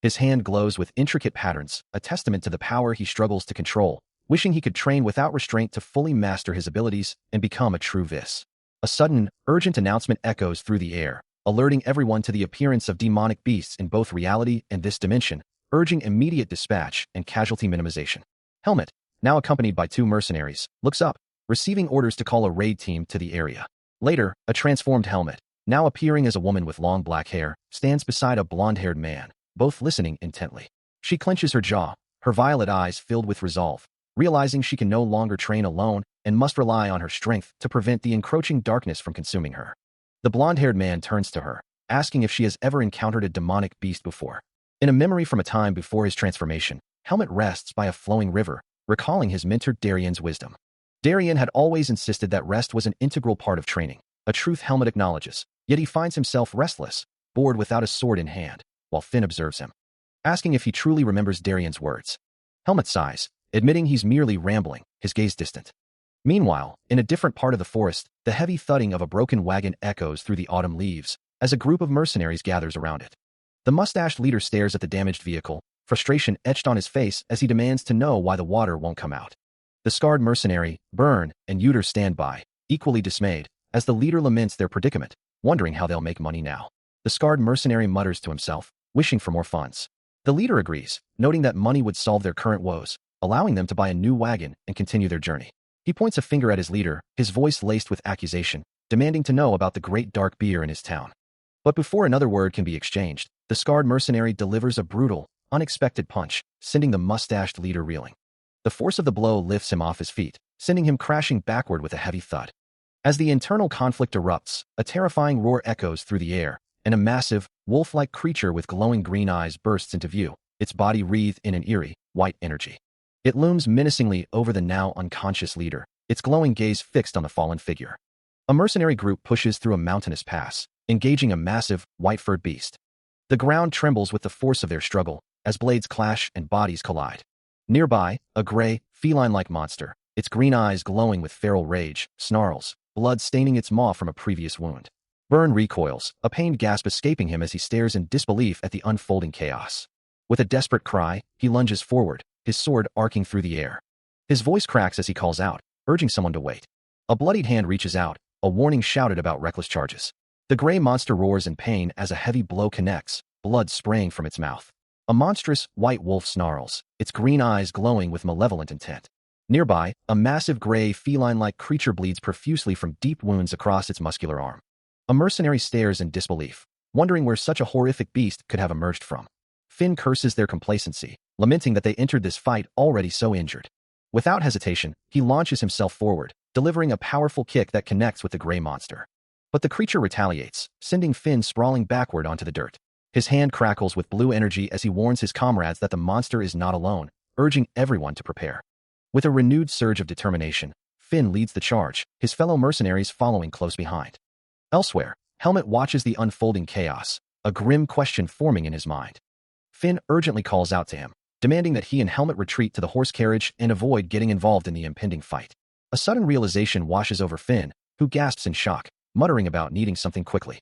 His hand glows with intricate patterns, a testament to the power he struggles to control, wishing he could train without restraint to fully master his abilities and become a true Vis. A sudden, urgent announcement echoes through the air, alerting everyone to the appearance of demonic beasts in both reality and this dimension, urging immediate dispatch and casualty minimization. Helmet, now accompanied by 2 mercenaries, looks up, receiving orders to call a raid team to the area. Later, a transformed Helmet, now appearing as a woman with long black hair, stands beside a blonde-haired man, both listening intently. She clenches her jaw, her violet eyes filled with resolve, realizing she can no longer train alone and must rely on her strength to prevent the encroaching darkness from consuming her. The blonde-haired man turns to her, asking if she has ever encountered a demonic beast before. In a memory from a time before his transformation, Helmet rests by a flowing river, recalling his mentor Darian's wisdom. Darien had always insisted that rest was an integral part of training, a truth Helmet acknowledges, yet he finds himself restless, bored without a sword in hand, while Finn observes him, asking if he truly remembers Darien's words. Helmet sighs, admitting he's merely rambling, his gaze distant. Meanwhile, in a different part of the forest, the heavy thudding of a broken wagon echoes through the autumn leaves as a group of mercenaries gathers around it. The mustached leader stares at the damaged vehicle, frustration etched on his face as he demands to know why the water won't come out. The scarred mercenary, Burn, and Uter stand by, equally dismayed, as the leader laments their predicament, wondering how they'll make money now. The scarred mercenary mutters to himself, wishing for more funds. The leader agrees, noting that money would solve their current woes, allowing them to buy a new wagon and continue their journey. He points a finger at his leader, his voice laced with accusation, demanding to know about the great dark beer in his town. But before another word can be exchanged, the scarred mercenary delivers a brutal, unexpected punch, sending the mustached leader reeling. The force of the blow lifts him off his feet, sending him crashing backward with a heavy thud. As the internal conflict erupts, a terrifying roar echoes through the air, and a massive, wolf-like creature with glowing green eyes bursts into view, its body wreathed in an eerie, white energy. It looms menacingly over the now unconscious leader, its glowing gaze fixed on the fallen figure. A mercenary group pushes through a mountainous pass, engaging a massive, white-furred beast. The ground trembles with the force of their struggle, as blades clash and bodies collide. Nearby, a gray, feline-like monster, its green eyes glowing with feral rage, snarls, blood staining its maw from a previous wound. Burn recoils, a pained gasp escaping him as he stares in disbelief at the unfolding chaos. With a desperate cry, he lunges forward, his sword arcing through the air. His voice cracks as he calls out, urging someone to wait. A bloodied hand reaches out, a warning shouted about reckless charges. The gray monster roars in pain as a heavy blow connects, blood spraying from its mouth. A monstrous, white wolf snarls, its green eyes glowing with malevolent intent. Nearby, a massive gray, feline-like creature bleeds profusely from deep wounds across its muscular arm. A mercenary stares in disbelief, wondering where such a horrific beast could have emerged from. Finn curses their complacency, lamenting that they entered this fight already so injured. Without hesitation, he launches himself forward, delivering a powerful kick that connects with the gray monster. But the creature retaliates, sending Finn sprawling backward onto the dirt. His hand crackles with blue energy as he warns his comrades that the monster is not alone, urging everyone to prepare. With a renewed surge of determination, Finn leads the charge, his fellow mercenaries following close behind. Elsewhere, Helmet watches the unfolding chaos, a grim question forming in his mind. Finn urgently calls out to him, demanding that he and Helmet retreat to the horse carriage and avoid getting involved in the impending fight. A sudden realization washes over Finn, who gasps in shock, muttering about needing something quickly.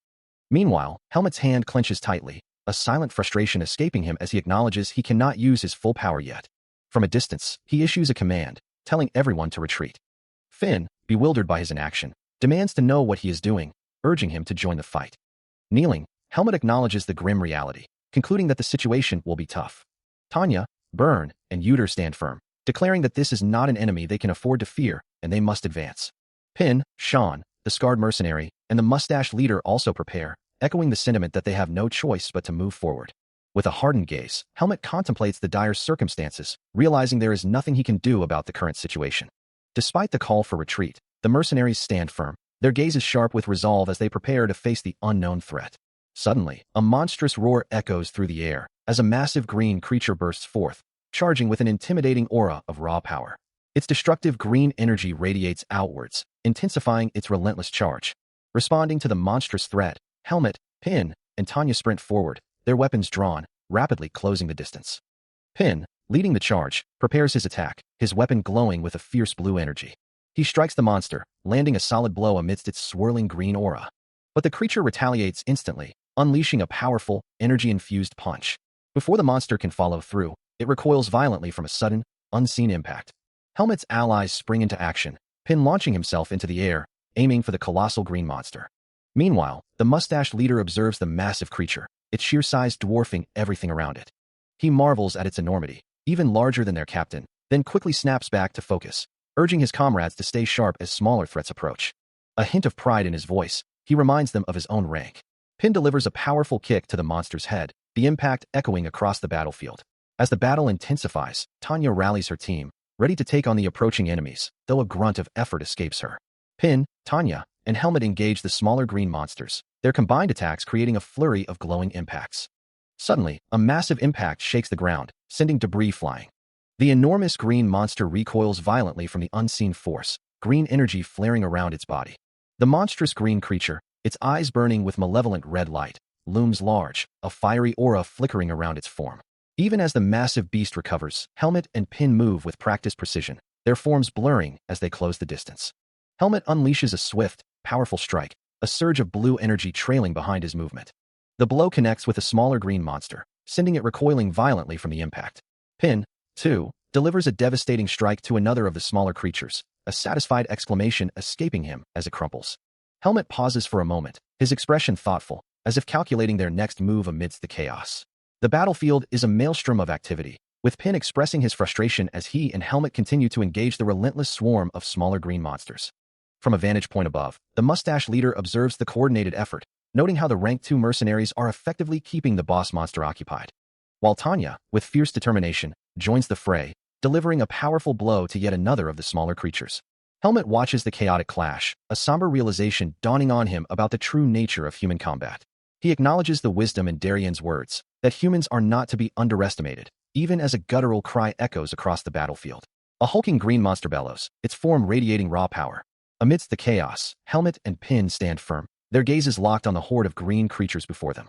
Meanwhile, Helmet's hand clenches tightly, a silent frustration escaping him as he acknowledges he cannot use his full power yet. From a distance, he issues a command, telling everyone to retreat. Finn, bewildered by his inaction, demands to know what he is doing, urging him to join the fight. Kneeling, Helmet acknowledges the grim reality, concluding that the situation will be tough. Tanya, Burn, and Uter stand firm, declaring that this is not an enemy they can afford to fear, and they must advance. Pin, Sean, the scarred mercenary, and the mustached leader also prepare, echoing the sentiment that they have no choice but to move forward. With a hardened gaze, Helmet contemplates the dire circumstances, realizing there is nothing he can do about the current situation. Despite the call for retreat, the mercenaries stand firm, their gazes sharp with resolve as they prepare to face the unknown threat. Suddenly, a monstrous roar echoes through the air as a massive green creature bursts forth, charging with an intimidating aura of raw power. Its destructive green energy radiates outwards, intensifying its relentless charge. Responding to the monstrous threat, Helmet, Pin, and Tanya sprint forward, their weapons drawn, rapidly closing the distance. Pin, leading the charge, prepares his attack, his weapon glowing with a fierce blue energy. He strikes the monster, landing a solid blow amidst its swirling green aura. But the creature retaliates instantly, unleashing a powerful, energy-infused punch. Before the monster can follow through, it recoils violently from a sudden, unseen impact. Helmet's allies spring into action, Pin launching himself into the air, aiming for the colossal green monster. Meanwhile, the mustached leader observes the massive creature, its sheer size dwarfing everything around it. He marvels at its enormity, even larger than their captain, then quickly snaps back to focus, urging his comrades to stay sharp as smaller threats approach. A hint of pride in his voice, he reminds them of his own rank. Pin delivers a powerful kick to the monster's head, the impact echoing across the battlefield. As the battle intensifies, Tanya rallies her team, ready to take on the approaching enemies, though a grunt of effort escapes her. Pin, Tanya, and Helmet engage the smaller green monsters, their combined attacks creating a flurry of glowing impacts. Suddenly, a massive impact shakes the ground, sending debris flying. The enormous green monster recoils violently from the unseen force, green energy flaring around its body. The monstrous green creature, its eyes burning with malevolent red light, looms large, a fiery aura flickering around its form. Even as the massive beast recovers, Helmet and Pin move with practiced precision, their forms blurring as they close the distance. Helmet unleashes a swift, powerful strike, a surge of blue energy trailing behind his movement. The blow connects with a smaller green monster, sending it recoiling violently from the impact. Pin, too, delivers a devastating strike to another of the smaller creatures, a satisfied exclamation escaping him as it crumples. Helmet pauses for a moment, his expression thoughtful, as if calculating their next move amidst the chaos. The battlefield is a maelstrom of activity, with Pin expressing his frustration as he and Helmet continue to engage the relentless swarm of smaller green monsters. From a vantage point above, the mustache leader observes the coordinated effort, noting how the Rank 2 mercenaries are effectively keeping the boss monster occupied. While Tanya, with fierce determination, joins the fray, delivering a powerful blow to yet another of the smaller creatures. Helmet watches the chaotic clash, a somber realization dawning on him about the true nature of human combat. He acknowledges the wisdom in Darien's words, that humans are not to be underestimated, even as a guttural cry echoes across the battlefield. A hulking green monster bellows, its form radiating raw power. Amidst the chaos, Helmet and Pin stand firm, their gazes locked on the horde of green creatures before them.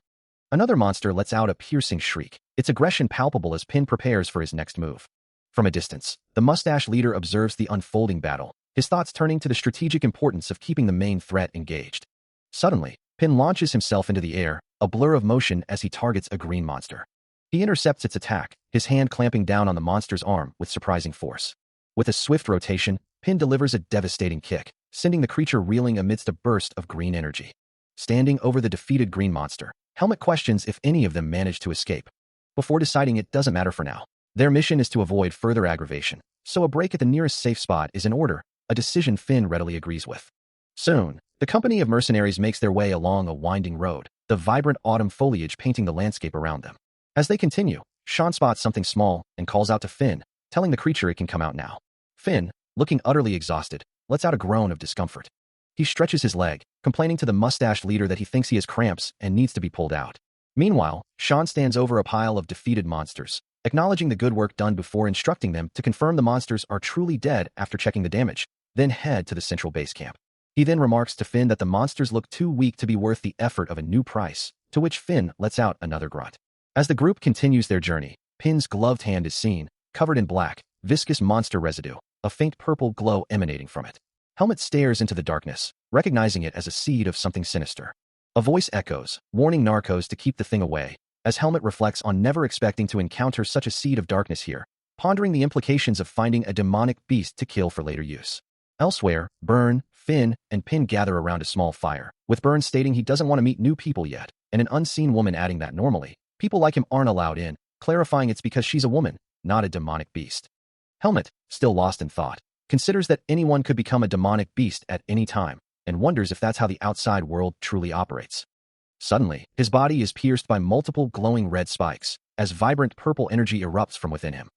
Another monster lets out a piercing shriek, its aggression palpable as Pin prepares for his next move. From a distance, the mustache leader observes the unfolding battle, his thoughts turning to the strategic importance of keeping the main threat engaged. Suddenly, Pin launches himself into the air, a blur of motion as he targets a green monster. He intercepts its attack, his hand clamping down on the monster's arm with surprising force. With a swift rotation, Pin delivers a devastating kick, sending the creature reeling amidst a burst of green energy. Standing over the defeated green monster, Helmet questions if any of them managed to escape. Before deciding it doesn't matter for now. Their mission is to avoid further aggravation, so a break at the nearest safe spot is in order, a decision Finn readily agrees with. Soon, the company of mercenaries makes their way along a winding road, the vibrant autumn foliage painting the landscape around them. As they continue, Sean spots something small and calls out to Finn, telling the creature it can come out now. Finn, looking utterly exhausted, lets out a groan of discomfort. He stretches his leg, complaining to the mustache leader that he thinks he has cramps and needs to be pulled out. Meanwhile, Sean stands over a pile of defeated monsters, acknowledging the good work done before instructing them to confirm the monsters are truly dead after checking the damage, then head to the central base camp. He then remarks to Finn that the monsters look too weak to be worth the effort of a new price, to which Finn lets out another grunt. As the group continues their journey, Pin's gloved hand is seen, covered in black, viscous monster residue, a faint purple glow emanating from it. Helmet stares into the darkness, recognizing it as a seed of something sinister. A voice echoes, warning Narcos to keep the thing away, as Helmet reflects on never expecting to encounter such a seed of darkness here, pondering the implications of finding a demonic beast to kill for later use. Elsewhere, Burn, Finn, and Pin gather around a small fire, with Burn stating he doesn't want to meet new people yet, and an unseen woman adding that normally, people like him aren't allowed in, clarifying it's because she's a woman, not a demonic beast. Helmet, still lost in thought, considers that anyone could become a demonic beast at any time, and wonders if that's how the outside world truly operates. Suddenly, his body is pierced by multiple glowing red spikes, as vibrant purple energy erupts from within him.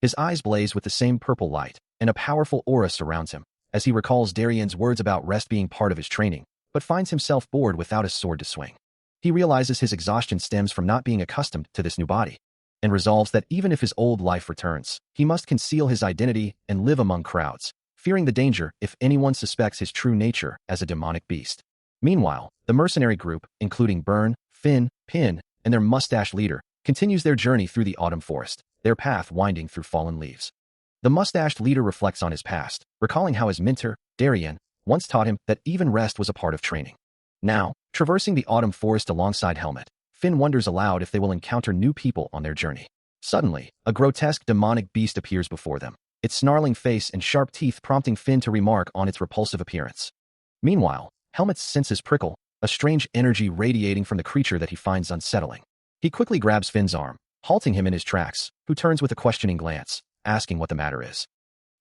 His eyes blaze with the same purple light, and a powerful aura surrounds him, as he recalls Darien's words about rest being part of his training, but finds himself bored without a sword to swing. He realizes his exhaustion stems from not being accustomed to this new body, and resolves that even if his old life returns, he must conceal his identity and live among crowds, fearing the danger if anyone suspects his true nature as a demonic beast. Meanwhile, the mercenary group, including Burn, Finn, Pin, and their mustache leader, continues their journey through the autumn forest, their path winding through fallen leaves. The mustached leader reflects on his past, recalling how his mentor, Darien, once taught him that even rest was a part of training. Now, traversing the autumn forest alongside Helmet, Finn wonders aloud if they will encounter new people on their journey. Suddenly, a grotesque demonic beast appears before them, its snarling face and sharp teeth prompting Finn to remark on its repulsive appearance. Meanwhile, Helmet's senses prickle, a strange energy radiating from the creature that he finds unsettling. He quickly grabs Finn's arm, halting him in his tracks, who turns with a questioning glance, asking what the matter is.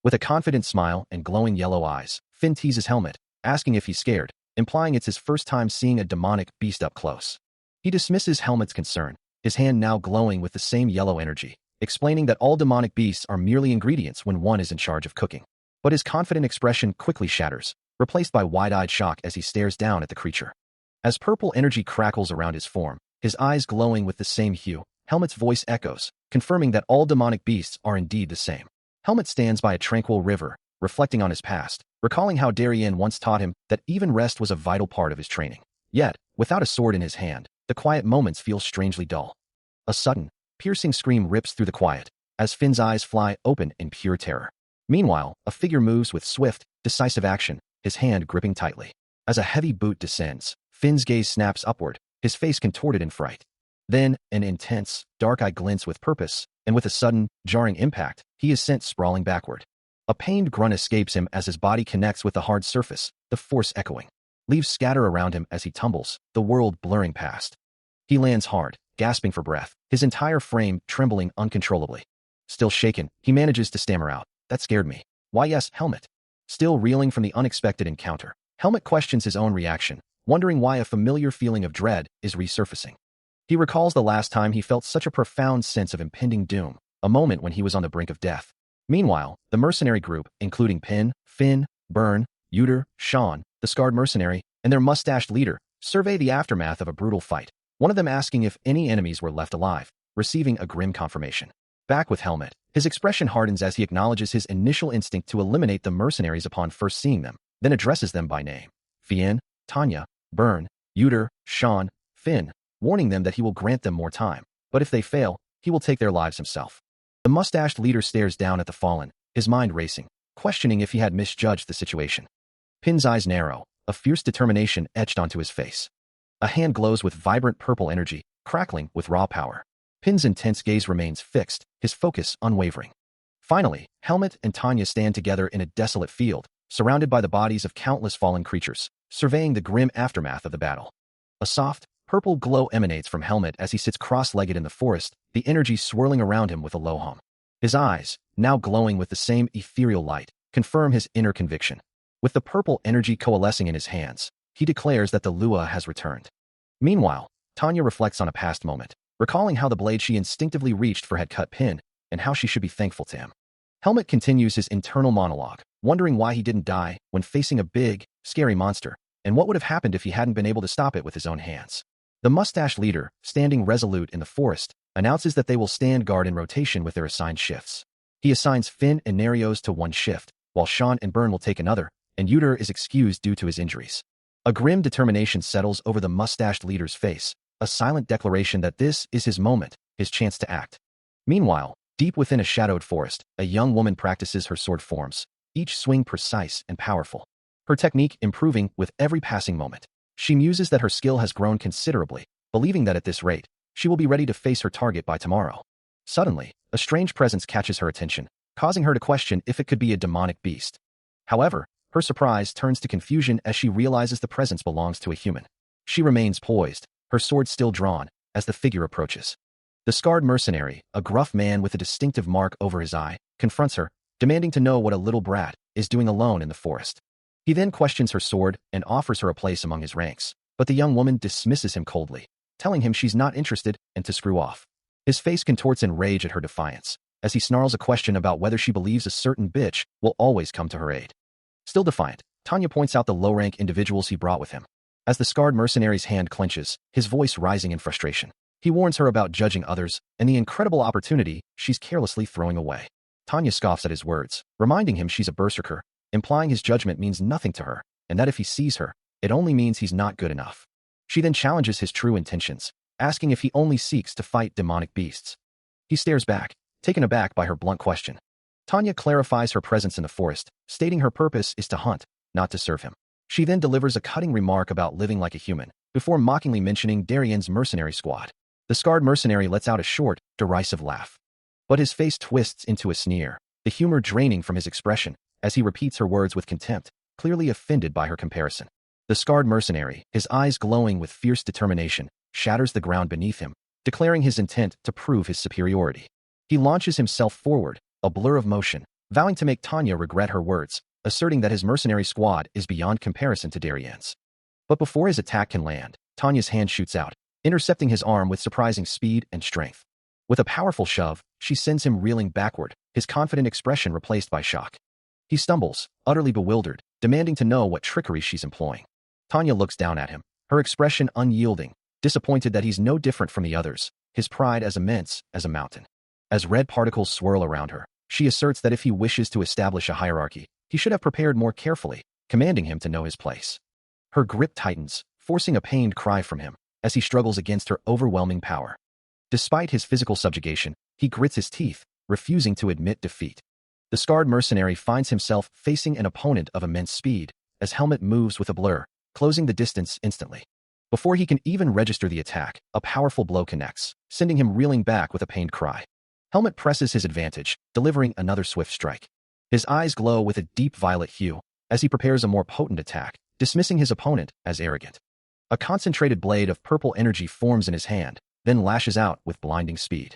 With a confident smile and glowing yellow eyes, Finn teases Helmet, asking if he's scared, implying it's his first time seeing a demonic beast up close. He dismisses Helmet's concern, his hand now glowing with the same yellow energy, explaining that all demonic beasts are merely ingredients when one is in charge of cooking. But his confident expression quickly shatters, replaced by wide-eyed shock as he stares down at the creature. As purple energy crackles around his form, his eyes glowing with the same hue, Helmet's voice echoes, confirming that all demonic beasts are indeed the same. Helmet stands by a tranquil river, reflecting on his past, recalling how Darien once taught him that even rest was a vital part of his training. Yet, without a sword in his hand, the quiet moments feel strangely dull. A sudden, piercing scream rips through the quiet, as Finn's eyes fly open in pure terror. Meanwhile, a figure moves with swift, decisive action, his hand gripping tightly. As a heavy boot descends, Finn's gaze snaps upward, his face contorted in fright. Then, an intense, dark eye glints with purpose, and with a sudden, jarring impact, he is sent sprawling backward. A pained grunt escapes him as his body connects with the hard surface, the force echoing. Leaves scatter around him as he tumbles, the world blurring past. He lands hard, gasping for breath, his entire frame trembling uncontrollably. Still shaken, he manages to stammer out, "That scared me. Why yes, Helmet." Still reeling from the unexpected encounter, Helmet questions his own reaction, wondering why a familiar feeling of dread is resurfacing. He recalls the last time he felt such a profound sense of impending doom, a moment when he was on the brink of death. Meanwhile, the mercenary group, including Pin, Finn, Burn, Uter, Sean, the scarred mercenary, and their mustached leader, survey the aftermath of a brutal fight, one of them asking if any enemies were left alive, receiving a grim confirmation. Back with Helmet, his expression hardens as he acknowledges his initial instinct to eliminate the mercenaries upon first seeing them, then addresses them by name. Fien, Tanya, Burn, Uter, Sean, Finn, warning them that he will grant them more time, but if they fail, he will take their lives himself. The mustached leader stares down at the fallen, his mind racing, questioning if he had misjudged the situation. Pin's eyes narrow, a fierce determination etched onto his face. A hand glows with vibrant purple energy, crackling with raw power. Pin's intense gaze remains fixed, his focus unwavering. Finally, Helmet and Tanya stand together in a desolate field, surrounded by the bodies of countless fallen creatures, surveying the grim aftermath of the battle. A soft, purple glow emanates from Helmet as he sits cross-legged in the forest, the energy swirling around him with a low hum. His eyes, now glowing with the same ethereal light, confirm his inner conviction. With the purple energy coalescing in his hands, he declares that the Lua has returned. Meanwhile, Tanya reflects on a past moment, recalling how the blade she instinctively reached for had cut Pin, and how she should be thankful to him. Helmet continues his internal monologue, wondering why he didn't die when facing a big, scary monster, and what would have happened if he hadn't been able to stop it with his own hands. The mustached leader, standing resolute in the forest, announces that they will stand guard in rotation with their assigned shifts. He assigns Finn and Nerios to one shift, while Sean and Burn will take another, and Uter is excused due to his injuries. A grim determination settles over the mustached leader's face, a silent declaration that this is his moment, his chance to act. Meanwhile, deep within a shadowed forest, a young woman practices her sword forms, each swing precise and powerful. Her technique improving with every passing moment. She muses that her skill has grown considerably, believing that at this rate, she will be ready to face her target by tomorrow. Suddenly, a strange presence catches her attention, causing her to question if it could be a demonic beast. However, her surprise turns to confusion as she realizes the presence belongs to a human. She remains poised, her sword still drawn, as the figure approaches. The scarred mercenary, a gruff man with a distinctive mark over his eye, confronts her, demanding to know what a little brat is doing alone in the forest. He then questions her sword and offers her a place among his ranks, but the young woman dismisses him coldly, telling him she's not interested and to screw off. His face contorts in rage at her defiance, as he snarls a question about whether she believes a certain bitch will always come to her aid. Still defiant, Tanya points out the low-rank individuals he brought with him. As the scarred mercenary's hand clenches, his voice rising in frustration, he warns her about judging others and the incredible opportunity she's carelessly throwing away. Tanya scoffs at his words, reminding him she's a berserker, implying his judgment means nothing to her, and that if he sees her, it only means he's not good enough. She then challenges his true intentions, asking if he only seeks to fight demonic beasts. He stares back, taken aback by her blunt question. Tanya clarifies her presence in the forest, stating her purpose is to hunt, not to serve him. She then delivers a cutting remark about living like a human, before mockingly mentioning Darien's mercenary squad. The scarred mercenary lets out a short, derisive laugh. But his face twists into a sneer, the humor draining from his expression, as he repeats her words with contempt, clearly offended by her comparison. The scarred mercenary, his eyes glowing with fierce determination, shatters the ground beneath him, declaring his intent to prove his superiority. He launches himself forward, a blur of motion, vowing to make Tanya regret her words, asserting that his mercenary squad is beyond comparison to Darien's. But before his attack can land, Tanya's hand shoots out, intercepting his arm with surprising speed and strength. With a powerful shove, she sends him reeling backward, his confident expression replaced by shock. He stumbles, utterly bewildered, demanding to know what trickery she's employing. Tanya looks down at him, her expression unyielding, disappointed that he's no different from the others, his pride as immense as a mountain. As red particles swirl around her, she asserts that if he wishes to establish a hierarchy, He should have prepared more carefully, commanding him to know his place. Her grip tightens, forcing a pained cry from him, as he struggles against her overwhelming power. Despite his physical subjugation, he grits his teeth, refusing to admit defeat. The scarred mercenary finds himself facing an opponent of immense speed, as Helmet moves with a blur, closing the distance instantly. Before he can even register the attack, a powerful blow connects, sending him reeling back with a pained cry. Helmet presses his advantage, delivering another swift strike. His eyes glow with a deep violet hue, as he prepares a more potent attack, dismissing his opponent as arrogant. A concentrated blade of purple energy forms in his hand, then lashes out with blinding speed.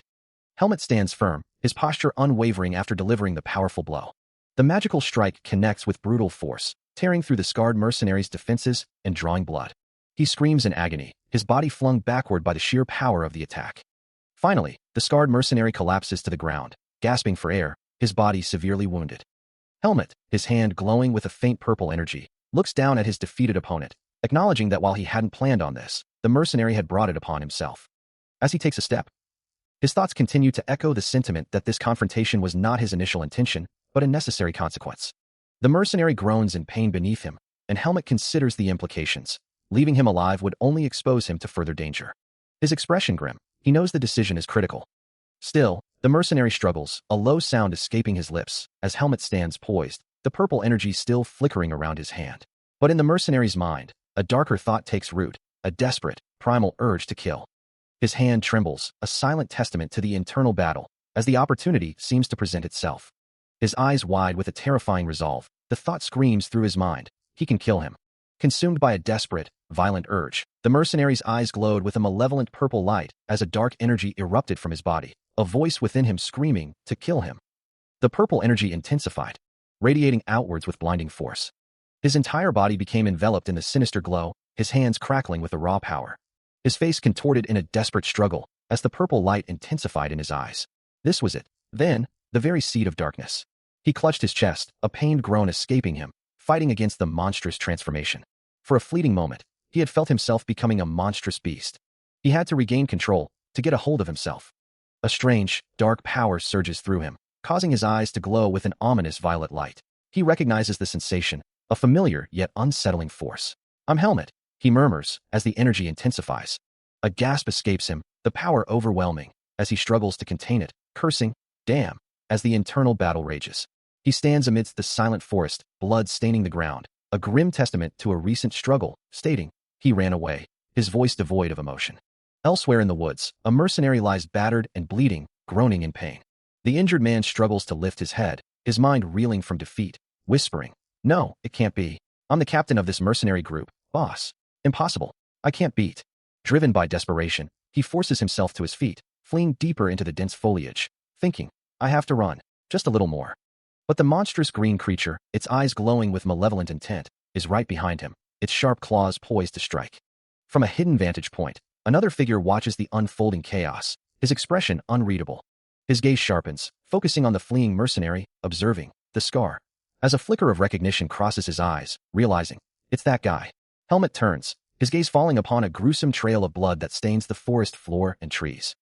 Helmet stands firm, his posture unwavering after delivering the powerful blow. The magical strike connects with brutal force, tearing through the scarred mercenary's defenses and drawing blood. He screams in agony, his body flung backward by the sheer power of the attack. Finally, the scarred mercenary collapses to the ground, gasping for air, his body severely wounded. Helmet, his hand glowing with a faint purple energy, looks down at his defeated opponent, acknowledging that while he hadn't planned on this, the mercenary had brought it upon himself. As he takes a step, his thoughts continue to echo the sentiment that this confrontation was not his initial intention, but a necessary consequence. The mercenary groans in pain beneath him, and Helmet considers the implications. Leaving him alive would only expose him to further danger. His expression grim, he knows the decision is critical. Still, the mercenary struggles, a low sound escaping his lips, as Helmet stands poised, the purple energy still flickering around his hand. But in the mercenary's mind, a darker thought takes root, a desperate, primal urge to kill. His hand trembles, a silent testament to the internal battle, as the opportunity seems to present itself. His eyes wide with a terrifying resolve, the thought screams through his mind, he can kill him. Consumed by a desperate, violent urge, the mercenary's eyes glowed with a malevolent purple light as a dark energy erupted from his body, a voice within him screaming to kill him. The purple energy intensified, radiating outwards with blinding force. His entire body became enveloped in the sinister glow, his hands crackling with the raw power. His face contorted in a desperate struggle as the purple light intensified in his eyes. This was it, then, the very seed of darkness. He clutched his chest, a pained groan escaping him, fighting against the monstrous transformation. For a fleeting moment, he had felt himself becoming a monstrous beast. He had to regain control, to get a hold of himself. A strange, dark power surges through him, causing his eyes to glow with an ominous violet light. He recognizes the sensation, a familiar yet unsettling force. "I'm Helmet," he murmurs as the energy intensifies. A gasp escapes him, the power overwhelming, as he struggles to contain it, cursing, "Damn," as the internal battle rages. He stands amidst the silent forest, blood staining the ground, a grim testament to a recent struggle, stating, he ran away, his voice devoid of emotion. Elsewhere in the woods, a mercenary lies battered and bleeding, groaning in pain. The injured man struggles to lift his head, his mind reeling from defeat, whispering, "No, it can't be. I'm the captain of this mercenary group, boss. Impossible. I can't beat." Driven by desperation, he forces himself to his feet, fleeing deeper into the dense foliage, thinking, "I have to run, just a little more." But the monstrous green creature, its eyes glowing with malevolent intent, is right behind him, its sharp claws poised to strike. From a hidden vantage point, another figure watches the unfolding chaos, his expression unreadable. His gaze sharpens, focusing on the fleeing mercenary, observing the scar. As a flicker of recognition crosses his eyes, realizing, it's that guy. Helmet turns, his gaze falling upon a gruesome trail of blood that stains the forest floor and trees.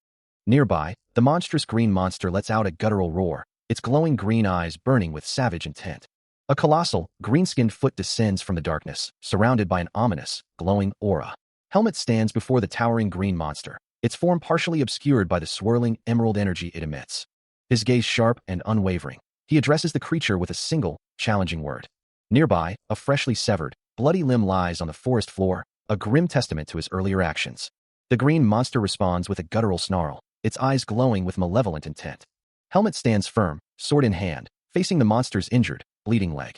Nearby, the monstrous green monster lets out a guttural roar, its glowing green eyes burning with savage intent. A colossal, green-skinned foot descends from the darkness, surrounded by an ominous, glowing aura. Helmet stands before the towering green monster, its form partially obscured by the swirling emerald energy it emits. His gaze sharp and unwavering, he addresses the creature with a single, challenging word. Nearby, a freshly severed, bloody limb lies on the forest floor, a grim testament to his earlier actions. The green monster responds with a guttural snarl, its eyes glowing with malevolent intent. Helmet stands firm, sword in hand, facing the monster's injured, bleeding leg.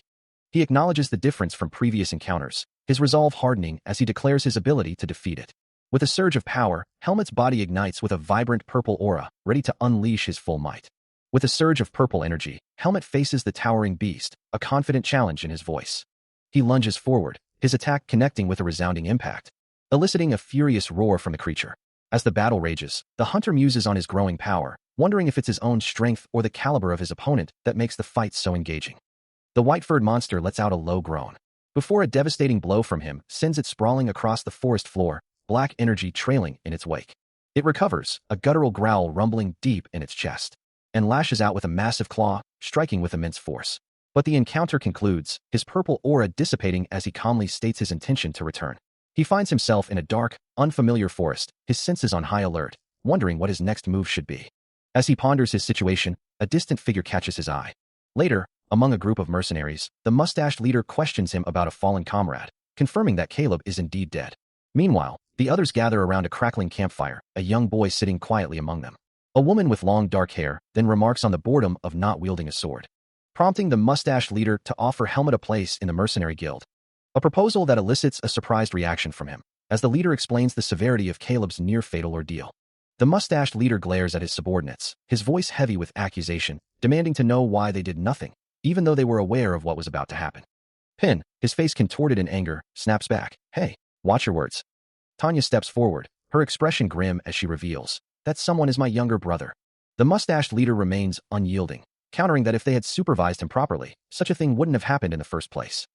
He acknowledges the difference from previous encounters, his resolve hardening as he declares his ability to defeat it. With a surge of power, Helmet's body ignites with a vibrant purple aura, ready to unleash his full might. With a surge of purple energy, Helmet faces the towering beast, a confident challenge in his voice. He lunges forward, his attack connecting with a resounding impact, eliciting a furious roar from the creature. As the battle rages, the hunter muses on his growing power, wondering if it's his own strength or the caliber of his opponent that makes the fight so engaging. The white-furred monster lets out a low groan, before a devastating blow from him sends it sprawling across the forest floor, black energy trailing in its wake. It recovers, a guttural growl rumbling deep in its chest, and lashes out with a massive claw, striking with immense force. But the encounter concludes, his purple aura dissipating as he calmly states his intention to return. He finds himself in a dark, unfamiliar forest, his senses on high alert, wondering what his next move should be. As he ponders his situation, a distant figure catches his eye. Later, among a group of mercenaries, the mustached leader questions him about a fallen comrade, confirming that Caleb is indeed dead. Meanwhile, the others gather around a crackling campfire, a young boy sitting quietly among them. A woman with long dark hair then remarks on the boredom of not wielding a sword, prompting the mustached leader to offer Helmet a place in the mercenary guild. A proposal that elicits a surprised reaction from him, as the leader explains the severity of Caleb's near-fatal ordeal. The mustached leader glares at his subordinates, his voice heavy with accusation, demanding to know why they did nothing, even though they were aware of what was about to happen. Pin, his face contorted in anger, snaps back, "Hey, watch your words." Tanya steps forward, her expression grim as she reveals, "That someone is my younger brother." The mustached leader remains unyielding, countering that if they had supervised him properly, such a thing wouldn't have happened in the first place.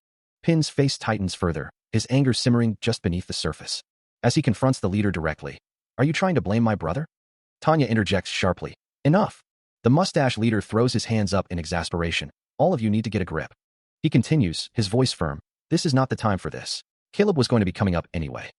Pin's face tightens further, his anger simmering just beneath the surface. As he confronts the leader directly, "Are you trying to blame my brother?" Tanya interjects sharply, "Enough." The mustache leader throws his hands up in exasperation. "All of you need to get a grip." He continues, his voice firm, "This is not the time for this. Caleb was going to be coming up anyway."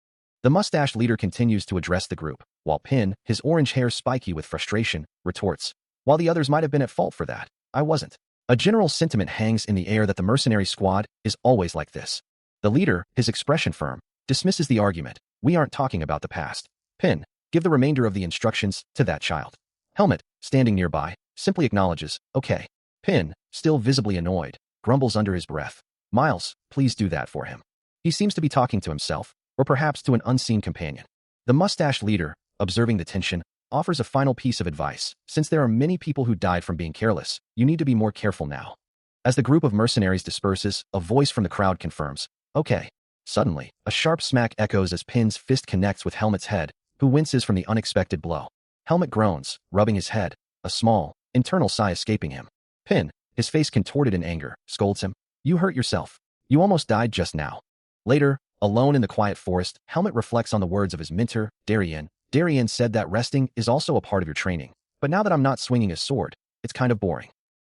The mustache leader continues to address the group, while Pin, his orange hair spiky with frustration, retorts, "While the others might have been at fault for that, I wasn't." A general sentiment hangs in the air that the mercenary squad is always like this. The leader, his expression firm, dismisses the argument. "We aren't talking about the past. Pin, give the remainder of the instructions to that child." Helmet, standing nearby, simply acknowledges, "Okay." Pin, still visibly annoyed, grumbles under his breath, "Miles, please do that for him." He seems to be talking to himself, or perhaps to an unseen companion. The mustache leader, observing the tension, offers a final piece of advice. "Since there are many people who died from being careless, you need to be more careful now." As the group of mercenaries disperses, a voice from the crowd confirms, "Okay." Suddenly, a sharp smack echoes as Pin's fist connects with Helmet's head, who winces from the unexpected blow. Helmet groans, rubbing his head, a small, internal sigh escaping him. Pin, his face contorted in anger, scolds him, "You hurt yourself. You almost died just now." Later, alone in the quiet forest, Helmet reflects on the words of his mentor, Darien. Darien said that resting is also a part of your training, but now that I'm not swinging a sword, it's kind of boring.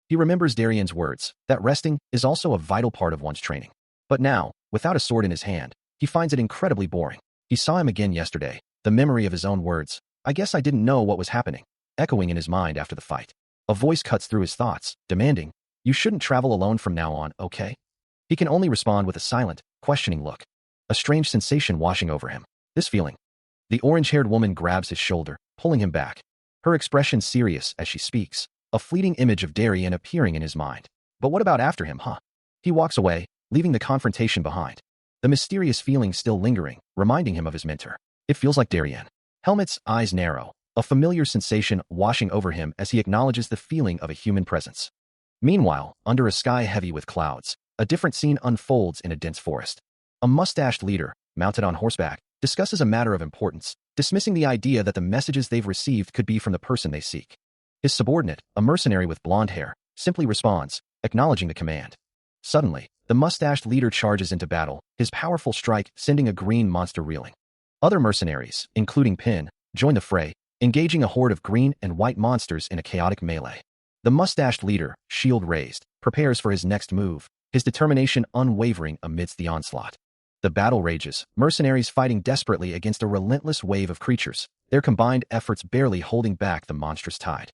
He remembers Darien's words, that resting is also a vital part of one's training. But now, without a sword in his hand, he finds it incredibly boring. He saw him again yesterday, the memory of his own words, "I guess I didn't know what was happening," echoing in his mind after the fight. A voice cuts through his thoughts, demanding, "You shouldn't travel alone from now on, okay?" He can only respond with a silent, questioning look. A strange sensation washing over him. This feeling. The orange-haired woman grabs his shoulder, pulling him back. Her expression serious as she speaks, a fleeting image of Darien appearing in his mind. "But what about after him, huh?" He walks away, leaving the confrontation behind. The mysterious feeling still lingering, reminding him of his mentor. It feels like Darien. Helmet's eyes narrow, a familiar sensation washing over him as he acknowledges the feeling of a human presence. Meanwhile, under a sky heavy with clouds, a different scene unfolds in a dense forest. A mustached leader, mounted on horseback, discusses a matter of importance, dismissing the idea that the messages they've received could be from the person they seek. His subordinate, a mercenary with blonde hair, simply responds, acknowledging the command. Suddenly, the mustached leader charges into battle, his powerful strike sending a green monster reeling. Other mercenaries, including Pin, join the fray, engaging a horde of green and white monsters in a chaotic melee. The mustached leader, shield raised, prepares for his next move, his determination unwavering amidst the onslaught. The battle rages, mercenaries fighting desperately against a relentless wave of creatures, their combined efforts barely holding back the monstrous tide.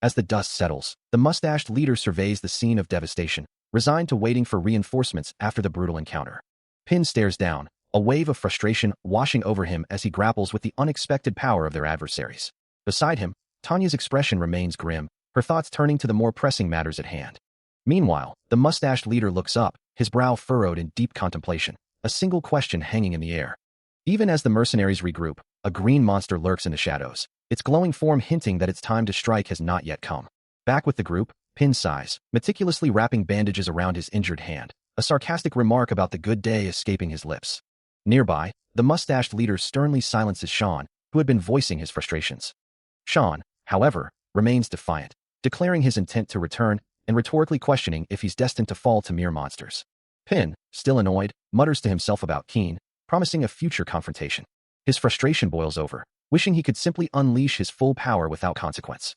As the dust settles, the mustached leader surveys the scene of devastation, resigned to waiting for reinforcements after the brutal encounter. Pin stares down, a wave of frustration washing over him as he grapples with the unexpected power of their adversaries. Beside him, Tanya's expression remains grim, her thoughts turning to the more pressing matters at hand. Meanwhile, the mustached leader looks up, his brow furrowed in deep contemplation, a single question hanging in the air. Even as the mercenaries regroup, a green monster lurks in the shadows, its glowing form hinting that its time to strike has not yet come. Back with the group, Pin sighs, meticulously wrapping bandages around his injured hand, a sarcastic remark about the good day escaping his lips. Nearby, the mustached leader sternly silences Sean, who had been voicing his frustrations. Sean, however, remains defiant, declaring his intent to return and rhetorically questioning if he's destined to fall to mere monsters. Pin, still annoyed, mutters to himself about Keen, promising a future confrontation. His frustration boils over, wishing he could simply unleash his full power without consequence.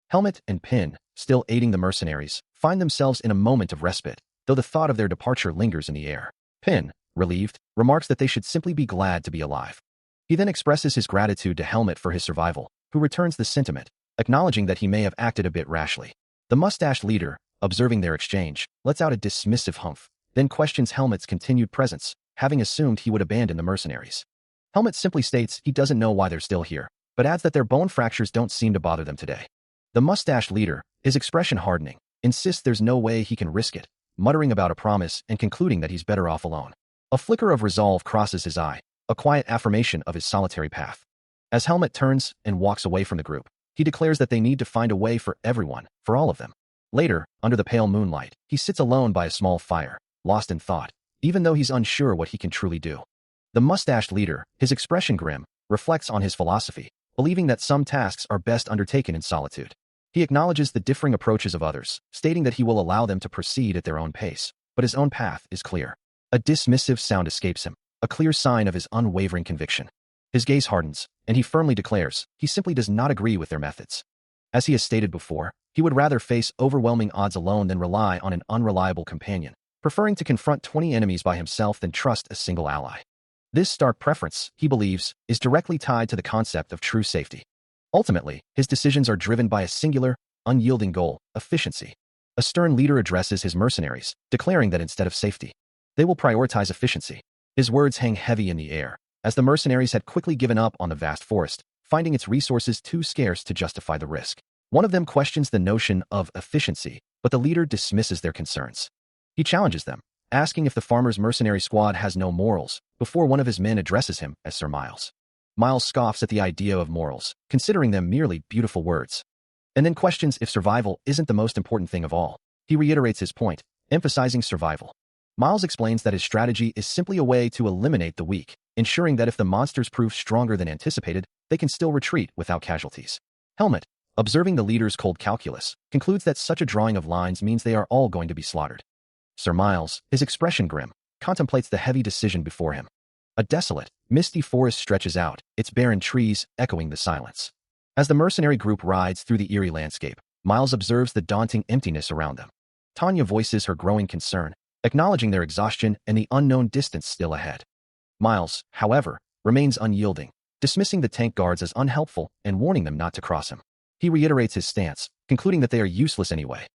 Helmet and Pin, still aiding the mercenaries, find themselves in a moment of respite, though the thought of their departure lingers in the air. Pin, relieved, remarks that they should simply be glad to be alive. He then expresses his gratitude to Helmet for his survival, who returns the sentiment, acknowledging that he may have acted a bit rashly. The mustached leader, observing their exchange, lets out a dismissive humph, then questions Helmet's continued presence, having assumed he would abandon the mercenaries. Helmet simply states he doesn't know why they're still here, but adds that their bone fractures don't seem to bother them today. The mustached leader, his expression hardening, insists there's no way he can risk it, muttering about a promise and concluding that he's better off alone. A flicker of resolve crosses his eye, a quiet affirmation of his solitary path. As Helmet turns and walks away from the group, he declares that they need to find a way for everyone, for all of them. Later, under the pale moonlight, he sits alone by a small fire, lost in thought, even though he's unsure what he can truly do. The mustached leader, his expression grim, reflects on his philosophy, believing that some tasks are best undertaken in solitude. He acknowledges the differing approaches of others, stating that he will allow them to proceed at their own pace, but his own path is clear. A dismissive sound escapes him, a clear sign of his unwavering conviction. His gaze hardens, and he firmly declares he simply does not agree with their methods. As he has stated before, he would rather face overwhelming odds alone than rely on an unreliable companion, preferring to confront 20 enemies by himself than trust a single ally. This stark preference, he believes, is directly tied to the concept of true safety. Ultimately, his decisions are driven by a singular, unyielding goal: efficiency. A stern leader addresses his mercenaries, declaring that instead of safety, they will prioritize efficiency. His words hang heavy in the air, as the mercenaries had quickly given up on the vast forest, finding its resources too scarce to justify the risk. One of them questions the notion of efficiency, but the leader dismisses their concerns. He challenges them, asking if the farmer's mercenary squad has no morals, before one of his men addresses him as Sir Miles. Miles scoffs at the idea of morals, considering them merely beautiful words, and then questions if survival isn't the most important thing of all. He reiterates his point, emphasizing survival. Miles explains that his strategy is simply a way to eliminate the weak, ensuring that if the monsters prove stronger than anticipated, they can still retreat without casualties. Helmet, observing the leader's cold calculus, concludes that such a drawing of lines means they are all going to be slaughtered. Sir Miles, his expression grim, contemplates the heavy decision before him. A desolate, misty forest stretches out, its barren trees echoing the silence. As the mercenary group rides through the eerie landscape, Miles observes the daunting emptiness around them. Tanya voices her growing concern, acknowledging their exhaustion and the unknown distance still ahead. Miles, however, remains unyielding, dismissing the tank guards as unhelpful and warning them not to cross him. He reiterates his stance, concluding that they are useless anyway.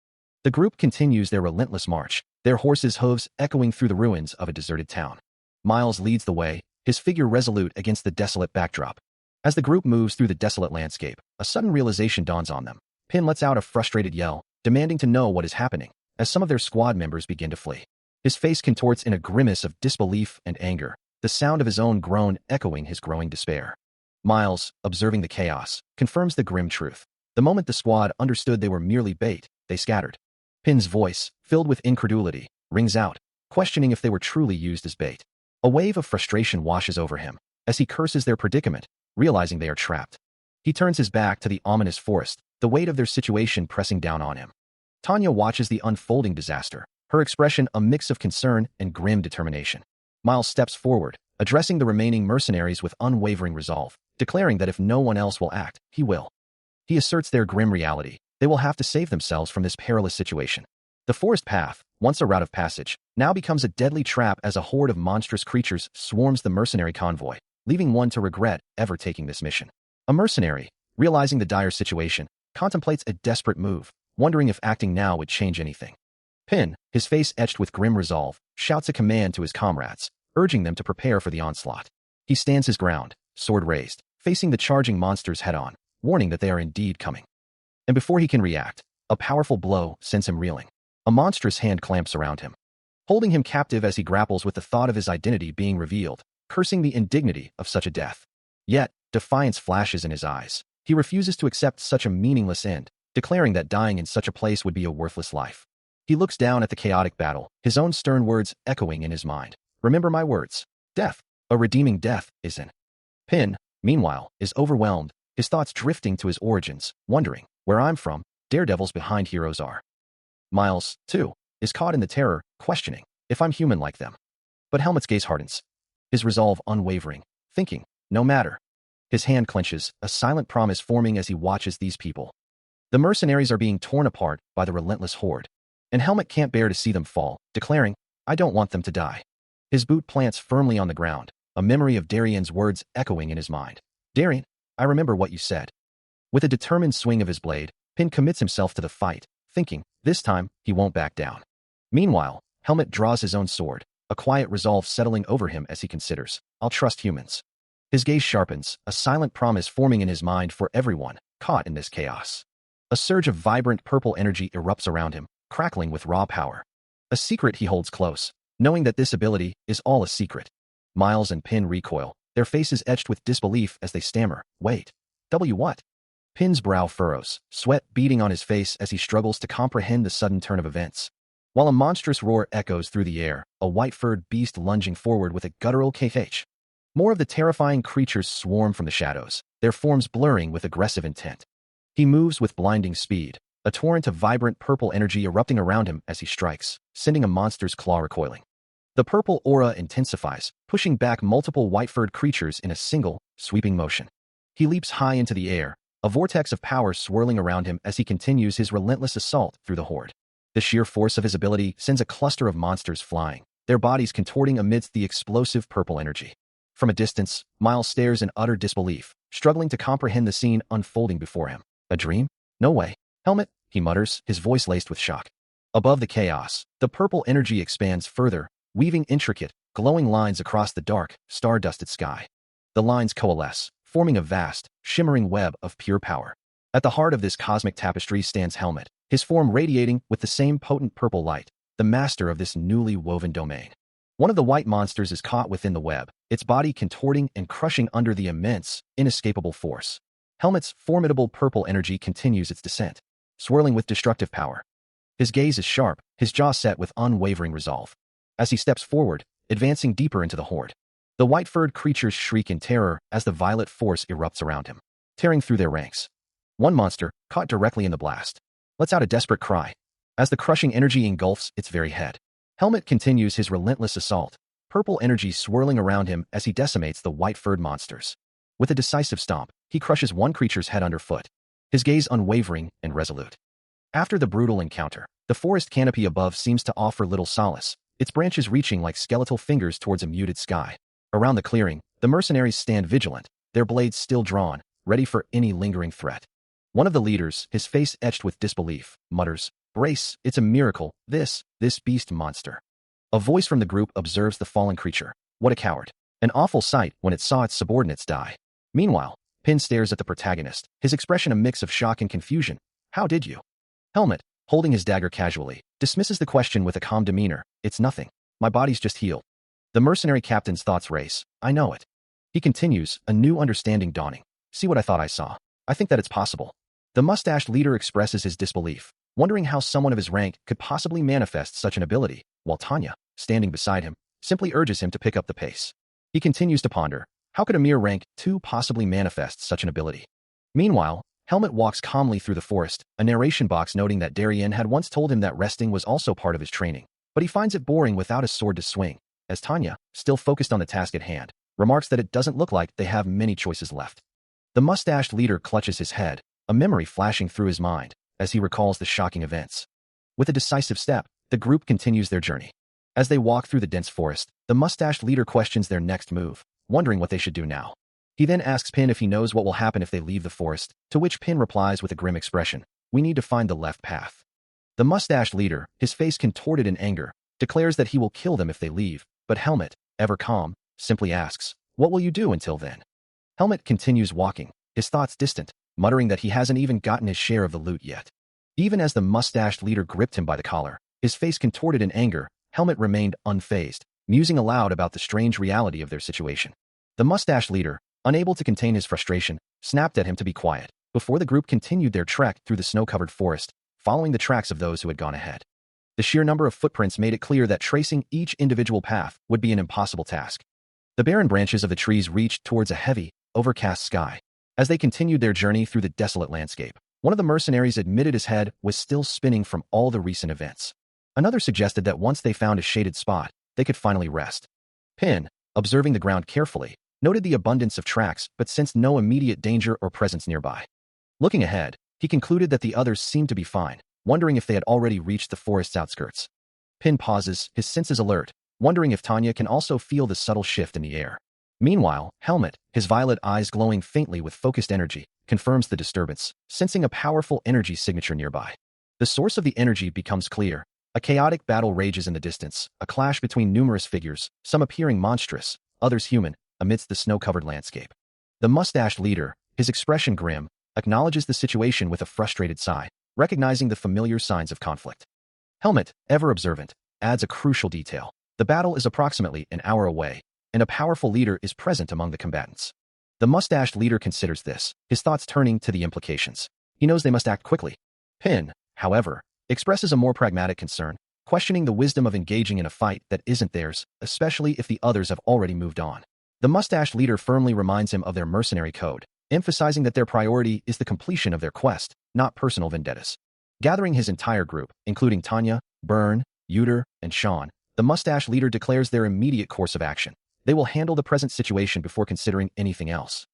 The group continues their relentless march, their horses' hooves echoing through the ruins of a deserted town. Miles leads the way, his figure resolute against the desolate backdrop. As the group moves through the desolate landscape, a sudden realization dawns on them. Pin lets out a frustrated yell, demanding to know what is happening, as some of their squad members begin to flee. His face contorts in a grimace of disbelief and anger, the sound of his own groan echoing his growing despair. Miles, observing the chaos, confirms the grim truth. The moment the squad understood they were merely bait, they scattered. Pin's voice, filled with incredulity, rings out, questioning if they were truly used as bait. A wave of frustration washes over him, as he curses their predicament, realizing they are trapped. He turns his back to the ominous forest, the weight of their situation pressing down on him. Tanya watches the unfolding disaster, her expression a mix of concern and grim determination. Miles steps forward, addressing the remaining mercenaries with unwavering resolve, declaring that if no one else will act, he will. He asserts their grim reality: they will have to save themselves from this perilous situation. The forest path, once a route of passage, now becomes a deadly trap as a horde of monstrous creatures swarms the mercenary convoy, leaving one to regret ever taking this mission. A mercenary, realizing the dire situation, contemplates a desperate move, wondering if acting now would change anything. Pin, his face etched with grim resolve, shouts a command to his comrades, urging them to prepare for the onslaught. He stands his ground, sword raised, facing the charging monsters head-on, warning that they are indeed coming. And before he can react, a powerful blow sends him reeling. A monstrous hand clamps around him, holding him captive as he grapples with the thought of his identity being revealed, cursing the indignity of such a death. Yet, defiance flashes in his eyes. He refuses to accept such a meaningless end, declaring that dying in such a place would be a worthless life. He looks down at the chaotic battle, his own stern words echoing in his mind. Remember my words. Death, a redeeming death, is in. Pin, meanwhile, is overwhelmed, his thoughts drifting to his origins, wondering, where I'm from, daredevils behind heroes are. Miles, too, is caught in the terror, questioning if I'm human like them. But Helmet's gaze hardens, his resolve unwavering, thinking, no matter. His hand clenches, a silent promise forming as he watches these people. The mercenaries are being torn apart by the relentless horde, and Helmet can't bear to see them fall, declaring, "I don't want them to die." His boot plants firmly on the ground, a memory of Darien's words echoing in his mind. "Darien, I remember what you said." With a determined swing of his blade, Pin commits himself to the fight, thinking, this time, he won't back down. Meanwhile, Helmet draws his own sword, a quiet resolve settling over him as he considers, "I'll trust humans." His gaze sharpens, a silent promise forming in his mind for everyone caught in this chaos. A surge of vibrant purple energy erupts around him, crackling with raw power. A secret he holds close, knowing that this ability is all a secret. Miles and Pin recoil, their faces etched with disbelief as they stammer, "Wait. What?" Pin's brow furrows, sweat beading on his face as he struggles to comprehend the sudden turn of events. While a monstrous roar echoes through the air, a white-furred beast lunging forward with a guttural kh. More of the terrifying creatures swarm from the shadows, their forms blurring with aggressive intent. He moves with blinding speed, a torrent of vibrant purple energy erupting around him as he strikes, sending a monster's claw recoiling. The purple aura intensifies, pushing back multiple white-furred creatures in a single, sweeping motion. He leaps high into the air, a vortex of power swirling around him as he continues his relentless assault through the horde. The sheer force of his ability sends a cluster of monsters flying, their bodies contorting amidst the explosive purple energy. From a distance, Miles stares in utter disbelief, struggling to comprehend the scene unfolding before him. A dream? No way. Helmet, he mutters, his voice laced with shock. Above the chaos, the purple energy expands further, weaving intricate, glowing lines across the dark, star-dusted sky. The lines coalesce, forming a vast, shimmering web of pure power. At the heart of this cosmic tapestry stands Helmet, his form radiating with the same potent purple light, the master of this newly woven domain. One of the white monsters is caught within the web, its body contorting and crushing under the immense, inescapable force. Helmet's formidable purple energy continues its descent, swirling with destructive power. His gaze is sharp, his jaw set with unwavering resolve. As he steps forward, advancing deeper into the horde, the white-furred creatures shriek in terror as the violet force erupts around him, tearing through their ranks. One monster, caught directly in the blast, lets out a desperate cry, as the crushing energy engulfs its very head. Helmet continues his relentless assault, purple energy swirling around him as he decimates the white-furred monsters. With a decisive stomp, he crushes one creature's head underfoot, his gaze unwavering and resolute. After the brutal encounter, the forest canopy above seems to offer little solace, its branches reaching like skeletal fingers towards a muted sky. Around the clearing, the mercenaries stand vigilant, their blades still drawn, ready for any lingering threat. One of the leaders, his face etched with disbelief, mutters, "Brace, it's a miracle, this beast monster." A voice from the group observes the fallen creature. What a coward. An awful sight when it saw its subordinates die. Meanwhile, Pin stares at the protagonist, his expression a mix of shock and confusion. "How did you?" Helmet, holding his dagger casually, dismisses the question with a calm demeanor. "It's nothing. My body's just healed." The mercenary captain's thoughts race. "I know it." He continues, a new understanding dawning. "See what I thought I saw. I think that it's possible." The mustached leader expresses his disbelief, wondering how someone of his rank could possibly manifest such an ability, while Tanya, standing beside him, simply urges him to pick up the pace. He continues to ponder, how could a mere rank 2 possibly manifest such an ability? Meanwhile, Helmet walks calmly through the forest, a narration box noting that Darien had once told him that resting was also part of his training, but he finds it boring without a sword to swing, as Tanya, still focused on the task at hand, remarks that it doesn't look like they have many choices left. The mustached leader clutches his head, a memory flashing through his mind, as he recalls the shocking events. With a decisive step, the group continues their journey. As they walk through the dense forest, the mustached leader questions their next move, wondering what they should do now. He then asks Pin if he knows what will happen if they leave the forest, to which Pin replies with a grim expression, "We need to find the left path." The mustached leader, his face contorted in anger, declares that he will kill them if they leave, but Helmet, ever calm, simply asks, "What will you do until then?" Helmet continues walking, his thoughts distant, muttering that he hasn't even gotten his share of the loot yet. Even as the mustached leader gripped him by the collar, his face contorted in anger, Helmet remained unfazed, musing aloud about the strange reality of their situation. The mustached leader, unable to contain his frustration, snapped at him to be quiet, before the group continued their trek through the snow-covered forest, following the tracks of those who had gone ahead. The sheer number of footprints made it clear that tracing each individual path would be an impossible task. The barren branches of the trees reached towards a heavy, overcast sky. As they continued their journey through the desolate landscape, one of the mercenaries admitted his head was still spinning from all the recent events. Another suggested that once they found a shaded spot, they could finally rest. Pin, observing the ground carefully, noted the abundance of tracks but sensed no immediate danger or presence nearby. Looking ahead, He concluded that the others seemed to be fine, wondering if they had already reached the forest's outskirts. Pin pauses, his senses alert, wondering if Tanya can also feel the subtle shift in the air. Meanwhile, Helmet, his violet eyes glowing faintly with focused energy, confirms the disturbance, sensing a powerful energy signature nearby. The source of the energy becomes clear. A chaotic battle rages in the distance, a clash between numerous figures, some appearing monstrous, others human, amidst the snow-covered landscape. The mustached leader, his expression grim, acknowledges the situation with a frustrated sigh, recognizing the familiar signs of conflict. Helmet, ever observant, adds a crucial detail. The battle is approximately an hour away, and a powerful leader is present among the combatants. The mustached leader considers this, his thoughts turning to the implications. He knows they must act quickly. Pin, however, expresses a more pragmatic concern, questioning the wisdom of engaging in a fight that isn't theirs, especially if the others have already moved on. The mustached leader firmly reminds him of their mercenary code, emphasizing that their priority is the completion of their quest, not personal vendettas. Gathering his entire group, including Tanya, Byrne, Uter, and Sean, the mustache leader declares their immediate course of action. They will handle the present situation before considering anything else.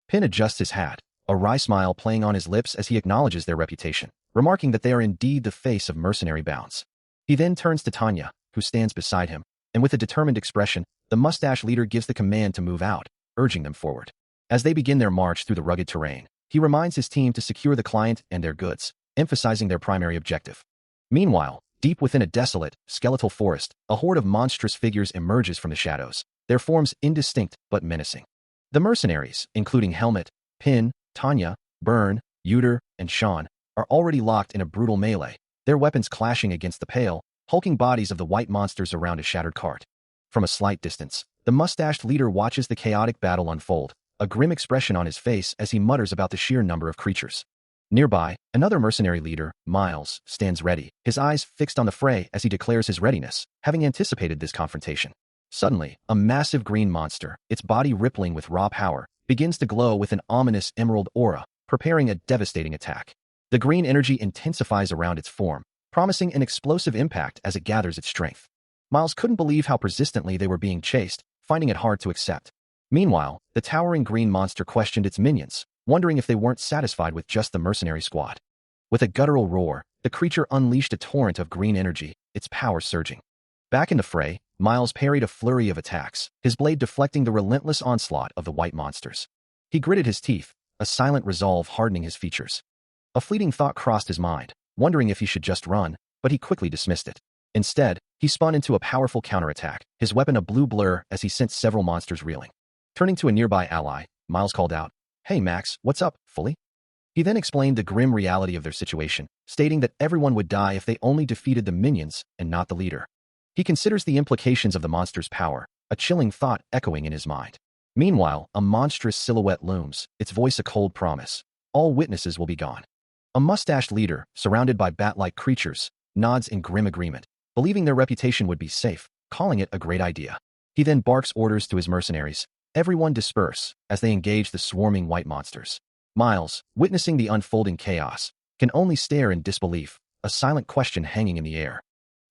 Pin adjusts his hat, a wry smile playing on his lips as he acknowledges their reputation, remarking that they are indeed the face of mercenary bounds. He then turns to Tanya, who stands beside him, and with a determined expression, the mustache leader gives the command to move out, urging them forward. As they begin their march through the rugged terrain, he reminds his team to secure the client and their goods, emphasizing their primary objective. Meanwhile, deep within a desolate, skeletal forest, a horde of monstrous figures emerges from the shadows, their forms indistinct but menacing. The mercenaries, including Helmet, Pin, Tanya, Byrne, Uter, and Sean, are already locked in a brutal melee, their weapons clashing against the pale, hulking bodies of the white monsters around a shattered cart. From a slight distance, the mustached leader watches the chaotic battle unfold, a grim expression on his face as he mutters about the sheer number of creatures. Nearby, another mercenary leader, Miles, stands ready, his eyes fixed on the fray as he declares his readiness, having anticipated this confrontation. Suddenly, a massive green monster, its body rippling with raw power, begins to glow with an ominous emerald aura, preparing a devastating attack. The green energy intensifies around its form, promising an explosive impact as it gathers its strength. Miles couldn't believe how persistently they were being chased, finding it hard to accept. Meanwhile, the towering green monster questioned its minions, wondering if they weren't satisfied with just the mercenary squad. With a guttural roar, the creature unleashed a torrent of green energy, its power surging. Back in the fray, Miles parried a flurry of attacks, his blade deflecting the relentless onslaught of the white monsters. He gritted his teeth, a silent resolve hardening his features. A fleeting thought crossed his mind, wondering if he should just run, but he quickly dismissed it. Instead, he spun into a powerful counterattack, his weapon a blue blur as he sent several monsters reeling. Turning to a nearby ally, Miles called out, "Hey Max, what's up, Fully?" He then explained the grim reality of their situation, stating that everyone would die if they only defeated the minions and not the leader. He considers the implications of the monster's power, a chilling thought echoing in his mind. Meanwhile, a monstrous silhouette looms, its voice a cold promise. All witnesses will be gone. A mustached leader, surrounded by bat-like creatures, nods in grim agreement, believing their reputation would be safe, calling it a great idea. He then barks orders to his mercenaries. Everyone disperse, as they engage the swarming white monsters. Miles, witnessing the unfolding chaos, can only stare in disbelief, a silent question hanging in the air.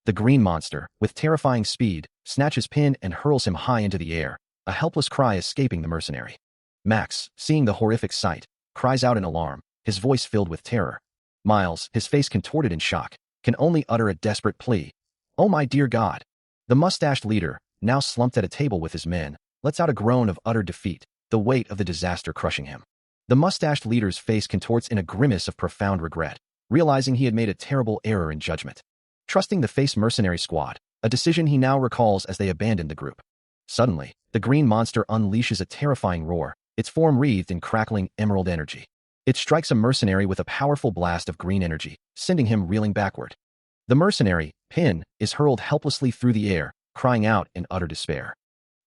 The green monster, with terrifying speed, snatches Pin and hurls him high into the air, a helpless cry escaping the mercenary. Max, seeing the horrific sight, cries out in alarm, his voice filled with terror. Miles, his face contorted in shock, can only utter a desperate plea. "Oh my dear God!" The mustached leader, now slumped at a table with his men, lets out a groan of utter defeat, the weight of the disaster crushing him. The mustached leader's face contorts in a grimace of profound regret, realizing he had made a terrible error in judgment. Trusting the face mercenary squad, a decision he now recalls as they abandoned the group. Suddenly, the green monster unleashes a terrifying roar, its form wreathed in crackling emerald energy. It strikes a mercenary with a powerful blast of green energy, sending him reeling backward. The mercenary, Pin, is hurled helplessly through the air, crying out in utter despair.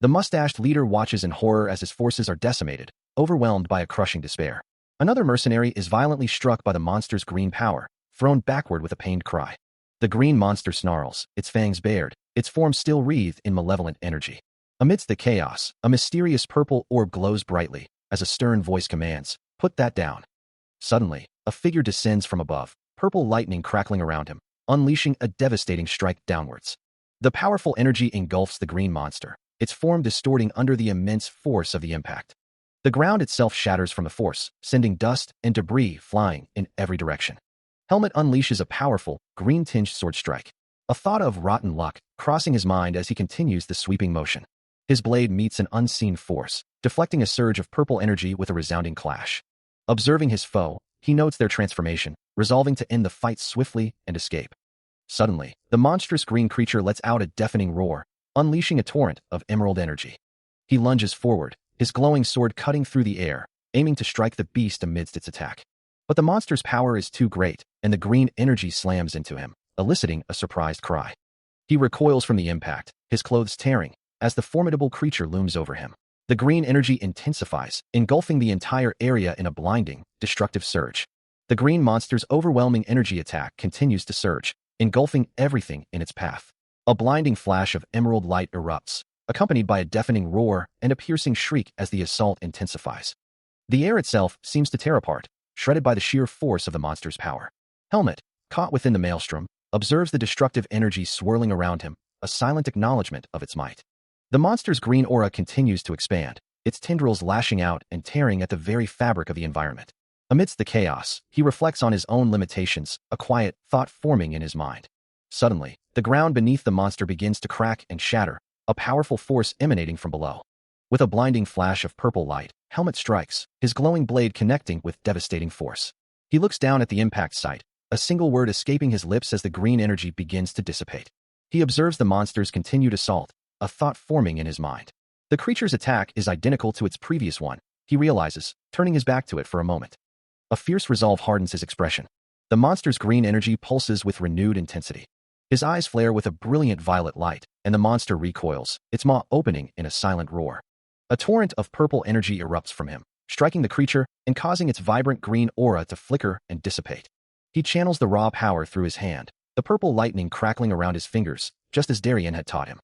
The mustached leader watches in horror as his forces are decimated, overwhelmed by a crushing despair. Another mercenary is violently struck by the monster's green power, thrown backward with a pained cry. The green monster snarls, its fangs bared, its form still wreathed in malevolent energy. Amidst the chaos, a mysterious purple orb glows brightly, as a stern voice commands, "Put that down." Suddenly, a figure descends from above, purple lightning crackling around him, unleashing a devastating strike downwards. The powerful energy engulfs the green monster, its form distorting under the immense force of the impact. The ground itself shatters from the force, sending dust and debris flying in every direction. Helmet unleashes a powerful, green-tinged sword strike. A thought of rotten luck crossing his mind as he continues the sweeping motion. His blade meets an unseen force, deflecting a surge of purple energy with a resounding clash. Observing his foe, he notes their transformation, resolving to end the fight swiftly and escape. Suddenly, the monstrous green creature lets out a deafening roar, unleashing a torrent of emerald energy. He lunges forward, his glowing sword cutting through the air, aiming to strike the beast amidst its attack. But the monster's power is too great, and the green energy slams into him, eliciting a surprised cry. He recoils from the impact, his clothes tearing, as the formidable creature looms over him. The green energy intensifies, engulfing the entire area in a blinding, destructive surge. The green monster's overwhelming energy attack continues to surge, engulfing everything in its path. A blinding flash of emerald light erupts, accompanied by a deafening roar and a piercing shriek as the assault intensifies. The air itself seems to tear apart, shredded by the sheer force of the monster's power. Helmet, caught within the maelstrom, observes the destructive energy swirling around him, a silent acknowledgement of its might. The monster's green aura continues to expand, its tendrils lashing out and tearing at the very fabric of the environment. Amidst the chaos, he reflects on his own limitations, a quiet thought forming in his mind. Suddenly, the ground beneath the monster begins to crack and shatter, a powerful force emanating from below. With a blinding flash of purple light, Helmet strikes, his glowing blade connecting with devastating force. He looks down at the impact site, a single word escaping his lips as the green energy begins to dissipate. He observes the monster's continued assault, a thought forming in his mind. The creature's attack is identical to its previous one, he realizes, turning his back to it for a moment. A fierce resolve hardens his expression. The monster's green energy pulses with renewed intensity. His eyes flare with a brilliant violet light, and the monster recoils, its maw opening in a silent roar. A torrent of purple energy erupts from him, striking the creature and causing its vibrant green aura to flicker and dissipate. He channels the raw power through his hand, the purple lightning crackling around his fingers, just as Darien had taught him.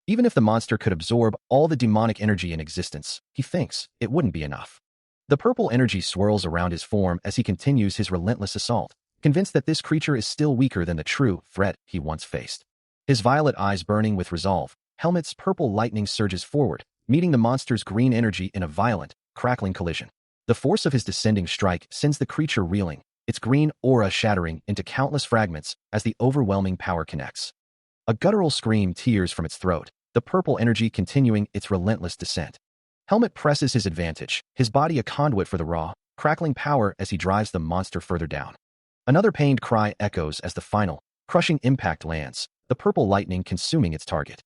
Even if the monster could absorb all the demonic energy in existence, he thinks it wouldn't be enough. The purple energy swirls around his form as he continues his relentless assault, convinced that this creature is still weaker than the true threat he once faced. His violet eyes burning with resolve, Helmet's purple lightning surges forward, meeting the monster's green energy in a violent, crackling collision. The force of his descending strike sends the creature reeling, its green aura shattering into countless fragments as the overwhelming power connects. A guttural scream tears from its throat, the purple energy continuing its relentless descent. Helmet presses his advantage, his body a conduit for the raw, crackling power as he drives the monster further down. Another pained cry echoes as the final, crushing impact lands, the purple lightning consuming its target.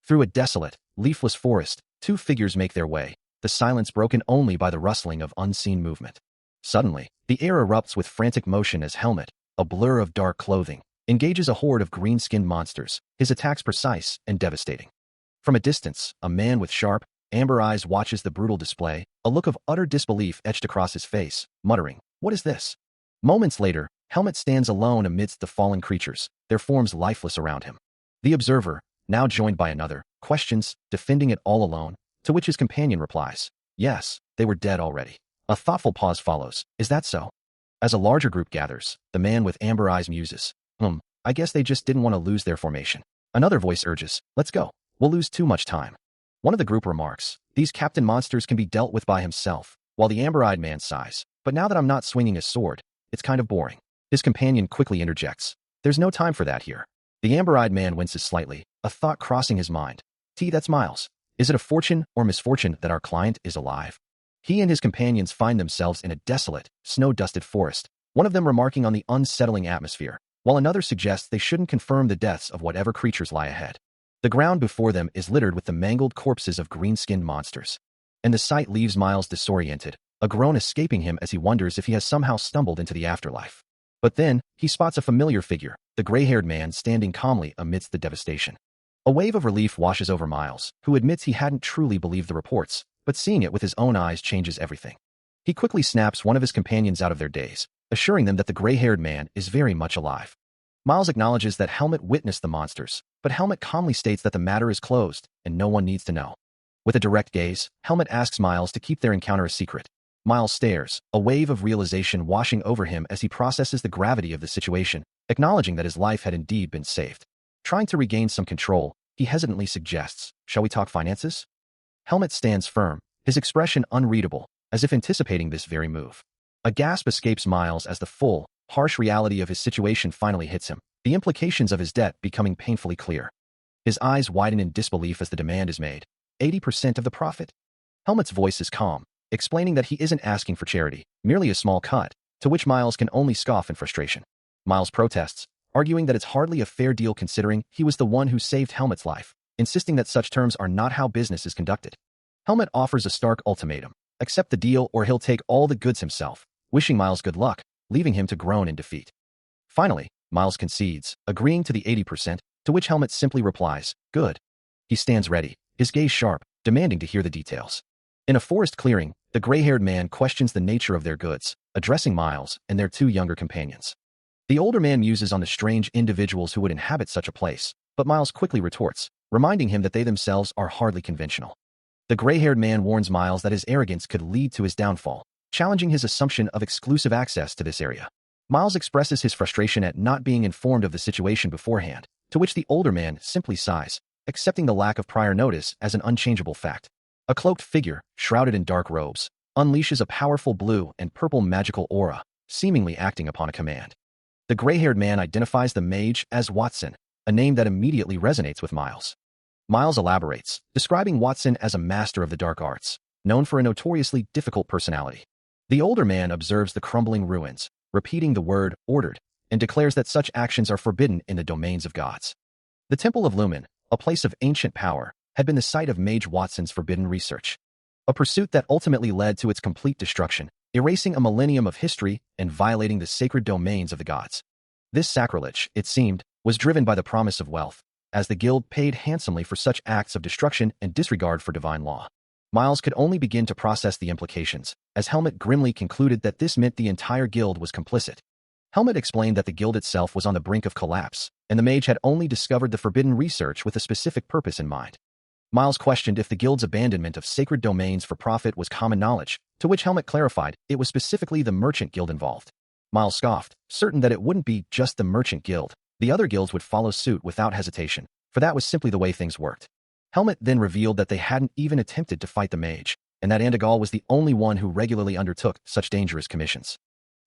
Through a desolate, leafless forest, two figures make their way, the silence broken only by the rustling of unseen movement. Suddenly, the air erupts with frantic motion as Helmet, a blur of dark clothing, engages a horde of green-skinned monsters, his attacks precise and devastating. From a distance, a man with sharp, amber eyes watches the brutal display, a look of utter disbelief etched across his face, muttering, "What is this?" Moments later, Helmet stands alone amidst the fallen creatures, their forms lifeless around him. The observer, now joined by another, questions, defending it all alone, to which his companion replies, "Yes, they were dead already." A thoughtful pause follows. "Is that so?" As a larger group gathers, the man with amber eyes muses, I guess they just didn't want to lose their formation." Another voice urges, "Let's go. We'll lose too much time." One of the group remarks, "These captain monsters can be dealt with by himself," while the amber-eyed man sighs, "But now that I'm not swinging a sword, it's kind of boring." His companion quickly interjects, "There's no time for that here." The amber-eyed man winces slightly, a thought crossing his mind. That's Miles. Is it a fortune or misfortune that our client is alive? He and his companions find themselves in a desolate, snow-dusted forest, one of them remarking on the unsettling atmosphere, while another suggests they shouldn't confirm the deaths of whatever creatures lie ahead. The ground before them is littered with the mangled corpses of green-skinned monsters, and the sight leaves Miles disoriented, a groan escaping him as he wonders if he has somehow stumbled into the afterlife. But then, he spots a familiar figure, the gray-haired man standing calmly amidst the devastation. A wave of relief washes over Miles, who admits he hadn't truly believed the reports, but seeing it with his own eyes changes everything. He quickly snaps one of his companions out of their daze, assuring them that the gray-haired man is very much alive. Miles acknowledges that Helmet witnessed the monsters, but Helmet calmly states that the matter is closed, and no one needs to know. With a direct gaze, Helmet asks Miles to keep their encounter a secret. Miles stares, a wave of realization washing over him as he processes the gravity of the situation, acknowledging that his life had indeed been saved. Trying to regain some control, he hesitantly suggests, "Shall we talk finances?" Helmet stands firm, his expression unreadable, as if anticipating this very move. A gasp escapes Miles as the full, harsh reality of his situation finally hits him, the implications of his debt becoming painfully clear. His eyes widen in disbelief as the demand is made. 80% of the profit? Helmet's voice is calm, explaining that he isn't asking for charity, merely a small cut, to which Miles can only scoff in frustration. Miles protests, arguing that it's hardly a fair deal considering he was the one who saved Helmet's life, insisting that such terms are not how business is conducted. Helmet offers a stark ultimatum: accept the deal or he'll take all the goods himself, wishing Miles good luck, leaving him to groan in defeat. Finally, Miles concedes, agreeing to the 80%, to which Helmet simply replies, good. He stands ready, his gaze sharp, demanding to hear the details. In a forest clearing, the gray-haired man questions the nature of their goods, addressing Miles and their two younger companions. The older man muses on the strange individuals who would inhabit such a place, but Miles quickly retorts, reminding him that they themselves are hardly conventional. The gray-haired man warns Miles that his arrogance could lead to his downfall, challenging his assumption of exclusive access to this area. Miles expresses his frustration at not being informed of the situation beforehand, to which the older man simply sighs, accepting the lack of prior notice as an unchangeable fact. A cloaked figure, shrouded in dark robes, unleashes a powerful blue and purple magical aura, seemingly acting upon a command. The gray-haired man identifies the mage as Watson, a name that immediately resonates with Miles. Miles elaborates, describing Watson as a master of the dark arts, known for a notoriously difficult personality. The older man observes the crumbling ruins, repeating the word ordered, and declares that such actions are forbidden in the domains of gods. The Temple of Lumen, a place of ancient power, had been the site of Mage Watson's forbidden research, a pursuit that ultimately led to its complete destruction, erasing a millennium of history and violating the sacred domains of the gods. This sacrilege, it seemed, was driven by the promise of wealth, as the guild paid handsomely for such acts of destruction and disregard for divine law. Miles could only begin to process the implications, as Helmet grimly concluded that this meant the entire guild was complicit. Helmet explained that the guild itself was on the brink of collapse, and the mage had only discovered the forbidden research with a specific purpose in mind. Miles questioned if the guild's abandonment of sacred domains for profit was common knowledge, to which Helmet clarified it was specifically the merchant guild involved. Miles scoffed, certain that it wouldn't be just the merchant guild. The other guilds would follow suit without hesitation, for that was simply the way things worked. Helmet then revealed that they hadn't even attempted to fight the mage, and that Antigal was the only one who regularly undertook such dangerous commissions.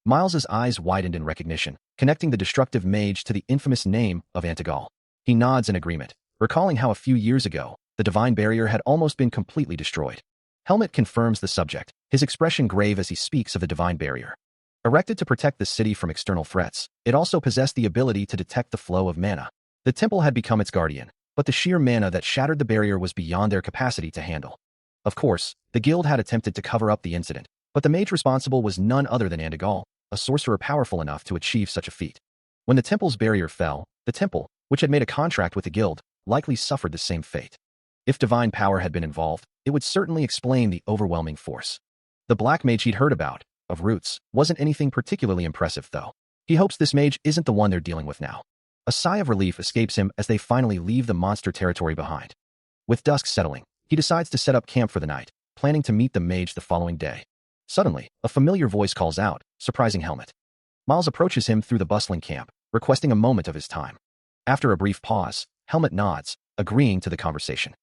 Miles's eyes widened in recognition, connecting the destructive mage to the infamous name of Antigal. He nods in agreement, recalling how a few years ago, the divine barrier had almost been completely destroyed. Helmet confirms the subject, his expression grave as he speaks of the divine barrier. Erected to protect the city from external threats, it also possessed the ability to detect the flow of mana. The temple had become its guardian, but the sheer mana that shattered the barrier was beyond their capacity to handle. Of course, the guild had attempted to cover up the incident, but the mage responsible was none other than Antigal, a sorcerer powerful enough to achieve such a feat. When the temple's barrier fell, the temple, which had made a contract with the guild, likely suffered the same fate. If divine power had been involved, it would certainly explain the overwhelming force. The black mage he'd heard about, of Roots, wasn't anything particularly impressive though. He hopes this mage isn't the one they're dealing with now. A sigh of relief escapes him as they finally leave the monster territory behind. With dusk settling, he decides to set up camp for the night, planning to meet the mage the following day. Suddenly, a familiar voice calls out, surprising Helmet. Miles approaches him through the bustling camp, requesting a moment of his time. After a brief pause, Helmet nods, agreeing to the conversation.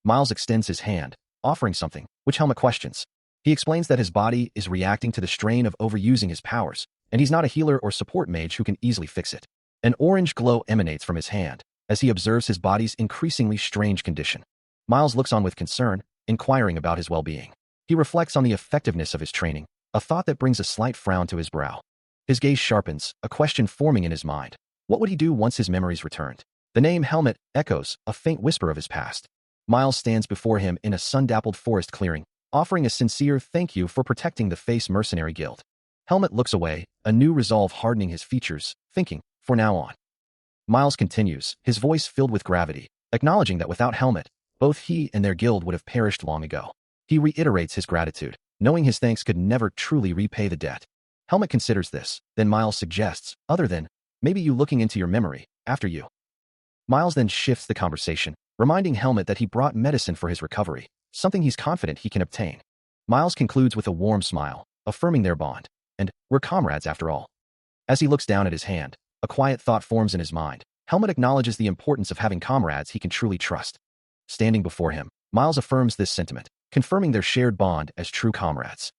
Miles extends his hand, offering something, which Helmet questions. He explains that his body is reacting to the strain of overusing his powers, and he's not a healer or support mage who can easily fix it. An orange glow emanates from his hand, as he observes his body's increasingly strange condition. Miles looks on with concern, inquiring about his well-being. He reflects on the effectiveness of his training, a thought that brings a slight frown to his brow. His gaze sharpens, a question forming in his mind. What would he do once his memories returned? The name Helmet echoes, a faint whisper of his past. Miles stands before him in a sun-dappled forest clearing, offering a sincere thank you for protecting the Face Mercenary Guild. Helmet looks away, a new resolve hardening his features, thinking, for now on. Miles continues, his voice filled with gravity, acknowledging that without Helmet, both he and their guild would have perished long ago. He reiterates his gratitude, knowing his thanks could never truly repay the debt. Helmet considers this, then Miles suggests, other than, maybe you looking into your memory, after you. Miles then shifts the conversation, reminding Helmet that he brought medicine for his recovery, something he's confident he can obtain. Miles concludes with a warm smile, affirming their bond, and, we're comrades after all. As he looks down at his hand, a quiet thought forms in his mind. Helmet acknowledges the importance of having comrades he can truly trust. Standing before him, Miles affirms this sentiment, confirming their shared bond as true comrades.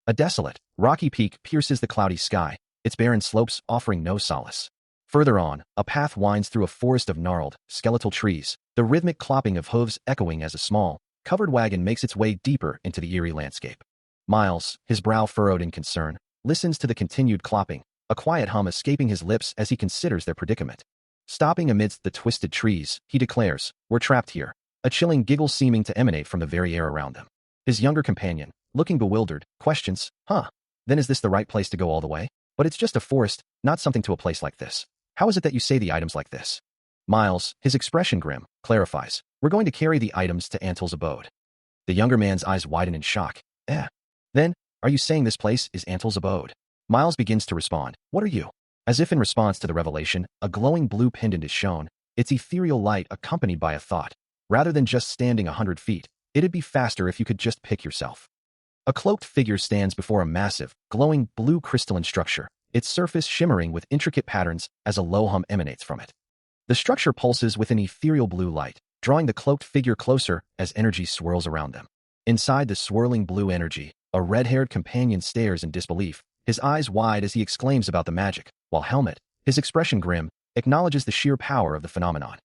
A desolate, rocky peak pierces the cloudy sky, its barren slopes offering no solace. Further on, a path winds through a forest of gnarled, skeletal trees, the rhythmic clopping of hooves echoing as a small, covered wagon makes its way deeper into the eerie landscape. Miles, his brow furrowed in concern, listens to the continued clopping, a quiet hum escaping his lips as he considers their predicament. Stopping amidst the twisted trees, he declares, "We're trapped here," a chilling giggle seeming to emanate from the very air around them. His younger companion, looking bewildered, questions, Then is this the right place to go all the way? But it's just a forest, not something to a place like this. How is it that you say the items like this?" Miles, his expression grim, clarifies, "We're going to carry the items to Antil's abode." The younger man's eyes widen in shock. Then, are you saying this place is Antil's abode?" Miles begins to respond, "What are you?" As if in response to the revelation, a glowing blue pendant is shown, its ethereal light accompanied by a thought. Rather than just standing 100 feet, it'd be faster if you could just pick yourself. A cloaked figure stands before a massive, glowing blue crystalline structure, its surface shimmering with intricate patterns as a low hum emanates from it. The structure pulses with an ethereal blue light, drawing the cloaked figure closer as energy swirls around them. Inside the swirling blue energy, a red-haired companion stares in disbelief, his eyes wide as he exclaims about the magic, while Helmet, his expression grim, acknowledges the sheer power of the phenomenon.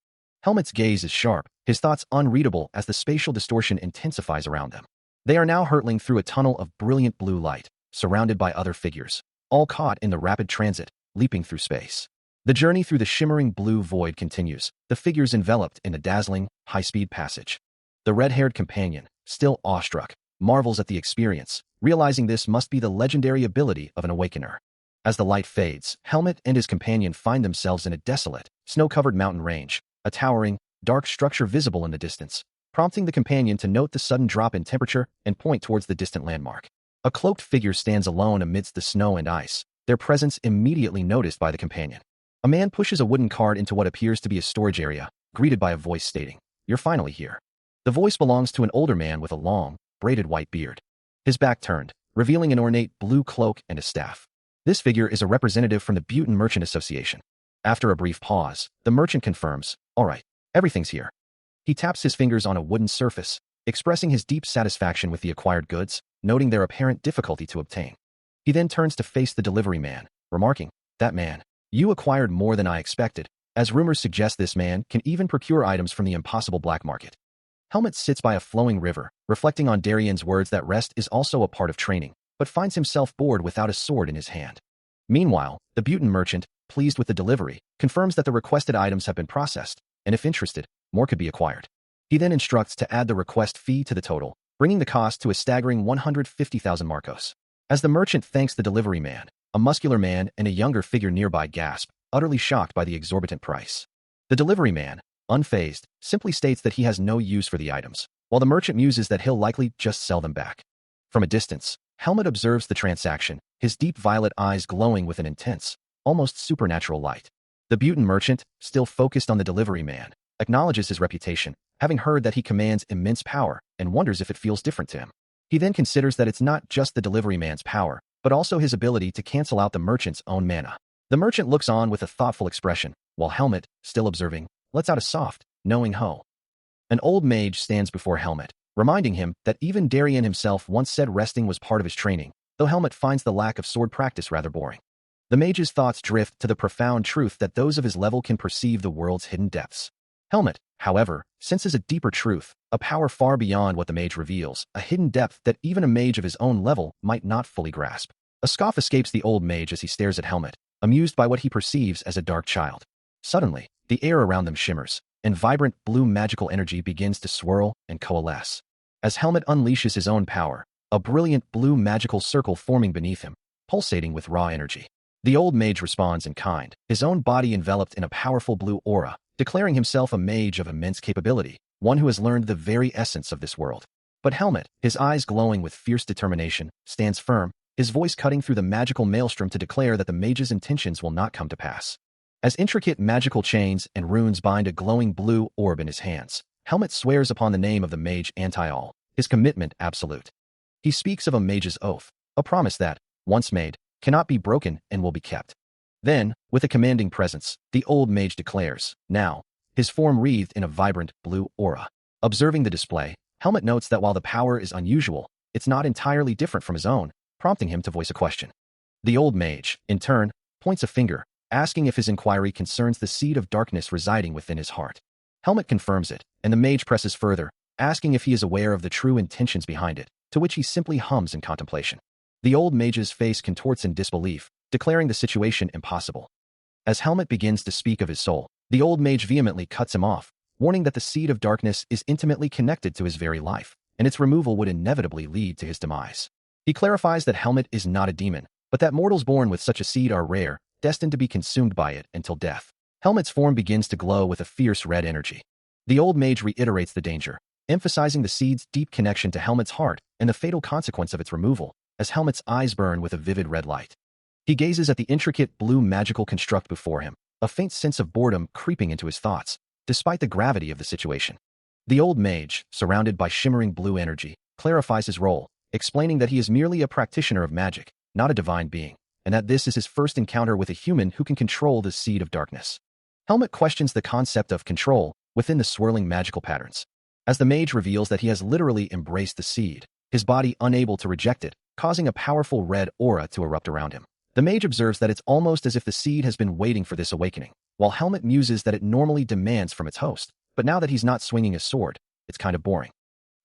Helmet's gaze is sharp, his thoughts unreadable as the spatial distortion intensifies around them. They are now hurtling through a tunnel of brilliant blue light, surrounded by other figures, all caught in the rapid transit, leaping through space. The journey through the shimmering blue void continues, the figures enveloped in a dazzling, high-speed passage. The red-haired companion, still awestruck, marvels at the experience, realizing this must be the legendary ability of an awakener. As the light fades, Helmet and his companion find themselves in a desolate, snow-covered mountain range, a towering, dark structure visible in the distance, prompting the companion to note the sudden drop in temperature and point towards the distant landmark. A cloaked figure stands alone amidst the snow and ice, their presence immediately noticed by the companion. A man pushes a wooden cart into what appears to be a storage area, greeted by a voice stating, "You're finally here." The voice belongs to an older man with a long, braided white beard. His back turned, revealing an ornate blue cloak and a staff. This figure is a representative from the Butin Merchant Association. After a brief pause, the merchant confirms, "All right, everything's here." He taps his fingers on a wooden surface, expressing his deep satisfaction with the acquired goods, noting their apparent difficulty to obtain. He then turns to face the delivery man, remarking, "That man, you acquired more than I expected, as rumors suggest this man can even procure items from the impossible black market." Helmet sits by a flowing river, reflecting on Darian's words that rest is also a part of training, but finds himself bored without a sword in his hand. Meanwhile, the Butin merchant, pleased with the delivery, confirms that the requested items have been processed, and if interested, more could be acquired. He then instructs to add the request fee to the total, bringing the cost to a staggering 150,000 marcos. As the merchant thanks the delivery man, a muscular man and a younger figure nearby gasp, utterly shocked by the exorbitant price. The delivery man, unfazed, simply states that he has no use for the items, while the merchant muses that he'll likely just sell them back. From a distance, Helmet observes the transaction, his deep violet eyes glowing with an intense, almost supernatural light. The Butin merchant, still focused on the delivery man, acknowledges his reputation, having heard that he commands immense power, and wonders if it feels different to him. He then considers that it's not just the delivery man's power, but also his ability to cancel out the merchant's own mana. The merchant looks on with a thoughtful expression, while Helmet, still observing, lets out a soft, knowing ho. An old mage stands before Helmet, reminding him that even Darian himself once said resting was part of his training, though Helmet finds the lack of sword practice rather boring. The mage's thoughts drift to the profound truth that those of his level can perceive the world's hidden depths. Helmet, however, senses a deeper truth, a power far beyond what the mage reveals, a hidden depth that even a mage of his own level might not fully grasp. A scoff escapes the old mage as he stares at Helmet, amused by what he perceives as a dark child. Suddenly, the air around them shimmers, and vibrant blue magical energy begins to swirl and coalesce. As Helmet unleashes his own power, a brilliant blue magical circle forming beneath him, pulsating with raw energy. The old mage responds in kind, his own body enveloped in a powerful blue aura, declaring himself a mage of immense capability, one who has learned the very essence of this world. But Helmet, his eyes glowing with fierce determination, stands firm, his voice cutting through the magical maelstrom to declare that the mage's intentions will not come to pass. As intricate magical chains and runes bind a glowing blue orb in his hands, Helmet swears upon the name of the mage Anti-All, his commitment absolute. He speaks of a mage's oath, a promise that, once made, cannot be broken and will be kept. Then, with a commanding presence, the old mage declares, now, his form wreathed in a vibrant blue aura. Observing the display, Helmet notes that while the power is unusual, it's not entirely different from his own, prompting him to voice a question. The old mage, in turn, points a finger, asking if his inquiry concerns the seed of darkness residing within his heart. Helmet confirms it, and the mage presses further, asking if he is aware of the true intentions behind it, to which he simply hums in contemplation. The old mage's face contorts in disbelief, declaring the situation impossible. As Helmet begins to speak of his soul, the old mage vehemently cuts him off, warning that the seed of darkness is intimately connected to his very life, and its removal would inevitably lead to his demise. He clarifies that Helmet is not a demon, but that mortals born with such a seed are rare, destined to be consumed by it until death. Helmet's form begins to glow with a fierce red energy. The old mage reiterates the danger, emphasizing the seed's deep connection to Helmet's heart and the fatal consequence of its removal, as Helmet's eyes burn with a vivid red light. He gazes at the intricate blue magical construct before him, a faint sense of boredom creeping into his thoughts, despite the gravity of the situation. The old mage, surrounded by shimmering blue energy, clarifies his role, explaining that he is merely a practitioner of magic, not a divine being, and that this is his first encounter with a human who can control the seed of darkness. Helmet questions the concept of control within the swirling magical patterns. As the mage reveals that he has literally embraced the seed, his body unable to reject it, causing a powerful red aura to erupt around him. The mage observes that it's almost as if the seed has been waiting for this awakening, while Helmet muses that it normally demands from its host, but now that he's not swinging a sword, it's kind of boring.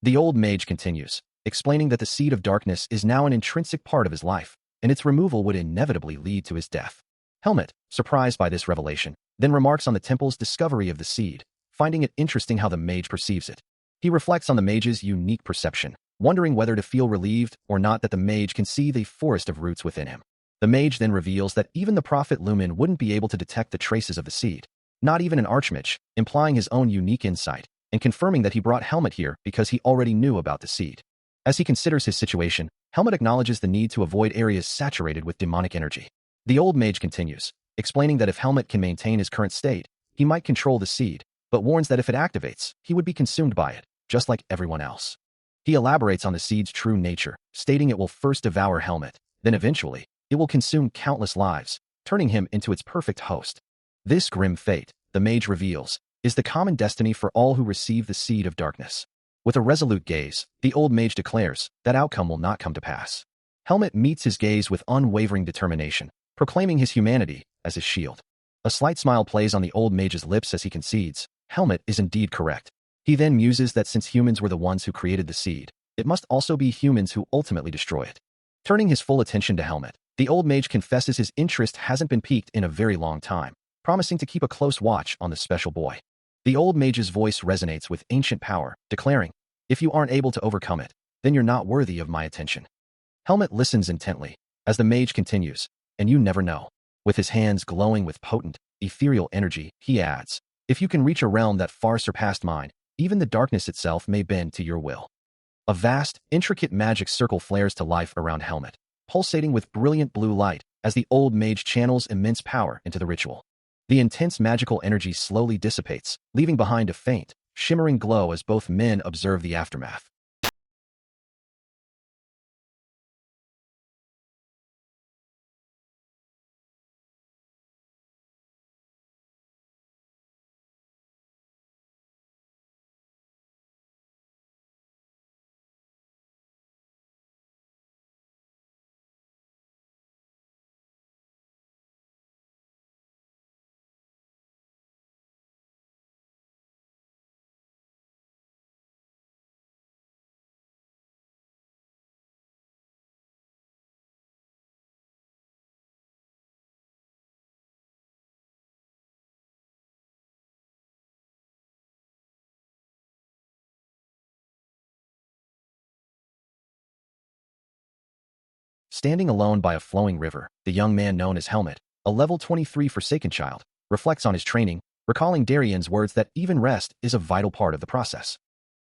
The old mage continues, explaining that the seed of darkness is now an intrinsic part of his life, and its removal would inevitably lead to his death. Helmet, surprised by this revelation, then remarks on the temple's discovery of the seed, finding it interesting how the mage perceives it. He reflects on the mage's unique perception, wondering whether to feel relieved or not that the mage can see the forest of roots within him. The mage then reveals that even the prophet Lumen wouldn't be able to detect the traces of the seed, not even an archmage, implying his own unique insight, and confirming that he brought Helmet here because he already knew about the seed. As he considers his situation, Helmet acknowledges the need to avoid areas saturated with demonic energy. The old mage continues, explaining that if Helmet can maintain his current state, he might control the seed, but warns that if it activates, he would be consumed by it, just like everyone else. He elaborates on the seed's true nature, stating it will first devour Helmet, then eventually, it will consume countless lives, turning him into its perfect host. This grim fate, the mage reveals, is the common destiny for all who receive the seed of darkness. With a resolute gaze, the old mage declares that outcome will not come to pass. Helmet meets his gaze with unwavering determination, proclaiming his humanity as his shield. A slight smile plays on the old mage's lips as he concedes, Helmet is indeed correct. He then muses that since humans were the ones who created the seed, it must also be humans who ultimately destroy it. Turning his full attention to Helmet, the old mage confesses his interest hasn't been piqued in a very long time, promising to keep a close watch on the special boy. The old mage's voice resonates with ancient power, declaring, if you aren't able to overcome it, then you're not worthy of my attention. Helmet listens intently, as the mage continues, and you never know. With his hands glowing with potent, ethereal energy, he adds, if you can reach a realm that far surpassed mine, even the darkness itself may bend to your will. A vast, intricate magic circle flares to life around Helmet, pulsating with brilliant blue light as the old mage channels immense power into the ritual. The intense magical energy slowly dissipates, leaving behind a faint, shimmering glow as both men observe the aftermath. Standing alone by a flowing river, the young man known as Helmet, a level 23 Forsaken child, reflects on his training, recalling Darian's words that even rest is a vital part of the process.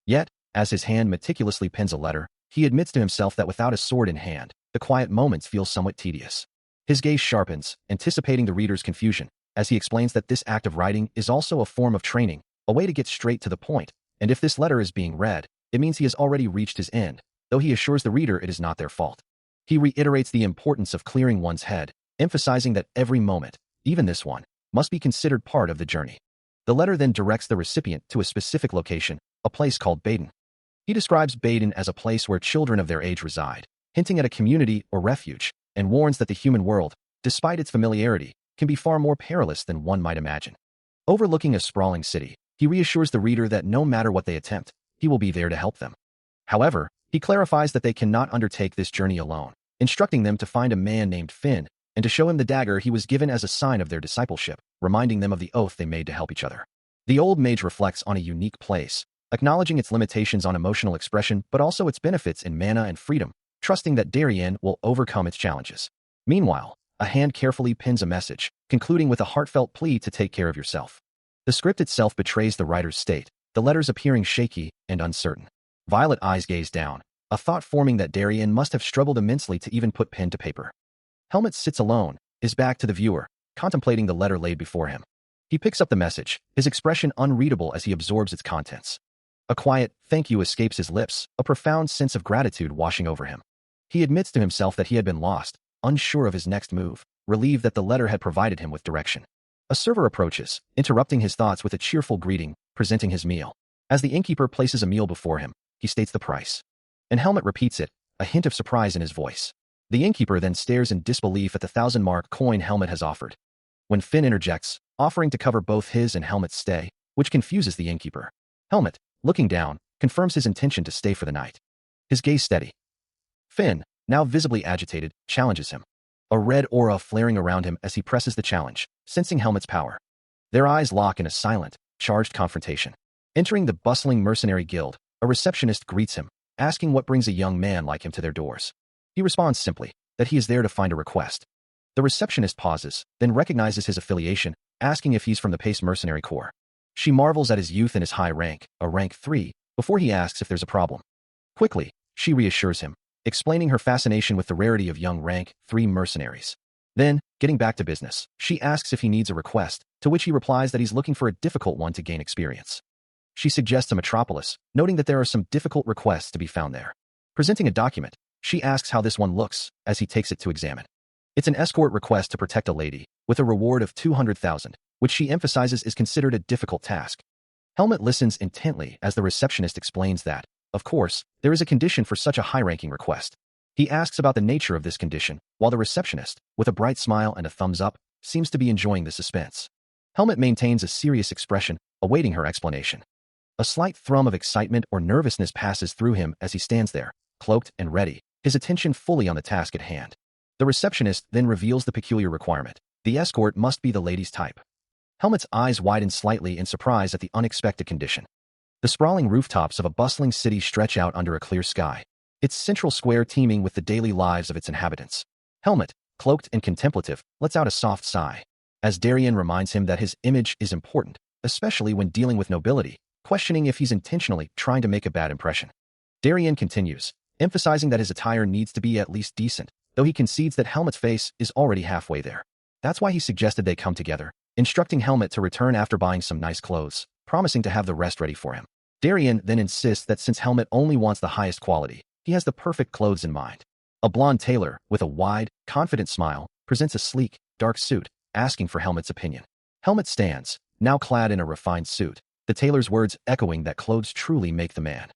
Yet, as his hand meticulously pens a letter, he admits to himself that without a sword in hand, the quiet moments feel somewhat tedious. His gaze sharpens, anticipating the reader's confusion, as he explains that this act of writing is also a form of training, a way to get straight to the point, and if this letter is being read, it means he has already reached his end, though he assures the reader it is not their fault. He reiterates the importance of clearing one's head, emphasizing that every moment, even this one, must be considered part of the journey. The letter then directs the recipient to a specific location, a place called Baden. He describes Baden as a place where children of their age reside, hinting at a community or refuge, and warns that the human world, despite its familiarity, can be far more perilous than one might imagine. Overlooking a sprawling city, he reassures the reader that no matter what they attempt, he will be there to help them. However, he clarifies that they cannot undertake this journey alone, instructing them to find a man named Finn and to show him the dagger he was given as a sign of their discipleship, reminding them of the oath they made to help each other. The old mage reflects on a unique place, acknowledging its limitations on emotional expression but also its benefits in mana and freedom, trusting that Darien will overcome its challenges. Meanwhile, a hand carefully pins a message, concluding with a heartfelt plea to take care of yourself. The script itself betrays the writer's state, the letters appearing shaky and uncertain. Violet eyes gaze down, a thought forming that Darien must have struggled immensely to even put pen to paper. Helmut sits alone, his back to the viewer, contemplating the letter laid before him. He picks up the message, his expression unreadable as he absorbs its contents. A quiet thank you escapes his lips, a profound sense of gratitude washing over him. He admits to himself that he had been lost, unsure of his next move, relieved that the letter had provided him with direction. A server approaches, interrupting his thoughts with a cheerful greeting, presenting his meal. As the innkeeper places a meal before him, he states the price. And Helmut repeats it, a hint of surprise in his voice. The innkeeper then stares in disbelief at the 1,000-mark coin Helmut has offered. When Finn interjects, offering to cover both his and Helmut's stay, which confuses the innkeeper. Helmut, looking down, confirms his intention to stay for the night. His gaze steady. Finn, now visibly agitated, challenges him. A red aura flaring around him as he presses the challenge, sensing Helmut's power. Their eyes lock in a silent, charged confrontation. Entering the bustling mercenary guild, a receptionist greets him, asking what brings a young man like him to their doors. He responds simply, that he is there to find a request. The receptionist pauses, then recognizes his affiliation, asking if he's from the Pace Mercenary Corps. She marvels at his youth and his high rank, a rank 3, before he asks if there's a problem. Quickly, she reassures him, explaining her fascination with the rarity of young rank 3 mercenaries. Then, getting back to business, she asks if he needs a request, to which he replies that he's looking for a difficult one to gain experience. She suggests a metropolis, noting that there are some difficult requests to be found there. Presenting a document, she asks how this one looks, as he takes it to examine. It's an escort request to protect a lady, with a reward of 200,000, which she emphasizes is considered a difficult task. Helmut listens intently as the receptionist explains that, of course, there is a condition for such a high-ranking request. He asks about the nature of this condition, while the receptionist, with a bright smile and a thumbs up, seems to be enjoying the suspense. Helmut maintains a serious expression, awaiting her explanation. A slight thrum of excitement or nervousness passes through him as he stands there, cloaked and ready, his attention fully on the task at hand. The receptionist then reveals the peculiar requirement. The escort must be the lady's type. Helmut's eyes widen slightly in surprise at the unexpected condition. The sprawling rooftops of a bustling city stretch out under a clear sky, its central square teeming with the daily lives of its inhabitants. Helmut, cloaked and contemplative, lets out a soft sigh, as Darien reminds him that his image is important, especially when dealing with nobility, questioning if he's intentionally trying to make a bad impression. Darien continues, emphasizing that his attire needs to be at least decent, though he concedes that Helmut's face is already halfway there. That's why he suggested they come together, instructing Helmut to return after buying some nice clothes, promising to have the rest ready for him. Darien then insists that since Helmut only wants the highest quality, he has the perfect clothes in mind. A blonde tailor, with a wide, confident smile, presents a sleek, dark suit, asking for Helmut's opinion. Helmut stands, now clad in a refined suit, the tailor's words echoing that clothes truly make the man.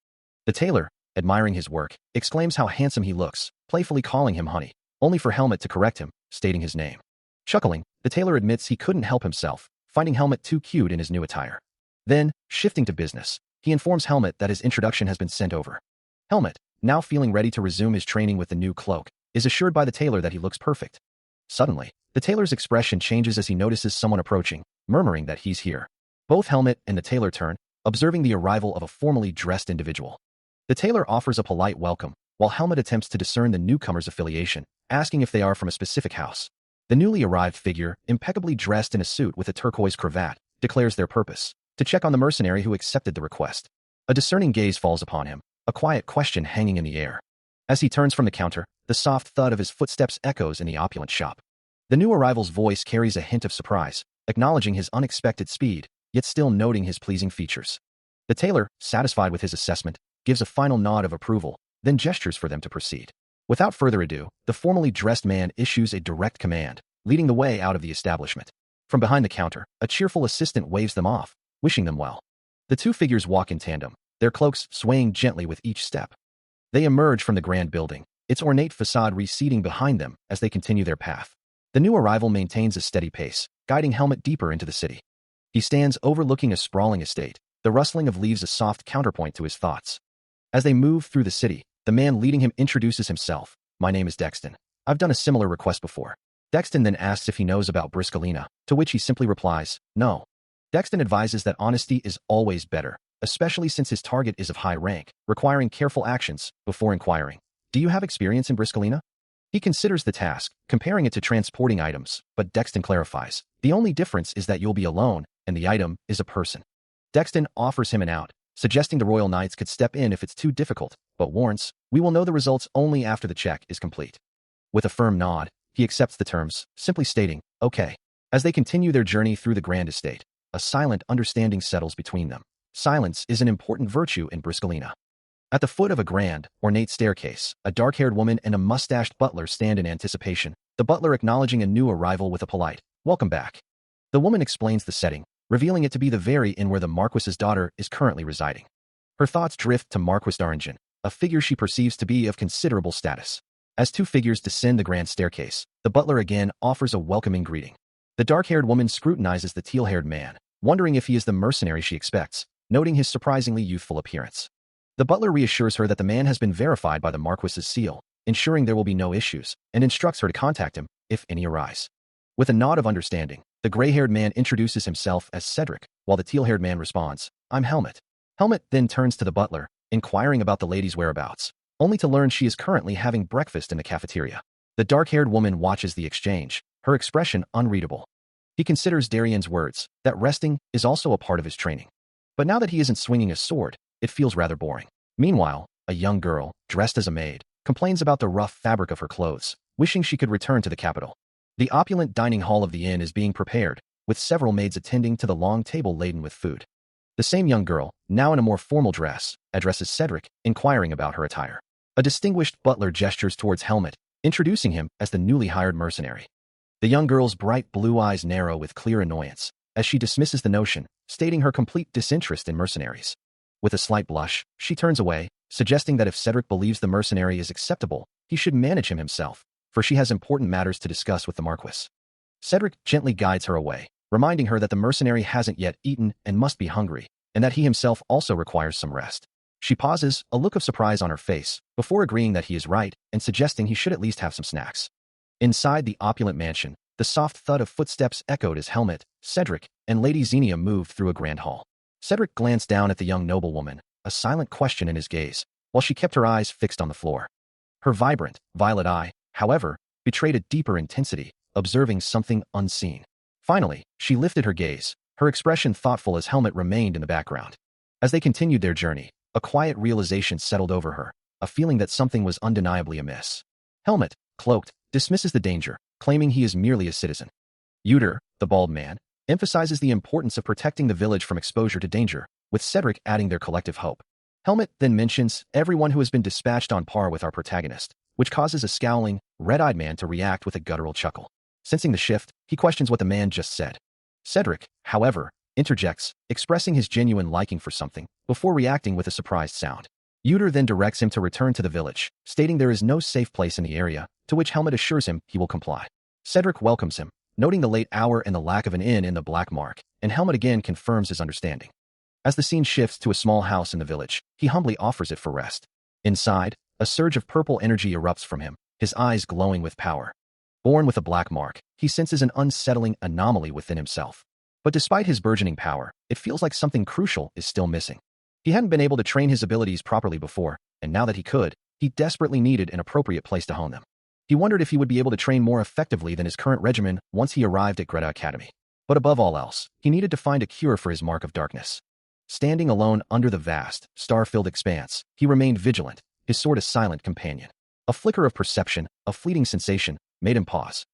The tailor, admiring his work, exclaims how handsome he looks, playfully calling him honey, only for Helmut to correct him, stating his name. Chuckling, the tailor admits he couldn't help himself, finding Helmut too cute in his new attire. Then, shifting to business, he informs Helmut that his introduction has been sent over. Helmut, now feeling ready to resume his training with the new cloak, is assured by the tailor that he looks perfect. Suddenly, the tailor's expression changes as he notices someone approaching, murmuring that he's here. Both Helmut and the tailor turn, observing the arrival of a formally dressed individual. The tailor offers a polite welcome, while Helmut attempts to discern the newcomer's affiliation, asking if they are from a specific house. The newly arrived figure, impeccably dressed in a suit with a turquoise cravat, declares their purpose: to check on the mercenary who accepted the request. A discerning gaze falls upon him, a quiet question hanging in the air. As he turns from the counter, the soft thud of his footsteps echoes in the opulent shop. The new arrival's voice carries a hint of surprise, acknowledging his unexpected speed, yet still noting his pleasing features. The tailor, satisfied with his assessment, gives a final nod of approval, then gestures for them to proceed. Without further ado, the formally dressed man issues a direct command, leading the way out of the establishment. From behind the counter, a cheerful assistant waves them off, wishing them well. The two figures walk in tandem, their cloaks swaying gently with each step. They emerge from the grand building, its ornate facade receding behind them as they continue their path. The new arrival maintains a steady pace, guiding Helmut deeper into the city. He stands overlooking a sprawling estate, the rustling of leaves a soft counterpoint to his thoughts. As they move through the city, the man leading him introduces himself. My name is Dexton. I've done a similar request before. Dexton then asks if he knows about Briscolina, to which he simply replies, no. Dexton advises that honesty is always better, especially since his target is of high rank, requiring careful actions before inquiring. Do you have experience in Briscolina? He considers the task, comparing it to transporting items, but Dexton clarifies, the only difference is that you'll be alone, and the item is a person. Dexton offers him an out, suggesting the Royal Knights could step in if it's too difficult, but warns, we will know the results only after the check is complete. With a firm nod, he accepts the terms, simply stating, okay. As they continue their journey through the grand estate, a silent understanding settles between them. Silence is an important virtue in Briscolina. At the foot of a grand, ornate staircase, a dark-haired woman and a mustached butler stand in anticipation, the butler acknowledging a new arrival with a polite, welcome back. The woman explains the setting, revealing it to be the very inn where the Marquis's daughter is currently residing. Her thoughts drift to Marquis d'Aranjan, a figure she perceives to be of considerable status. As two figures descend the grand staircase, the butler again offers a welcoming greeting. The dark-haired woman scrutinizes the teal-haired man, wondering if he is the mercenary she expects, noting his surprisingly youthful appearance. The butler reassures her that the man has been verified by the Marquis's seal, ensuring there will be no issues, and instructs her to contact him if any arise. With a nod of understanding, the gray-haired man introduces himself as Cedric, while the teal-haired man responds, I'm Helmut. Helmut then turns to the butler, inquiring about the lady's whereabouts, only to learn she is currently having breakfast in the cafeteria. The dark-haired woman watches the exchange, her expression unreadable. He considers Darian's words, that resting is also a part of his training. But now that he isn't swinging a sword, it feels rather boring. Meanwhile, a young girl, dressed as a maid, complains about the rough fabric of her clothes, wishing she could return to the capital. The opulent dining hall of the inn is being prepared, with several maids attending to the long table laden with food. The same young girl, now in a more formal dress, addresses Cedric, inquiring about her attire. A distinguished butler gestures towards Helmut, introducing him as the newly hired mercenary. The young girl's bright blue eyes narrow with clear annoyance, as she dismisses the notion, stating her complete disinterest in mercenaries. With a slight blush, she turns away, suggesting that if Cedric believes the mercenary is acceptable, he should manage him himself, for she has important matters to discuss with the Marquis. Cedric gently guides her away, reminding her that the mercenary hasn't yet eaten and must be hungry, and that he himself also requires some rest. She pauses, a look of surprise on her face, before agreeing that he is right and suggesting he should at least have some snacks. Inside the opulent mansion, the soft thud of footsteps echoed as Helmut, Cedric, and Lady Xenia moved through a grand hall. Cedric glanced down at the young noblewoman, a silent question in his gaze, while she kept her eyes fixed on the floor. Her vibrant, violet eye, however, betrayed a deeper intensity, observing something unseen. Finally, she lifted her gaze, her expression thoughtful as Helmut remained in the background. As they continued their journey, a quiet realization settled over her, a feeling that something was undeniably amiss. Helmut, cloaked, dismisses the danger, claiming he is merely a citizen. Uter, the bald man, emphasizes the importance of protecting the village from exposure to danger, with Cedric adding their collective hope. Helmut then mentions everyone who has been dispatched on par with our protagonist, which causes a scowling, red-eyed man to react with a guttural chuckle. Sensing the shift, he questions what the man just said. Cedric, however, interjects, expressing his genuine liking for something, before reacting with a surprised sound. Uter then directs him to return to the village, stating there is no safe place in the area, to which Helmut assures him he will comply. Cedric welcomes him, noting the late hour and the lack of an inn in the Black Mark, and Helmut again confirms his understanding. As the scene shifts to a small house in the village, he humbly offers it for rest. Inside, a surge of purple energy erupts from him, his eyes glowing with power. Born with a black mark, he senses an unsettling anomaly within himself. But despite his burgeoning power, it feels like something crucial is still missing. He hadn't been able to train his abilities properly before, and now that he could, he desperately needed an appropriate place to hone them. He wondered if he would be able to train more effectively than his current regimen once he arrived at Greta Academy. But above all else, he needed to find a cure for his mark of darkness. Standing alone under the vast, star-filled expanse, he remained vigilant, his sword a silent companion. A flicker of perception, a fleeting sensation, made him pause.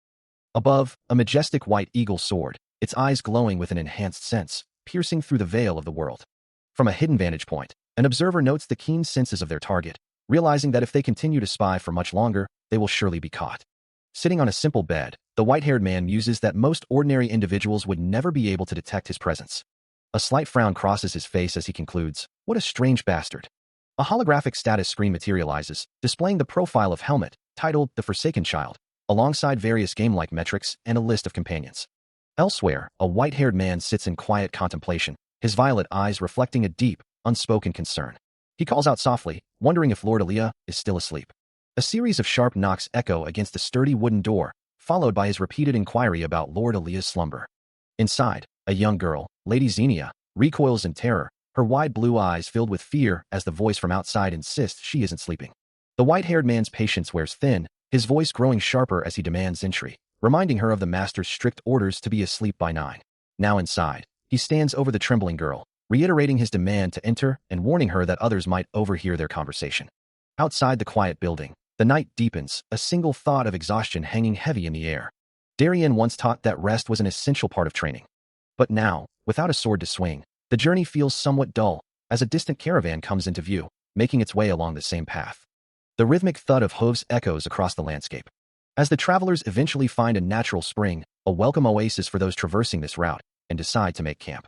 Above, a majestic white eagle soared, its eyes glowing with an enhanced sense, piercing through the veil of the world. From a hidden vantage point, an observer notes the keen senses of their target, realizing that if they continue to spy for much longer, they will surely be caught. Sitting on a simple bed, the white-haired man muses that most ordinary individuals would never be able to detect his presence. A slight frown crosses his face as he concludes, "What a strange bastard." A holographic status screen materializes, displaying the profile of Helmet, titled The Forsaken Child, alongside various game-like metrics and a list of companions. Elsewhere, a white-haired man sits in quiet contemplation, his violet eyes reflecting a deep, unspoken concern. He calls out softly, wondering if Lord Aaliyah is still asleep. A series of sharp knocks echo against the sturdy wooden door, followed by his repeated inquiry about Lord Aaliyah's slumber. Inside, a young girl, Lady Xenia, recoils in terror, her wide blue eyes filled with fear as the voice from outside insists she isn't sleeping. The white-haired man's patience wears thin, his voice growing sharper as he demands entry, reminding her of the master's strict orders to be asleep by 9. Now inside, he stands over the trembling girl, reiterating his demand to enter and warning her that others might overhear their conversation. Outside the quiet building, the night deepens, a single thought of exhaustion hanging heavy in the air. Darien once taught that rest was an essential part of training. But now, without a sword to swing, the journey feels somewhat dull, as a distant caravan comes into view, making its way along the same path. The rhythmic thud of hooves echoes across the landscape. As the travelers eventually find a natural spring, a welcome oasis for those traversing this route, and decide to make camp.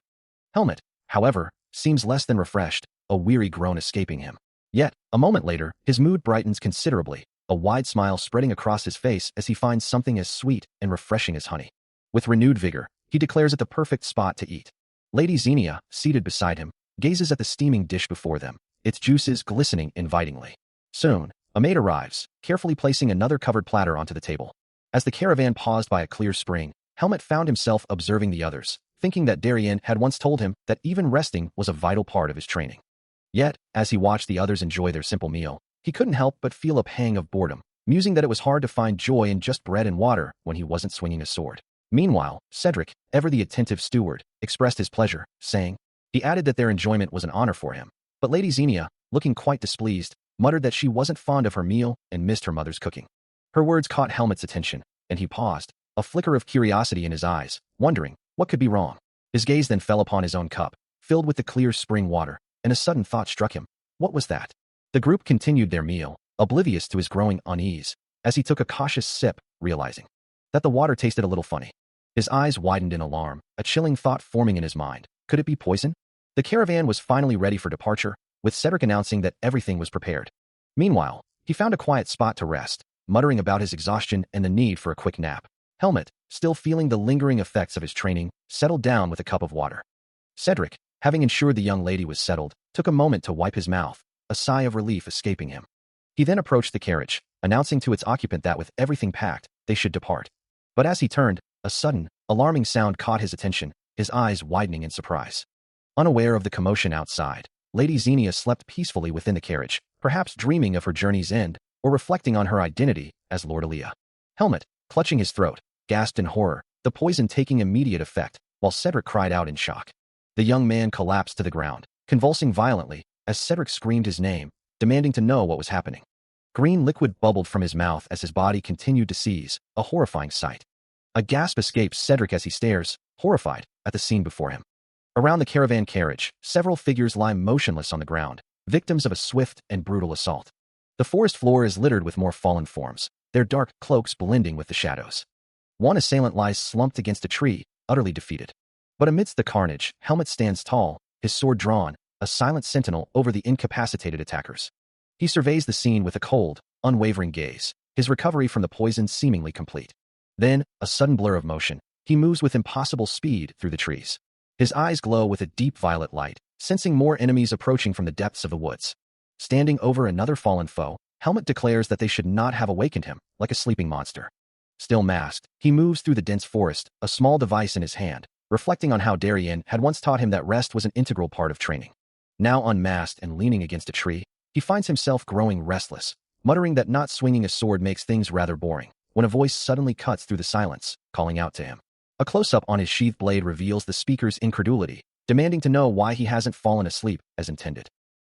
Helmet, however, seems less than refreshed, a weary groan escaping him. Yet, a moment later, his mood brightens considerably, a wide smile spreading across his face as he finds something as sweet and refreshing as honey. With renewed vigor, he declares it the perfect spot to eat. Lady Xenia, seated beside him, gazes at the steaming dish before them, its juices glistening invitingly. Soon, a maid arrives, carefully placing another covered platter onto the table. As the caravan paused by a clear spring, Helmet found himself observing the others, thinking that Darien had once told him that even resting was a vital part of his training. Yet, as he watched the others enjoy their simple meal, he couldn't help but feel a pang of boredom, musing that it was hard to find joy in just bread and water when he wasn't swinging a sword. Meanwhile, Cedric, ever the attentive steward, expressed his pleasure, saying, he added that their enjoyment was an honor for him. But Lady Xenia, looking quite displeased, muttered that she wasn't fond of her meal and missed her mother's cooking. Her words caught Helmet's attention, and he paused, a flicker of curiosity in his eyes, wondering what could be wrong. His gaze then fell upon his own cup, filled with the clear spring water, and a sudden thought struck him. What was that? The group continued their meal, oblivious to his growing unease, as he took a cautious sip, realizing that the water tasted a little funny. His eyes widened in alarm, a chilling thought forming in his mind. Could it be poison? The caravan was finally ready for departure, with Cedric announcing that everything was prepared. Meanwhile, he found a quiet spot to rest, muttering about his exhaustion and the need for a quick nap. Helmet, still feeling the lingering effects of his training, settled down with a cup of water. Cedric, having ensured the young lady was settled, took a moment to wipe his mouth, a sigh of relief escaping him. He then approached the carriage, announcing to its occupant that with everything packed, they should depart. But as he turned, a sudden, alarming sound caught his attention, his eyes widening in surprise. Unaware of the commotion outside, Lady Xenia slept peacefully within the carriage, perhaps dreaming of her journey's end, or reflecting on her identity as Lord Aaliyah. Helmet, clutching his throat, gasped in horror, the poison taking immediate effect, while Cedric cried out in shock. The young man collapsed to the ground, convulsing violently, as Cedric screamed his name, demanding to know what was happening. Green liquid bubbled from his mouth as his body continued to seize, a horrifying sight. A gasp escapes Cedric as he stares, horrified, at the scene before him. Around the caravan carriage, several figures lie motionless on the ground, victims of a swift and brutal assault. The forest floor is littered with more fallen forms, their dark cloaks blending with the shadows. One assailant lies slumped against a tree, utterly defeated. But amidst the carnage, Helmet stands tall, his sword drawn, a silent sentinel over the incapacitated attackers. He surveys the scene with a cold, unwavering gaze, his recovery from the poison seemingly complete. Then, a sudden blur of motion, he moves with impossible speed through the trees. His eyes glow with a deep violet light, sensing more enemies approaching from the depths of the woods. Standing over another fallen foe, Helmet declares that they should not have awakened him, like a sleeping monster. Still masked, he moves through the dense forest, a small device in his hand, reflecting on how Darien had once taught him that rest was an integral part of training. Now unmasked and leaning against a tree, he finds himself growing restless, muttering that not swinging a sword makes things rather boring, when a voice suddenly cuts through the silence, calling out to him. A close-up on his sheathed blade reveals the speaker's incredulity, demanding to know why he hasn't fallen asleep as intended.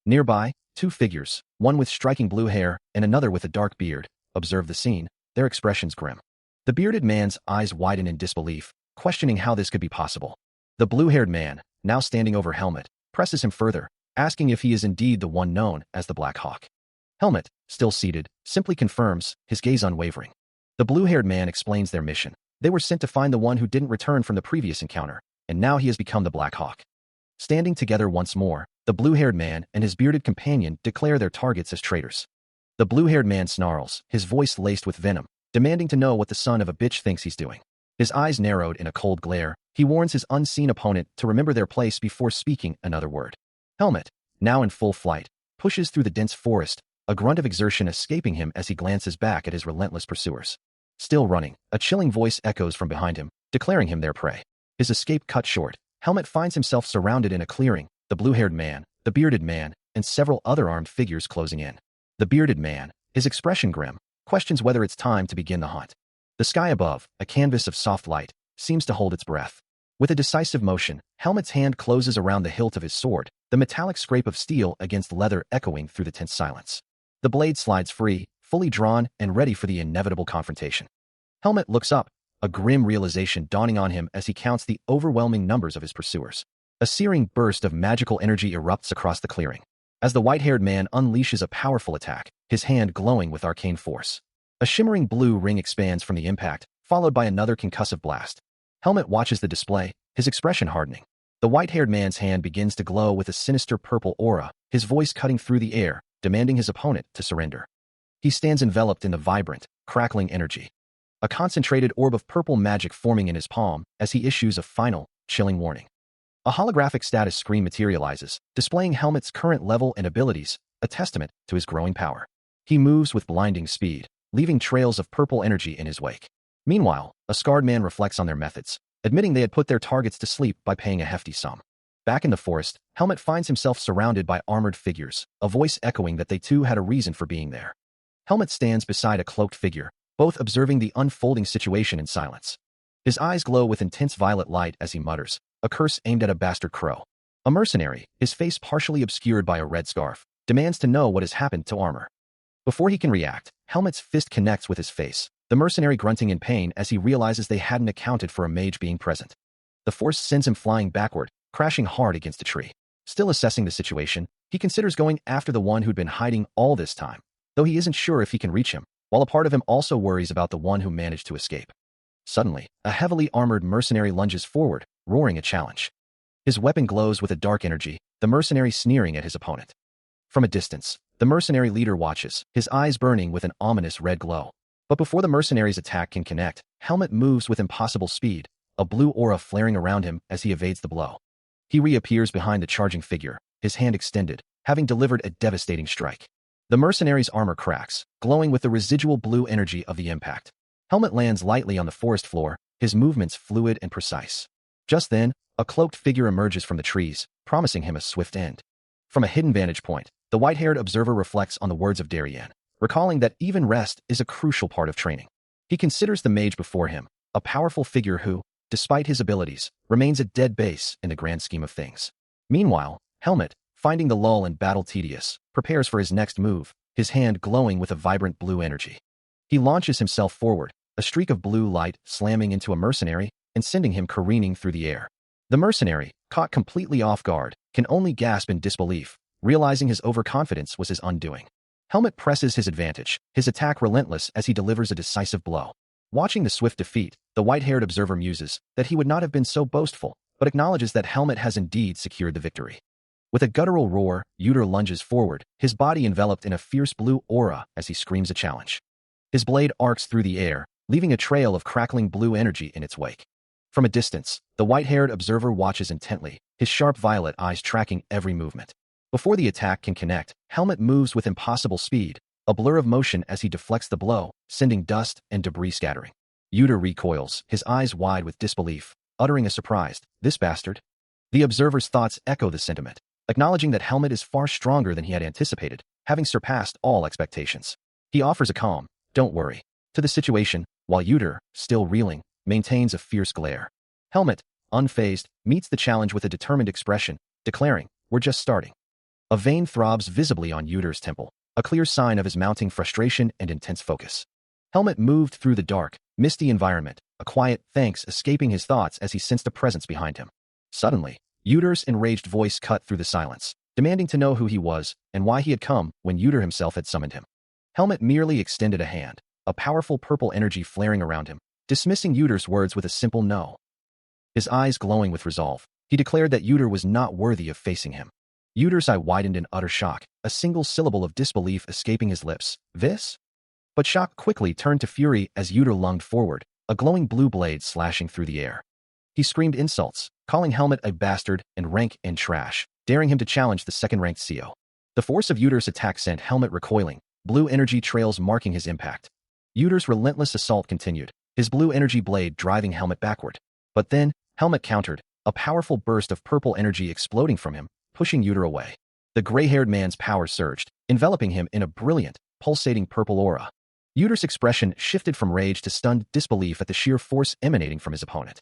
Nearby, two figures, one with striking blue hair and another with a dark beard, observe the scene, their expressions grim. The bearded man's eyes widen in disbelief, questioning how this could be possible. The blue-haired man, now standing over Helmet, presses him further, asking if he is indeed the one known as the Black Hawk. Helmet, still seated, simply confirms, his gaze unwavering. The blue-haired man explains their mission. They were sent to find the one who didn't return from the previous encounter, and now he has become the Black Hawk. Standing together once more, The blue-haired man and his bearded companion declare their targets as traitors. The blue-haired man snarls, his voice laced with venom, demanding to know what the son of a bitch thinks he's doing. His eyes narrowed in a cold glare, he warns his unseen opponent to remember their place before speaking another word. Helmet, now in full flight, pushes through the dense forest, a grunt of exertion escaping him as he glances back at his relentless pursuers. Still running, a chilling voice echoes from behind him, declaring him their prey. His escape cut short, Helmet finds himself surrounded in a clearing, the blue-haired man, the bearded man, and several other armed figures closing in. The bearded man, his expression grim, questions whether it's time to begin the hunt. The sky above, a canvas of soft light, seems to hold its breath. With a decisive motion, Helmet's hand closes around the hilt of his sword, the metallic scrape of steel against leather echoing through the tense silence. The blade slides free, fully drawn and ready for the inevitable confrontation. Helmet looks up, a grim realization dawning on him as he counts the overwhelming numbers of his pursuers. A searing burst of magical energy erupts across the clearing. As the white-haired man unleashes a powerful attack, his hand glowing with arcane force. A shimmering blue ring expands from the impact, followed by another concussive blast. Helmet watches the display, his expression hardening. The white-haired man's hand begins to glow with a sinister purple aura, his voice cutting through the air, demanding his opponent to surrender. He stands enveloped in the vibrant, crackling energy. A concentrated orb of purple magic forming in his palm as he issues a final, chilling warning. A holographic status screen materializes, displaying Helmet's current level and abilities, a testament to his growing power. He moves with blinding speed, leaving trails of purple energy in his wake. Meanwhile, a scarred man reflects on their methods, admitting they had put their targets to sleep by paying a hefty sum. Back in the forest, Helmet finds himself surrounded by armored figures, a voice echoing that they too had a reason for being there. Helmet stands beside a cloaked figure, both observing the unfolding situation in silence. His eyes glow with intense violet light as he mutters, a curse aimed at a bastard crow. A mercenary, his face partially obscured by a red scarf, demands to know what has happened to Armor. Before he can react, Helmet's fist connects with his face, the mercenary grunting in pain as he realizes they hadn't accounted for a mage being present. The force sends him flying backward, crashing hard against a tree. Still assessing the situation, he considers going after the one who'd been hiding all this time, though he isn't sure if he can reach him, while a part of him also worries about the one who managed to escape. Suddenly, a heavily armored mercenary lunges forward, roaring a challenge. His weapon glows with a dark energy, the mercenary sneering at his opponent. From a distance, the mercenary leader watches, his eyes burning with an ominous red glow. But before the mercenary's attack can connect, Helmet moves with impossible speed, a blue aura flaring around him as he evades the blow. He reappears behind the charging figure, his hand extended, having delivered a devastating strike. The mercenary's armor cracks, glowing with the residual blue energy of the impact. Helmet lands lightly on the forest floor, his movements fluid and precise. Just then, a cloaked figure emerges from the trees, promising him a swift end. From a hidden vantage point, the white-haired observer reflects on the words of Darien, recalling that even rest is a crucial part of training. He considers the mage before him, a powerful figure who, despite his abilities, remains a dead base in the grand scheme of things. Meanwhile, Helmet, finding the lull in battle tedious, prepares for his next move, his hand glowing with a vibrant blue energy. He launches himself forward, a streak of blue light slamming into a mercenary and sending him careening through the air. The mercenary, caught completely off guard, can only gasp in disbelief, realizing his overconfidence was his undoing. Helmet presses his advantage, his attack relentless as he delivers a decisive blow. Watching the swift defeat, the white-haired observer muses that he would not have been so boastful, but acknowledges that Helmet has indeed secured the victory. With a guttural roar, Uter lunges forward, his body enveloped in a fierce blue aura as he screams a challenge. His blade arcs through the air, leaving a trail of crackling blue energy in its wake. From a distance, the white-haired observer watches intently, his sharp violet eyes tracking every movement. Before the attack can connect, Helmet moves with impossible speed, a blur of motion as he deflects the blow, sending dust and debris scattering. Uter recoils, his eyes wide with disbelief, uttering a surprised, "This bastard?" The observer's thoughts echo the sentiment, acknowledging that Helmet is far stronger than he had anticipated, having surpassed all expectations. He offers a calm, "Don't worry," to the situation, while Uter, still reeling, maintains a fierce glare. Helmet, unfazed, meets the challenge with a determined expression, declaring, "We're just starting." A vein throbs visibly on Uter's temple, a clear sign of his mounting frustration and intense focus. Helmet moved through the dark, misty environment, a quiet thanks escaping his thoughts as he sensed a presence behind him. Suddenly, Uter's enraged voice cut through the silence, demanding to know who he was and why he had come when Uter himself had summoned him. Helmet merely extended a hand, a powerful purple energy flaring around him, dismissing Uter's words with a simple no. His eyes glowing with resolve, he declared that Uter was not worthy of facing him. Uter's eye widened in utter shock, a single syllable of disbelief escaping his lips. This? But shock quickly turned to fury as Uter lunged forward, a glowing blue blade slashing through the air. He screamed insults, calling Helmet a bastard and rank and trash, daring him to challenge the second-ranked CO. The force of Uter's attack sent Helmet recoiling, blue energy trails marking his impact. Uter's relentless assault continued, his blue energy blade driving Helmet backward. But then, Helmet countered, a powerful burst of purple energy exploding from him, pushing Uter away. The gray-haired man's power surged, enveloping him in a brilliant, pulsating purple aura. Uter's expression shifted from rage to stunned disbelief at the sheer force emanating from his opponent.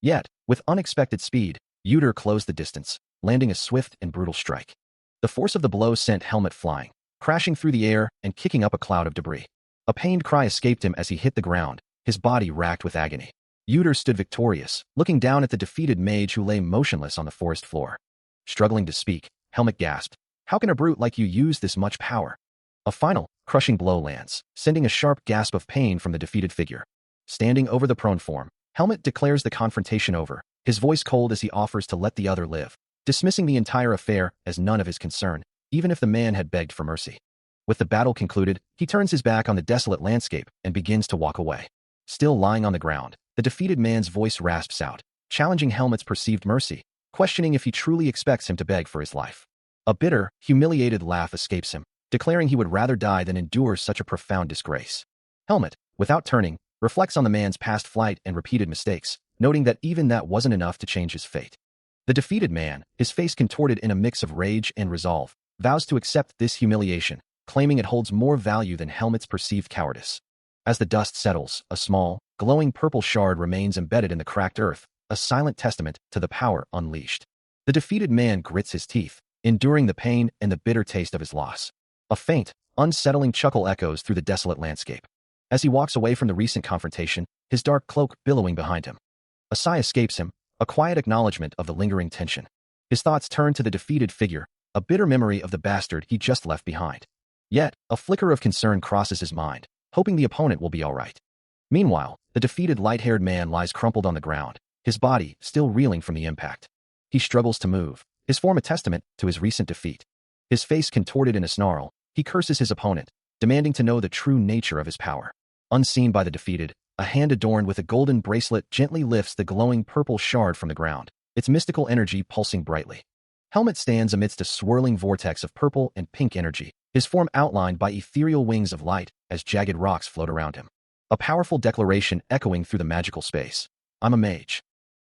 Yet, with unexpected speed, Uter closed the distance, landing a swift and brutal strike. The force of the blow sent Helmet flying, crashing through the air and kicking up a cloud of debris. A pained cry escaped him as he hit the ground, his body racked with agony. Uter stood victorious, looking down at the defeated mage who lay motionless on the forest floor. Struggling to speak, Helmet gasped, "How can a brute like you use this much power?" A final, crushing blow lands, sending a sharp gasp of pain from the defeated figure. Standing over the prone form, Helmet declares the confrontation over, his voice cold as he offers to let the other live, dismissing the entire affair as none of his concern, even if the man had begged for mercy. With the battle concluded, he turns his back on the desolate landscape and begins to walk away. Still lying on the ground, the defeated man's voice rasps out, challenging Helmet's perceived mercy, questioning if he truly expects him to beg for his life. A bitter, humiliated laugh escapes him, declaring he would rather die than endure such a profound disgrace. Helmet, without turning, reflects on the man's past flight and repeated mistakes, noting that even that wasn't enough to change his fate. The defeated man, his face contorted in a mix of rage and resolve, vows to accept this humiliation, claiming it holds more value than Helmet's perceived cowardice. As the dust settles, a small, glowing purple shard remains embedded in the cracked earth, a silent testament to the power unleashed. The defeated man grits his teeth, enduring the pain and the bitter taste of his loss. A faint, unsettling chuckle echoes through the desolate landscape. As he walks away from the recent confrontation, his dark cloak billowing behind him. A sigh escapes him, a quiet acknowledgement of the lingering tension. His thoughts turn to the defeated figure, a bitter memory of the bastard he just left behind. Yet, a flicker of concern crosses his mind, hoping the opponent will be all right. Meanwhile, the defeated light-haired man lies crumpled on the ground, his body still reeling from the impact. He struggles to move, his form a testament to his recent defeat. His face contorted in a snarl, he curses his opponent, demanding to know the true nature of his power. Unseen by the defeated, a hand adorned with a golden bracelet gently lifts the glowing purple shard from the ground, its mystical energy pulsing brightly. Helmet stands amidst a swirling vortex of purple and pink energy, his form outlined by ethereal wings of light as jagged rocks float around him. A powerful declaration echoing through the magical space. "I'm a mage."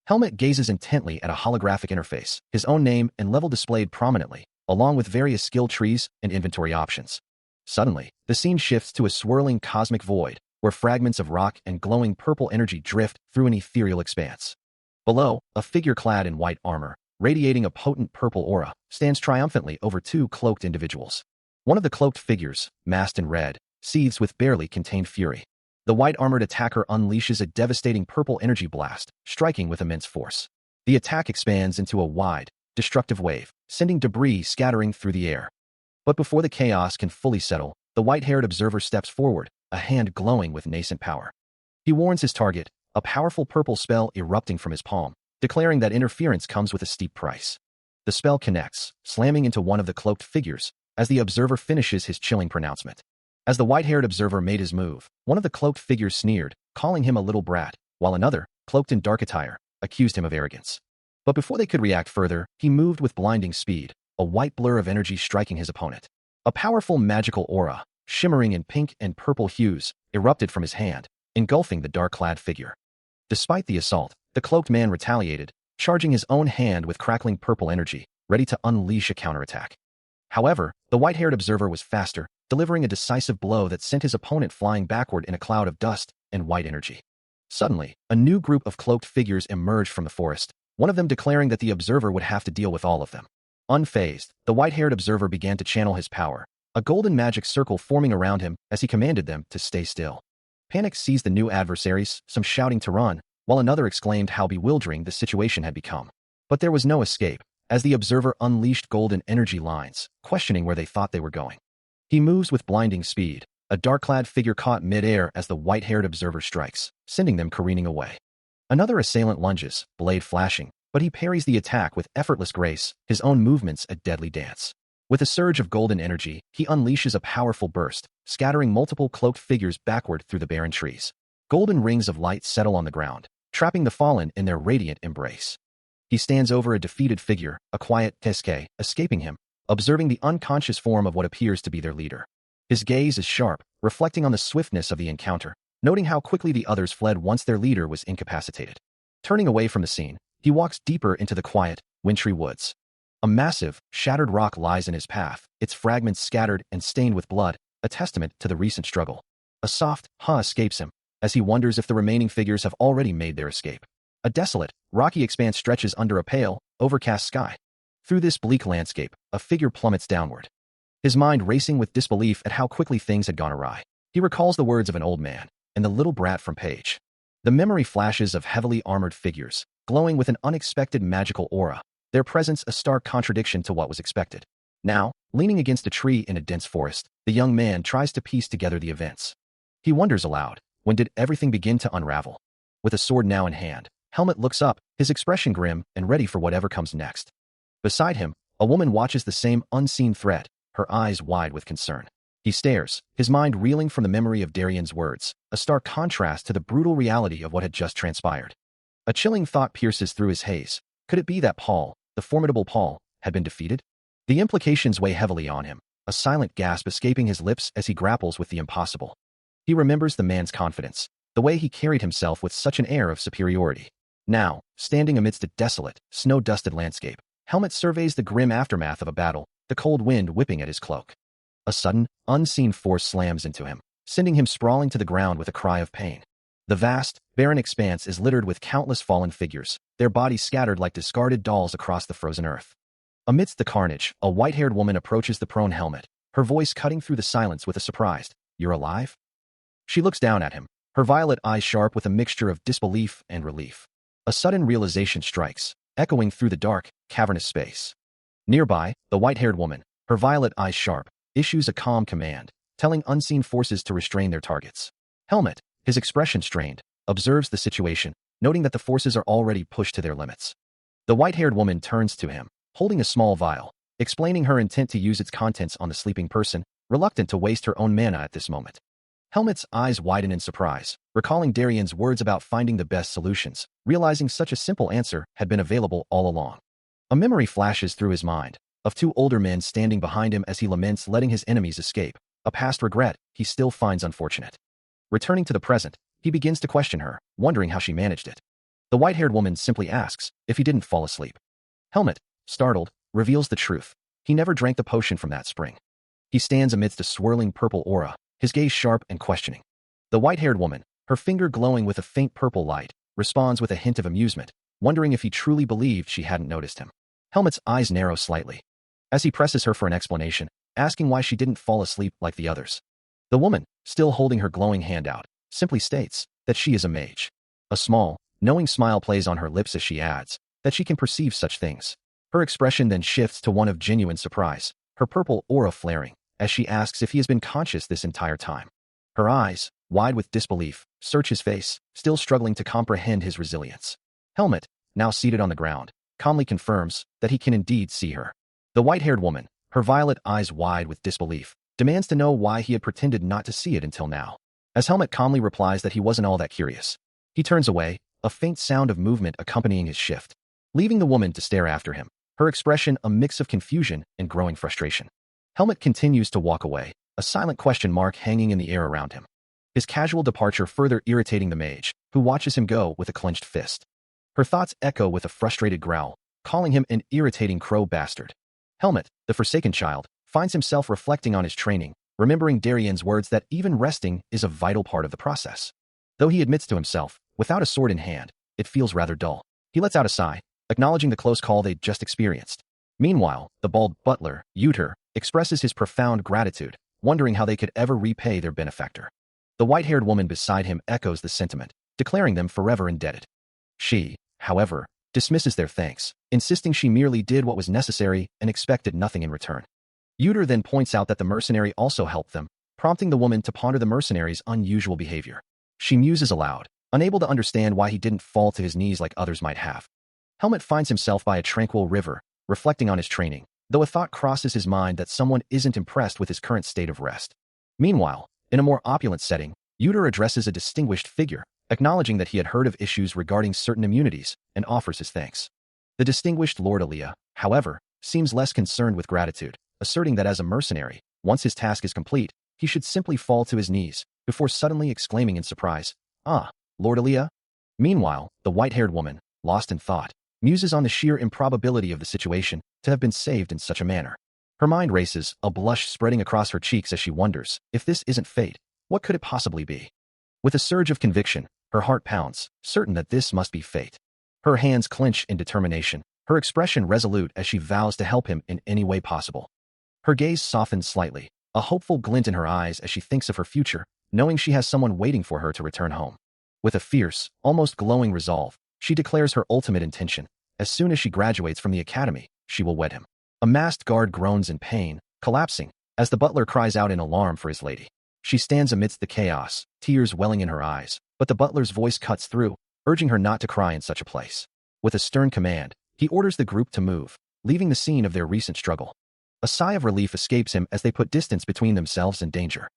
Helmet gazes intently at a holographic interface, his own name and level displayed prominently, along with various skill trees and inventory options. Suddenly, the scene shifts to a swirling cosmic void, where fragments of rock and glowing purple energy drift through an ethereal expanse. Below, a figure clad in white armor, radiating a potent purple aura, stands triumphantly over two cloaked individuals. One of the cloaked figures, masked in red, seethes with barely contained fury. The white-armored attacker unleashes a devastating purple energy blast, striking with immense force. The attack expands into a wide, destructive wave, sending debris scattering through the air. But before the chaos can fully settle, the white-haired observer steps forward, a hand glowing with nascent power. He warns his target, a powerful purple spell erupting from his palm, declaring that interference comes with a steep price. The spell connects, slamming into one of the cloaked figures, as the observer finishes his chilling pronouncement. As the white-haired observer made his move, one of the cloaked figures sneered, calling him a little brat, while another, cloaked in dark attire, accused him of arrogance. But before they could react further, he moved with blinding speed, a white blur of energy striking his opponent. A powerful magical aura, shimmering in pink and purple hues, erupted from his hand, engulfing the dark-clad figure. Despite the assault, the cloaked man retaliated, charging his own hand with crackling purple energy, ready to unleash a counterattack. However, the white-haired observer was faster, delivering a decisive blow that sent his opponent flying backward in a cloud of dust and white energy. Suddenly, a new group of cloaked figures emerged from the forest, one of them declaring that the observer would have to deal with all of them. Unfazed, the white-haired observer began to channel his power, a golden magic circle forming around him as he commanded them to stay still. Panic seized the new adversaries, some shouting to run, while another exclaimed how bewildering the situation had become. But there was no escape, as the observer unleashed golden energy lines, questioning where they thought they were going. He moves with blinding speed, a dark-clad figure caught mid-air as the white-haired observer strikes, sending them careening away. Another assailant lunges, blade flashing, but he parries the attack with effortless grace, his own movements a deadly dance. With a surge of golden energy, he unleashes a powerful burst, scattering multiple cloaked figures backward through the barren trees. Golden rings of light settle on the ground, trapping the fallen in their radiant embrace. He stands over a defeated figure, a quiet Tesuke, escaping him, observing the unconscious form of what appears to be their leader. His gaze is sharp, reflecting on the swiftness of the encounter, noting how quickly the others fled once their leader was incapacitated. Turning away from the scene, he walks deeper into the quiet, wintry woods. A massive, shattered rock lies in his path, its fragments scattered and stained with blood, a testament to the recent struggle. A soft huh escapes him, as he wonders if the remaining figures have already made their escape. A desolate, rocky expanse stretches under a pale, overcast sky. Through this bleak landscape, a figure plummets downward. His mind racing with disbelief at how quickly things had gone awry. He recalls the words of an old man, and the little brat from Page. The memory flashes of heavily armored figures, glowing with an unexpected magical aura, their presence a stark contradiction to what was expected. Now, leaning against a tree in a dense forest, the young man tries to piece together the events. He wonders aloud, when did everything begin to unravel? With a sword now in hand, Helmut looks up, his expression grim and ready for whatever comes next. Beside him, a woman watches the same unseen threat, her eyes wide with concern. He stares, his mind reeling from the memory of Darian's words, a stark contrast to the brutal reality of what had just transpired. A chilling thought pierces through his haze. Could it be that Paul, the formidable Paul, had been defeated? The implications weigh heavily on him, a silent gasp escaping his lips as he grapples with the impossible. He remembers the man's confidence, the way he carried himself with such an air of superiority. Now, standing amidst a desolate, snow-dusted landscape, Helmut surveys the grim aftermath of a battle, the cold wind whipping at his cloak. A sudden, unseen force slams into him, sending him sprawling to the ground with a cry of pain. The vast, barren expanse is littered with countless fallen figures, their bodies scattered like discarded dolls across the frozen earth. Amidst the carnage, a white-haired woman approaches the prone Helmut, her voice cutting through the silence with a surprised, "You're alive?" She looks down at him, her violet eyes sharp with a mixture of disbelief and relief. A sudden realization strikes, echoing through the dark, cavernous space. Nearby, the white-haired woman, her violet eyes sharp, issues a calm command, telling unseen forces to restrain their targets. Helmut, his expression strained, observes the situation, noting that the forces are already pushed to their limits. The white-haired woman turns to him, holding a small vial, explaining her intent to use its contents on the sleeping person, reluctant to waste her own mana at this moment. Helmut's eyes widen in surprise, recalling Darian's words about finding the best solutions, realizing such a simple answer had been available all along. A memory flashes through his mind, of two older men standing behind him as he laments letting his enemies escape, a past regret he still finds unfortunate. Returning to the present, he begins to question her, wondering how she managed it. The white-haired woman simply asks if he didn't fall asleep. Helmut, startled, reveals the truth. He never drank the potion from that spring. He stands amidst a swirling purple aura, his gaze sharp and questioning. The white-haired woman, her finger glowing with a faint purple light, responds with a hint of amusement, wondering if he truly believed she hadn't noticed him. Helmut's eyes narrow slightly, as he presses her for an explanation, asking why she didn't fall asleep like the others. The woman, still holding her glowing hand out, simply states that she is a mage. A small, knowing smile plays on her lips as she adds that she can perceive such things. Her expression then shifts to one of genuine surprise, her purple aura flaring, as she asks if he has been conscious this entire time. Her eyes, wide with disbelief, search his face, still struggling to comprehend his resilience. Helmut, now seated on the ground, calmly confirms that he can indeed see her. The white-haired woman, her violet eyes wide with disbelief, demands to know why he had pretended not to see it until now. As Helmut calmly replies that he wasn't all that curious, he turns away, a faint sound of movement accompanying his shift, leaving the woman to stare after him, her expression a mix of confusion and growing frustration. Helmut continues to walk away, a silent question mark hanging in the air around him. His casual departure further irritating the mage, who watches him go with a clenched fist. Her thoughts echo with a frustrated growl, calling him an irritating crow bastard. Helmut, the forsaken child, finds himself reflecting on his training, remembering Darian's words that even resting is a vital part of the process. Though he admits to himself, without a sword in hand, it feels rather dull. He lets out a sigh, acknowledging the close call they'd just experienced. Meanwhile, the bald butler, Uter, expresses his profound gratitude, wondering how they could ever repay their benefactor. The white-haired woman beside him echoes the sentiment, declaring them forever indebted. She, however, dismisses their thanks, insisting she merely did what was necessary and expected nothing in return. Uter then points out that the mercenary also helped them, prompting the woman to ponder the mercenary's unusual behavior. She muses aloud, unable to understand why he didn't fall to his knees like others might have. Helmet finds himself by a tranquil river, reflecting on his training, though a thought crosses his mind that someone isn't impressed with his current state of rest. Meanwhile, in a more opulent setting, Uter addresses a distinguished figure, acknowledging that he had heard of issues regarding certain immunities, and offers his thanks. The distinguished Lord Aaliyah, however, seems less concerned with gratitude, asserting that as a mercenary, once his task is complete, he should simply fall to his knees, before suddenly exclaiming in surprise, "Ah, Lord Aaliyah?" Meanwhile, the white-haired woman, lost in thought, muses on the sheer improbability of the situation to have been saved in such a manner. Her mind races, a blush spreading across her cheeks as she wonders, if this isn't fate, what could it possibly be? With a surge of conviction, her heart pounds, certain that this must be fate. Her hands clench in determination, her expression resolute as she vows to help him in any way possible. Her gaze softens slightly, a hopeful glint in her eyes as she thinks of her future, knowing she has someone waiting for her to return home. With a fierce, almost glowing resolve, she declares her ultimate intention. As soon as she graduates from the academy, she will wed him. A masked guard groans in pain, collapsing, as the butler cries out in alarm for his lady. She stands amidst the chaos, tears welling in her eyes, but the butler's voice cuts through, urging her not to cry in such a place. With a stern command, he orders the group to move, leaving the scene of their recent struggle. A sigh of relief escapes him as they put distance between themselves and danger.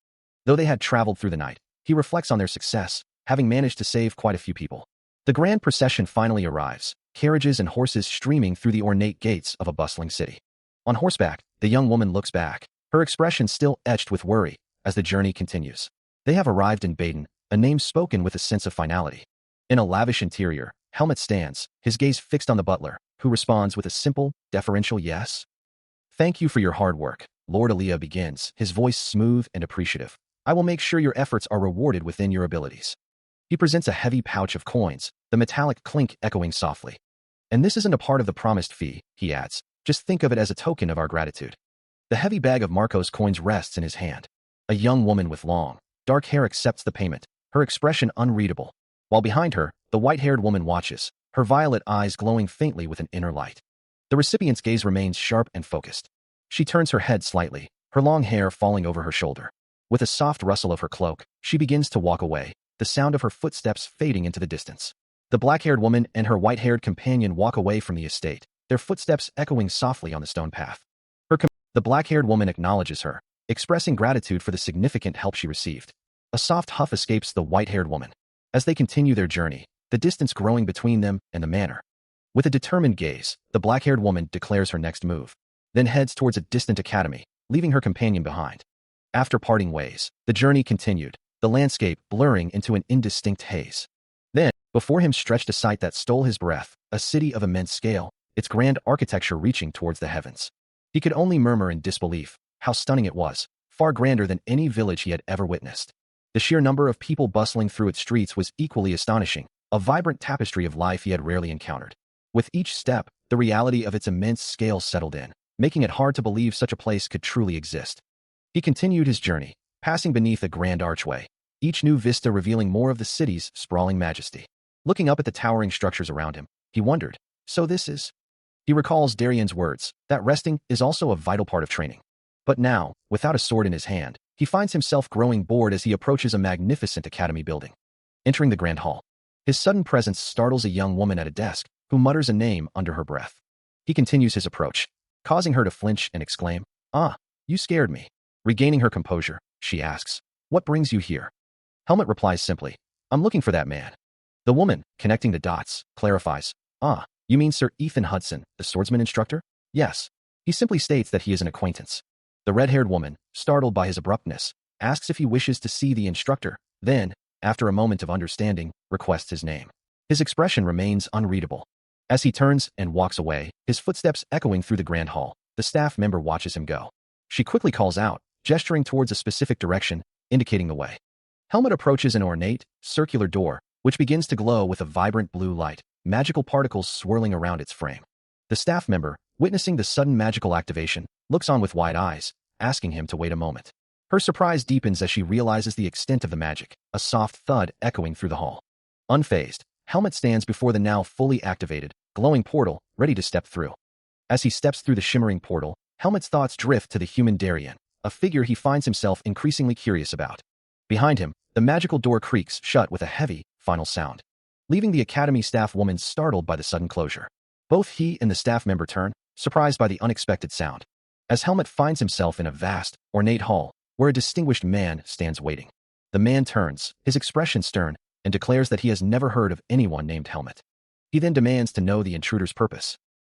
Though they had traveled through the night, he reflects on their success, having managed to save quite a few people. The grand procession finally arrives, carriages and horses streaming through the ornate gates of a bustling city. On horseback, the young woman looks back, her expression still etched with worry, as the journey continues. They have arrived in Baden, a name spoken with a sense of finality. In a lavish interior, Helmut stands, his gaze fixed on the butler, who responds with a simple, deferential yes. "Thank you for your hard work," Lord Aaliyah begins, his voice smooth and appreciative. "I will make sure your efforts are rewarded within your abilities." He presents a heavy pouch of coins, the metallic clink echoing softly. "And this isn't a part of the promised fee," he adds. "Just think of it as a token of our gratitude." The heavy bag of Marcos coins rests in his hand. A young woman with long, dark hair accepts the payment, her expression unreadable, while behind her, the white-haired woman watches, her violet eyes glowing faintly with an inner light. The recipient's gaze remains sharp and focused. She turns her head slightly, her long hair falling over her shoulder. With a soft rustle of her cloak, she begins to walk away, the sound of her footsteps fading into the distance. The black-haired woman and her white-haired companion walk away from the estate, their footsteps echoing softly on the stone path. The black-haired woman acknowledges her, expressing gratitude for the significant help she received. A soft huff escapes the white-haired woman. As they continue their journey, the distance growing between them and the manor. With a determined gaze, the black-haired woman declares her next move, then heads towards a distant academy, leaving her companion behind. After parting ways, the journey continued, the landscape blurring into an indistinct haze. Then, before him stretched a sight that stole his breath, a city of immense scale, its grand architecture reaching towards the heavens. He could only murmur in disbelief, how stunning it was, far grander than any village he had ever witnessed. The sheer number of people bustling through its streets was equally astonishing, a vibrant tapestry of life he had rarely encountered. With each step, the reality of its immense scale settled in, making it hard to believe such a place could truly exist. He continued his journey, passing beneath a grand archway, each new vista revealing more of the city's sprawling majesty. Looking up at the towering structures around him, he wondered, so this is... He recalls Darian's words, that resting is also a vital part of training. But now, without a sword in his hand, he finds himself growing bored as he approaches a magnificent academy building. Entering the grand hall, his sudden presence startles a young woman at a desk, who mutters a name under her breath. He continues his approach, causing her to flinch and exclaim, "Ah, you scared me." Regaining her composure, she asks, "What brings you here?" Helmut replies simply, "I'm looking for that man." The woman, connecting the dots, clarifies, "Ah, you mean Sir Ethan Hudson, the swordsman instructor?" "Yes." He simply states that he is an acquaintance. The red-haired woman, startled by his abruptness, asks if he wishes to see the instructor, then, after a moment of understanding, requests his name. His expression remains unreadable. As he turns and walks away, his footsteps echoing through the grand hall, the staff member watches him go. She quickly calls out, gesturing towards a specific direction, indicating the way. Helmut approaches an ornate, circular door, which begins to glow with a vibrant blue light, magical particles swirling around its frame. The staff member, witnessing the sudden magical activation, looks on with wide eyes, asking him to wait a moment. Her surprise deepens as she realizes the extent of the magic, a soft thud echoing through the hall. Unfazed, Helmut stands before the now fully activated, glowing portal, ready to step through. As he steps through the shimmering portal, Helmut's thoughts drift to the human Darien, a figure he finds himself increasingly curious about. Behind him, the magical door creaks shut with a heavy, final sound, leaving the academy staff woman startled by the sudden closure. Both he and the staff member turn, surprised by the unexpected sound, as Helmet finds himself in a vast, ornate hall, where a distinguished man stands waiting. The man turns, his expression stern, and declares that he has never heard of anyone named Helmet. He then demands to know the intruder's purpose.